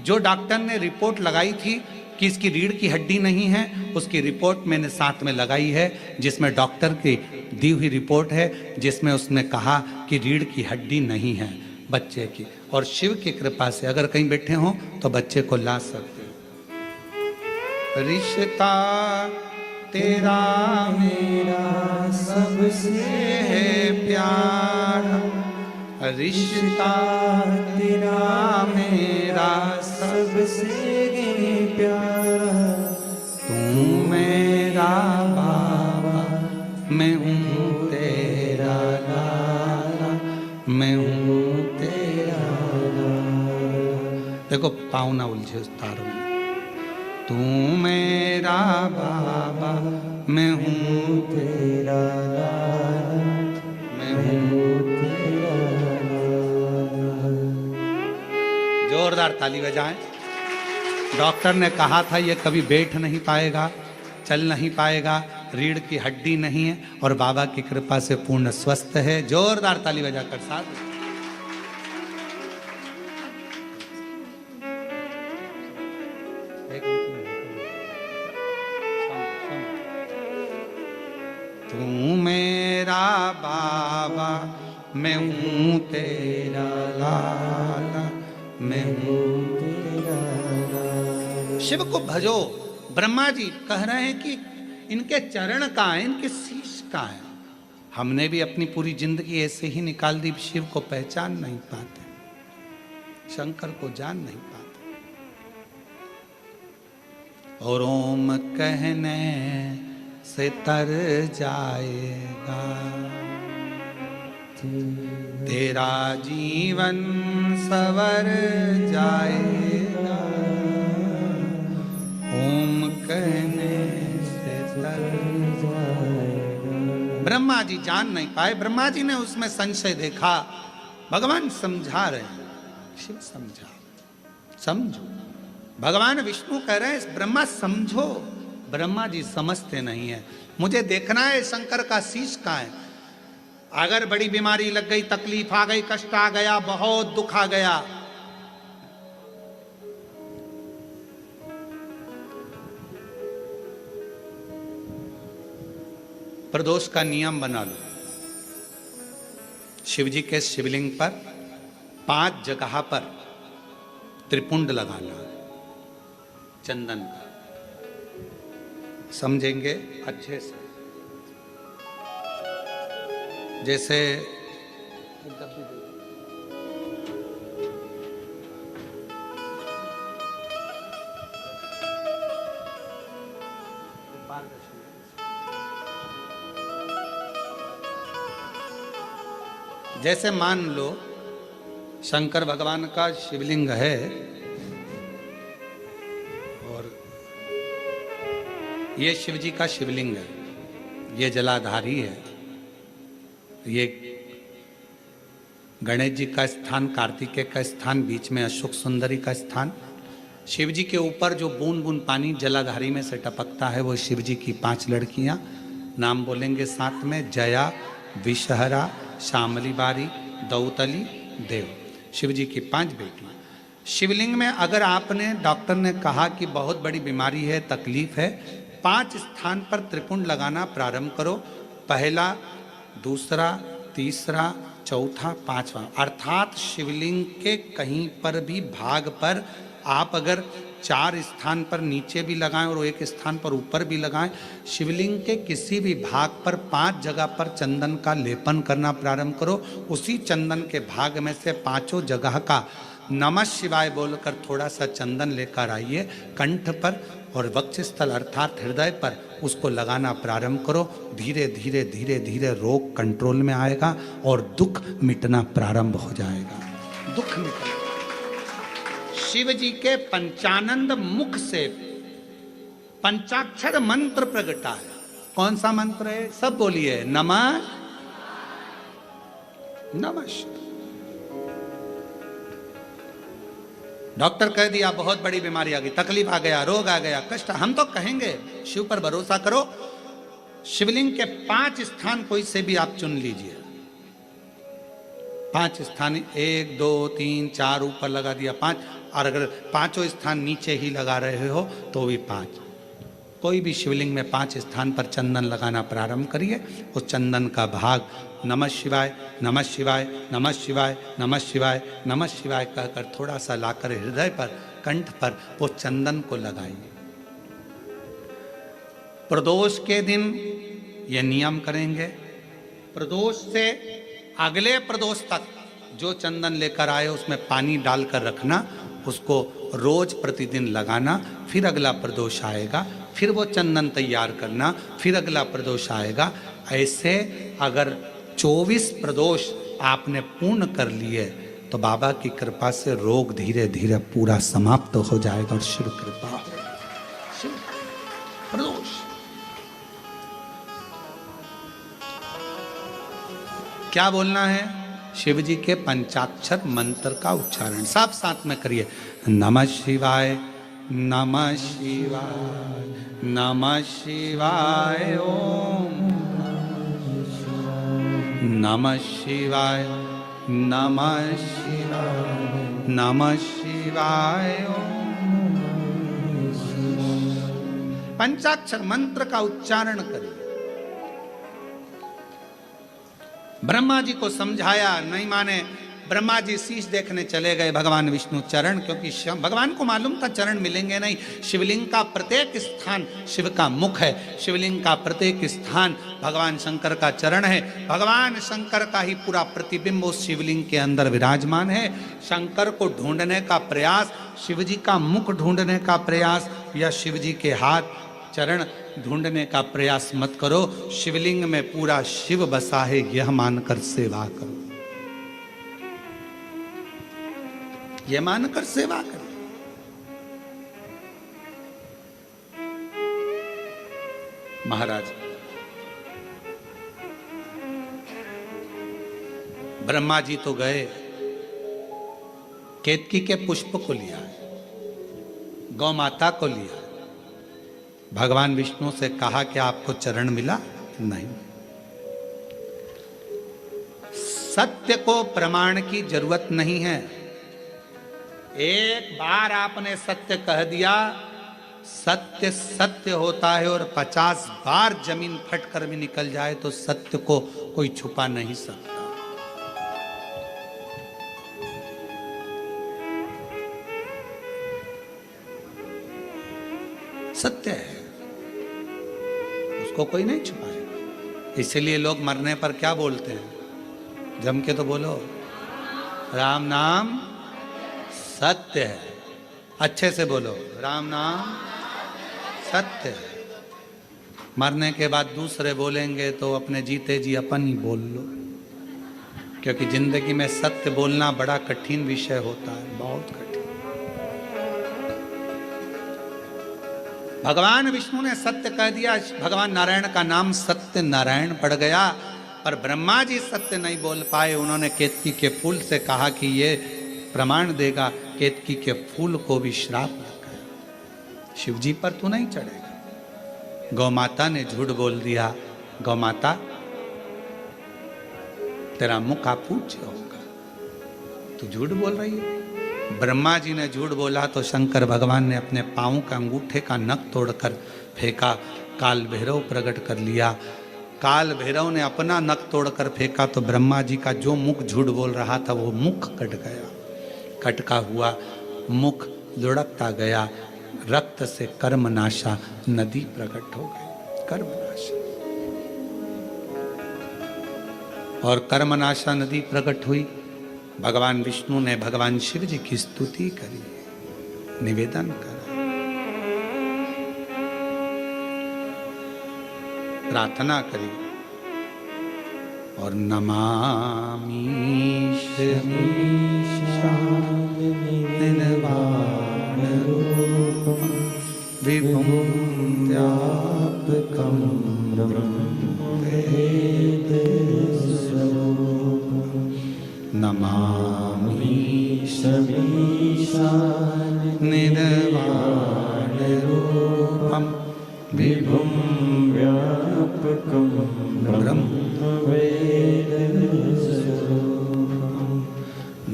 जो डॉक्टर ने रिपोर्ट लगाई थी कि इसकी रीढ़ की हड्डी नहीं है, उसकी रिपोर्ट मैंने साथ में लगाई है, जिसमें डॉक्टर की दी हुई रिपोर्ट है, जिसमें उसने कहा कि रीढ़ की हड्डी नहीं है बच्चे की। और शिव की कृपा से अगर कहीं बैठे हों तो बच्चे को ला सकते हो। रिश्ता तेरा मेरा सबसे है प्यारा, रिश्ता तेरा मेरा सबसे प्यारा। तू मेरा बाबा, मैं हूँ तेरा लाला, मैं हूँ तेरा लाला। देखो पाँव ना उलझे उस तार में। तू मेरा बाबा, मैं हूँ तेरा लाला, जोरदार ताली बजाएं। डॉक्टर ने कहा था ये कभी बैठ नहीं पाएगा, चल नहीं पाएगा, रीढ़ की हड्डी नहीं है, और बाबा की कृपा से पूर्ण स्वस्थ है। जोरदार ताली बजाकर साथ। तू मेरा बाबा, मैं हूँ तेरा लाला, मैं हूँ तेरा लाला। शिव को भजो। ब्रह्मा जी कह रहे हैं कि इनके चरण कहाँ हैं, इनके शीश कहाँ हैं। हमने भी अपनी पूरी जिंदगी ऐसे ही निकाल दी, शिव को पहचान नहीं पाते, शंकर को जान नहीं पाते। और ओम कहने से तर जाएगा तेरा जीवन सवर जाएगा, ओम कहने से तर जाएगा। ब्रह्मा जी जान नहीं पाए, ब्रह्मा जी ने उसमें संशय देखा। भगवान समझा रहे हैं, शिव समझा, समझो। भगवान विष्णु कह रहे हैं ब्रह्मा समझो। ब्रह्मा जी समझते नहीं है। मुझे देखना है शंकर का शीश कहाँ है। अगर बड़ी बीमारी लग गई, तकलीफ आ गई, कष्ट आ गया, बहुत दुख आ गया, प्रदोष का नियम बना लो। शिव जी के शिवलिंग पर 5 जगह पर त्रिपुंड लगाना है चंदन का। समझेंगे अच्छे से। जैसे जैसे मान लो शंकर भगवान का शिवलिंग है और ये शिव जी का शिवलिंग है, ये जलाधारी है, ये गणेश जी का स्थान, कार्तिकेय का स्थान, बीच में अशोक सुंदरी का स्थान। शिव जी के ऊपर जो बूंद बूंद पानी जलाधारी में से टपकता है वो शिव जी की 5 लड़कियां। नाम बोलेंगे साथ में, जया, विषहरा, श्यामली बारी, दौतली, देव। शिव जी की 5 बेटियां। शिवलिंग में अगर आपने, डॉक्टर ने कहा कि बहुत बड़ी बीमारी है, तकलीफ है, 5 स्थान पर त्रिपुंड लगाना प्रारंभ करो। पहला, दूसरा, तीसरा, चौथा, 5वां। अर्थात शिवलिंग के कहीं पर भी भाग पर आप अगर 4 स्थान पर नीचे भी लगाएं और 1 स्थान पर ऊपर भी लगाएं, शिवलिंग के किसी भी भाग पर 5 जगह पर चंदन का लेपन करना प्रारंभ करो। उसी चंदन के भाग में से 5 जगह का नमः शिवाय बोलकर थोड़ा सा चंदन लेकर आइए कंठ पर और वक्षस्थल अर्थात हृदय पर उसको लगाना प्रारंभ करो। धीरे धीरे धीरे धीरे रोग कंट्रोल में आएगा और दुख मिटना प्रारंभ हो जाएगा। दुख मिटेगा। शिव जी के पंचानंद मुख से पंचाक्षर मंत्र प्रगटा है। कौन सा मंत्र है? सब बोलिए, नमः नमः। डॉक्टर कह दिया बहुत बड़ी बीमारी आ गई, तकलीफ आ गया, रोग आ गया, कष्ट, हम तो कहेंगे शिव पर भरोसा करो। शिवलिंग के 5 स्थान कोई से भी आप चुन लीजिए। 5 स्थान, 1 2 3 4 ऊपर लगा दिया 5, और अगर 5 स्थान नीचे ही लगा रहे हो तो भी 5। कोई भी शिवलिंग में 5 स्थान पर चंदन लगाना प्रारंभ करिए। उस चंदन का भाग नमः शिवाय, नमः शिवाय, नमः शिवाय, नमः शिवाय, नमः शिवाय कहकर थोड़ा सा लाकर हृदय पर, कंठ पर वो चंदन को लगाइए। प्रदोष के दिन ये नियम करेंगे। प्रदोष से अगले प्रदोष तक जो चंदन लेकर आए उसमें पानी डालकर रखना, उसको रोज प्रतिदिन लगाना। फिर अगला प्रदोष आएगा, फिर वो चंदन तैयार करना, फिर अगला प्रदोष आएगा। ऐसे अगर 24 प्रदोष आपने पूर्ण कर लिए तो बाबा की कृपा से रोग धीरे धीरे पूरा समाप्त हो जाएगा। और शिव कृपा, शिव प्रदोष क्या बोलना है? शिव जी के पंचाक्षर मंत्र का उच्चारण। सब साथ में करिए, नमः शिवाय नमः शिवाय नमः शिवाय ओम नमः शिवाय नमः शिवाय नमः शिवाय ओम। पंचाक्षर मंत्र का उच्चारण करिए। ब्रह्मा जी को समझाया, नहीं माने। ब्रह्मा जी शीश देखने चले गए भगवान विष्णु चरण, क्योंकि भगवान को मालूम था चरण मिलेंगे नहीं। शिवलिंग का प्रत्येक स्थान शिव का मुख है, शिवलिंग का प्रत्येक स्थान भगवान शंकर का चरण है। भगवान शंकर का ही पूरा प्रतिबिंब उस शिवलिंग के अंदर विराजमान है। शंकर को ढूंढने का प्रयास, शिव जी का मुख ढूंढने का प्रयास या शिव जी के हाथ चरण ढूंढने का प्रयास मत करो। शिवलिंग में पूरा शिव बसा है, यह मानकर सेवा करो, यह मानकर सेवा करो। महाराज ब्रह्मा जी तो गए, केतकी के पुष्प को लिया, गौ माता को लिया। भगवान विष्णु से कहा कि आपको चरण मिला? नहीं। सत्य को प्रमाण की जरूरत नहीं है। एक बार आपने सत्य कह दिया, सत्य सत्य होता है, और 50 बार जमीन फटकर भी निकल जाए तो सत्य को कोई छुपा नहीं सकता। सत्य है, उसको कोई नहीं छुपाएगा। इसलिए लोग मरने पर क्या बोलते हैं? जम के तो बोलो, राम नाम सत्य है। अच्छे से बोलो, राम नाम सत्य है। मरने के बाद दूसरे बोलेंगे तो अपने जीते जी अपन ही बोल लो, क्योंकि जिंदगी में सत्य बोलना बड़ा कठिन विषय होता है, बहुत कठिन। भगवान विष्णु ने सत्य कह दिया, भगवान नारायण का नाम सत्य नारायण पड़ गया। पर ब्रह्मा जी सत्य नहीं बोल पाए। उन्होंने केतकी के फूल से कहा कि ये प्रमाण देगा, केतकी के फूल को भी श्राप लग गया, शिव जी पर तू नहीं चढ़ेगा। गौ माता ने झूठ बोल दिया, गौ माता तेरा मुख का पूज्य होगा, तू झूठ बोल रही है। ब्रह्मा जी ने झूठ बोला तो शंकर भगवान ने अपने पाँव का अंगूठे का नख तोड़कर फेंका, काल भैरव प्रकट कर लिया। काल भैरव ने अपना नख तोड़कर फेंका तो ब्रह्मा जी का जो मुख झूठ बोल रहा था वो मुख कट गया। कटका हुआ मुख लुढ़कता गया, रक्त से कर्मनाशा नदी प्रकट हो गई। कर्मनाशा, और कर्मनाशा नदी प्रकट हुई। भगवान विष्णु ने भगवान शिव जी की स्तुति करी, निवेदन करा, प्रार्थना करी, और नमामि निर्वाणरूपं विभुं व्यापकं ब्रह्मवेदस्वरूपं नमामि निर्वाणरूपं विभुं व्यापकं ब्रह्मवेदस्वरूपं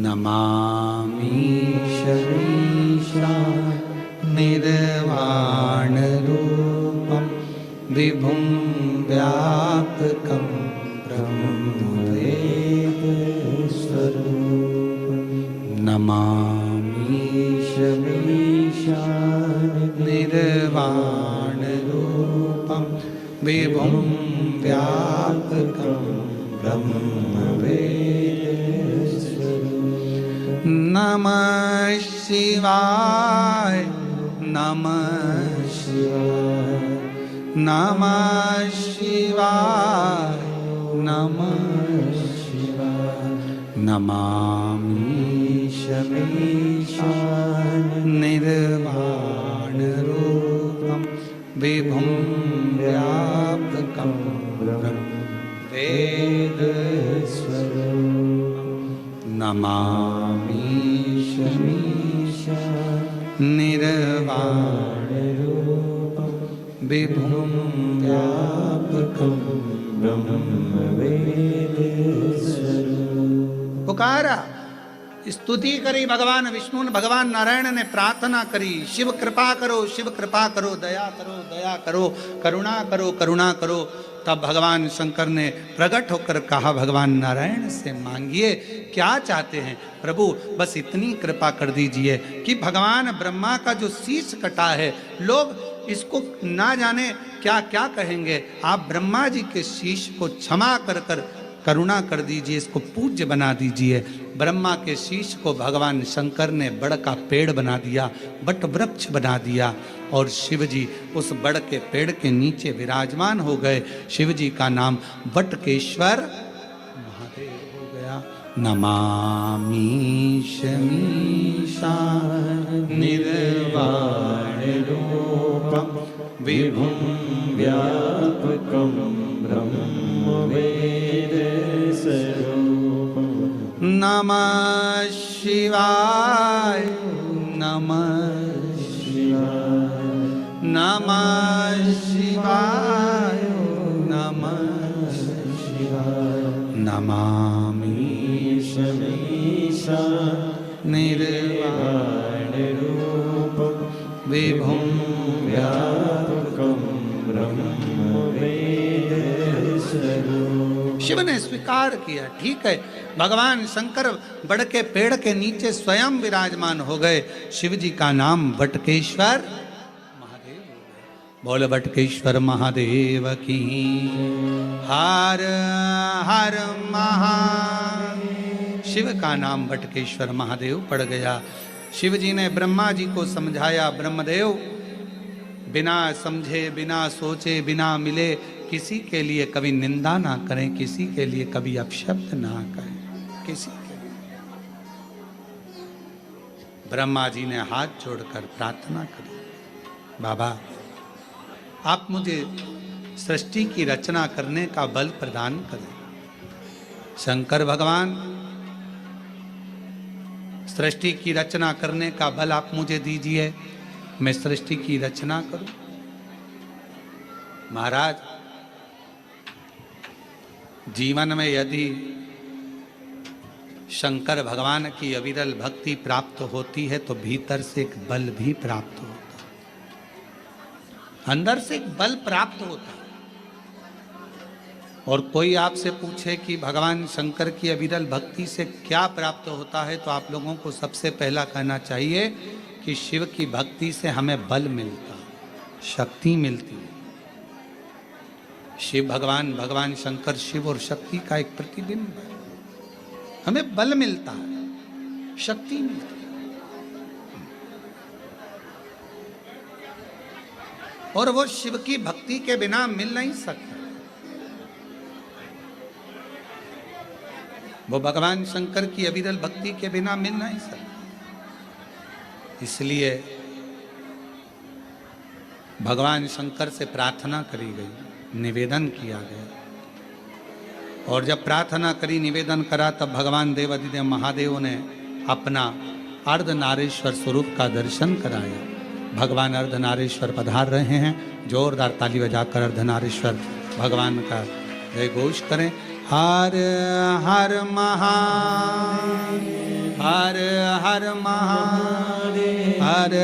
नमामि निर्वाणरूपं विभुं व्यापकं ब्रह्मवेदस्वरूपं नमामि निर्वाणरूपं विभुं व्यापकं ब्रह्मवेदस्वरूपं नमः शिवाय नमः शिवाय नमः शिवाय नमः शिवाय नमामि निर्वाणरूपं विभुं व्यापकं ब्रह्मवेदस्वरूपं नमामि शमीशा निर्वाण रूपं विभुं व्यापकं ब्रह्मवेद स्वरूपं। पुकारा, स्तुति करी भगवान विष्णु ने, भगवान नारायण ने प्रार्थना करी, शिव कृपा करो, शिव कृपा करो, दया करो, दया करो, करुणा करो, करुणा करो। तब भगवान शंकर ने प्रकट होकर कहा, भगवान नारायण से मांगिए, क्या चाहते हैं प्रभु, बस इतनी कृपा कर दीजिए कि भगवान ब्रह्मा का जो शीश कटा है, लोग इसको ना जाने क्या क्या कहेंगे, आप ब्रह्मा जी के शीश को क्षमा कर कर करुणा कर दीजिए, इसको पूज्य बना दीजिए। ब्रह्मा के शीश को भगवान शंकर ने बड़ का पेड़ बना दिया, बट वृक्ष बना दिया, और शिव जी उस बड़ के पेड़ के नीचे विराजमान हो गए। शिव जी का नाम बटकेश्वर महादेव हो गया। नमामि शमीशा निर्वाण रूपं विभुं व्यापकं ब्रह्मवेद स्वरूपं। नमः शिवाय, नमः शिवाय, नमः शिवाय, नमः शिवाय। नमामि शमीशा निर्वाण रूपं विभुं व्यापकं ब्रह्मवेद स्वरूपं। शिव ने स्वीकार किया, ठीक है, भगवान शंकर बड़ के पेड़ के नीचे स्वयं विराजमान हो गए। शिव जी का नाम बटकेश्वर महादेव। बोल बटकेश्वर महादेव की। हर हर महादेव। शिव का नाम बटकेश्वर महादेव पड़ गया। शिव जी ने ब्रह्मा जी को समझाया, ब्रह्मदेव बिना समझे, बिना सोचे, बिना मिले किसी के लिए कभी निंदा ना करें, किसी के लिए कभी अपशब्द ना करें, किसी के लिए। ब्रह्मा जी ने हाथ जोड़कर प्रार्थना करी, बाबा आप मुझे सृष्टि की रचना करने का बल प्रदान करें। शंकर भगवान, सृष्टि की रचना करने का बल आप मुझे दीजिए, मैं सृष्टि की रचना करूं। महाराज, जीवन में यदि शंकर भगवान की अविरल भक्ति प्राप्त होती है तो भीतर से एक बल भी प्राप्त होता है, अंदर से एक बल प्राप्त होता है। और कोई आपसे पूछे कि भगवान शंकर की अविरल भक्ति से क्या प्राप्त होता है, तो आप लोगों को सबसे पहला कहना चाहिए कि शिव की भक्ति से हमें बल मिलता, शक्ति मिलती है। शिव भगवान, भगवान शंकर शिव और शक्ति का एक प्रतिबिंब है। हमें बल मिलता है, शक्ति मिलती है, और वो शिव की भक्ति के बिना मिल नहीं सकता। वो भगवान शंकर की अविरल भक्ति के बिना मिल नहीं सकता। इसलिए भगवान शंकर से प्रार्थना करी गई, निवेदन किया गया, और जब प्रार्थना करी, निवेदन करा, तब भगवान देवाधिदेव महादेव ने अपना अर्धनारीश्वर स्वरूप का दर्शन कराया। भगवान अर्धनारीश्वर पधार रहे हैं। जोरदार ताली बजाकर अर्धनारीश्वर भगवान का जय घोष करें। हर हर महादेव, हर हर महादेव, हर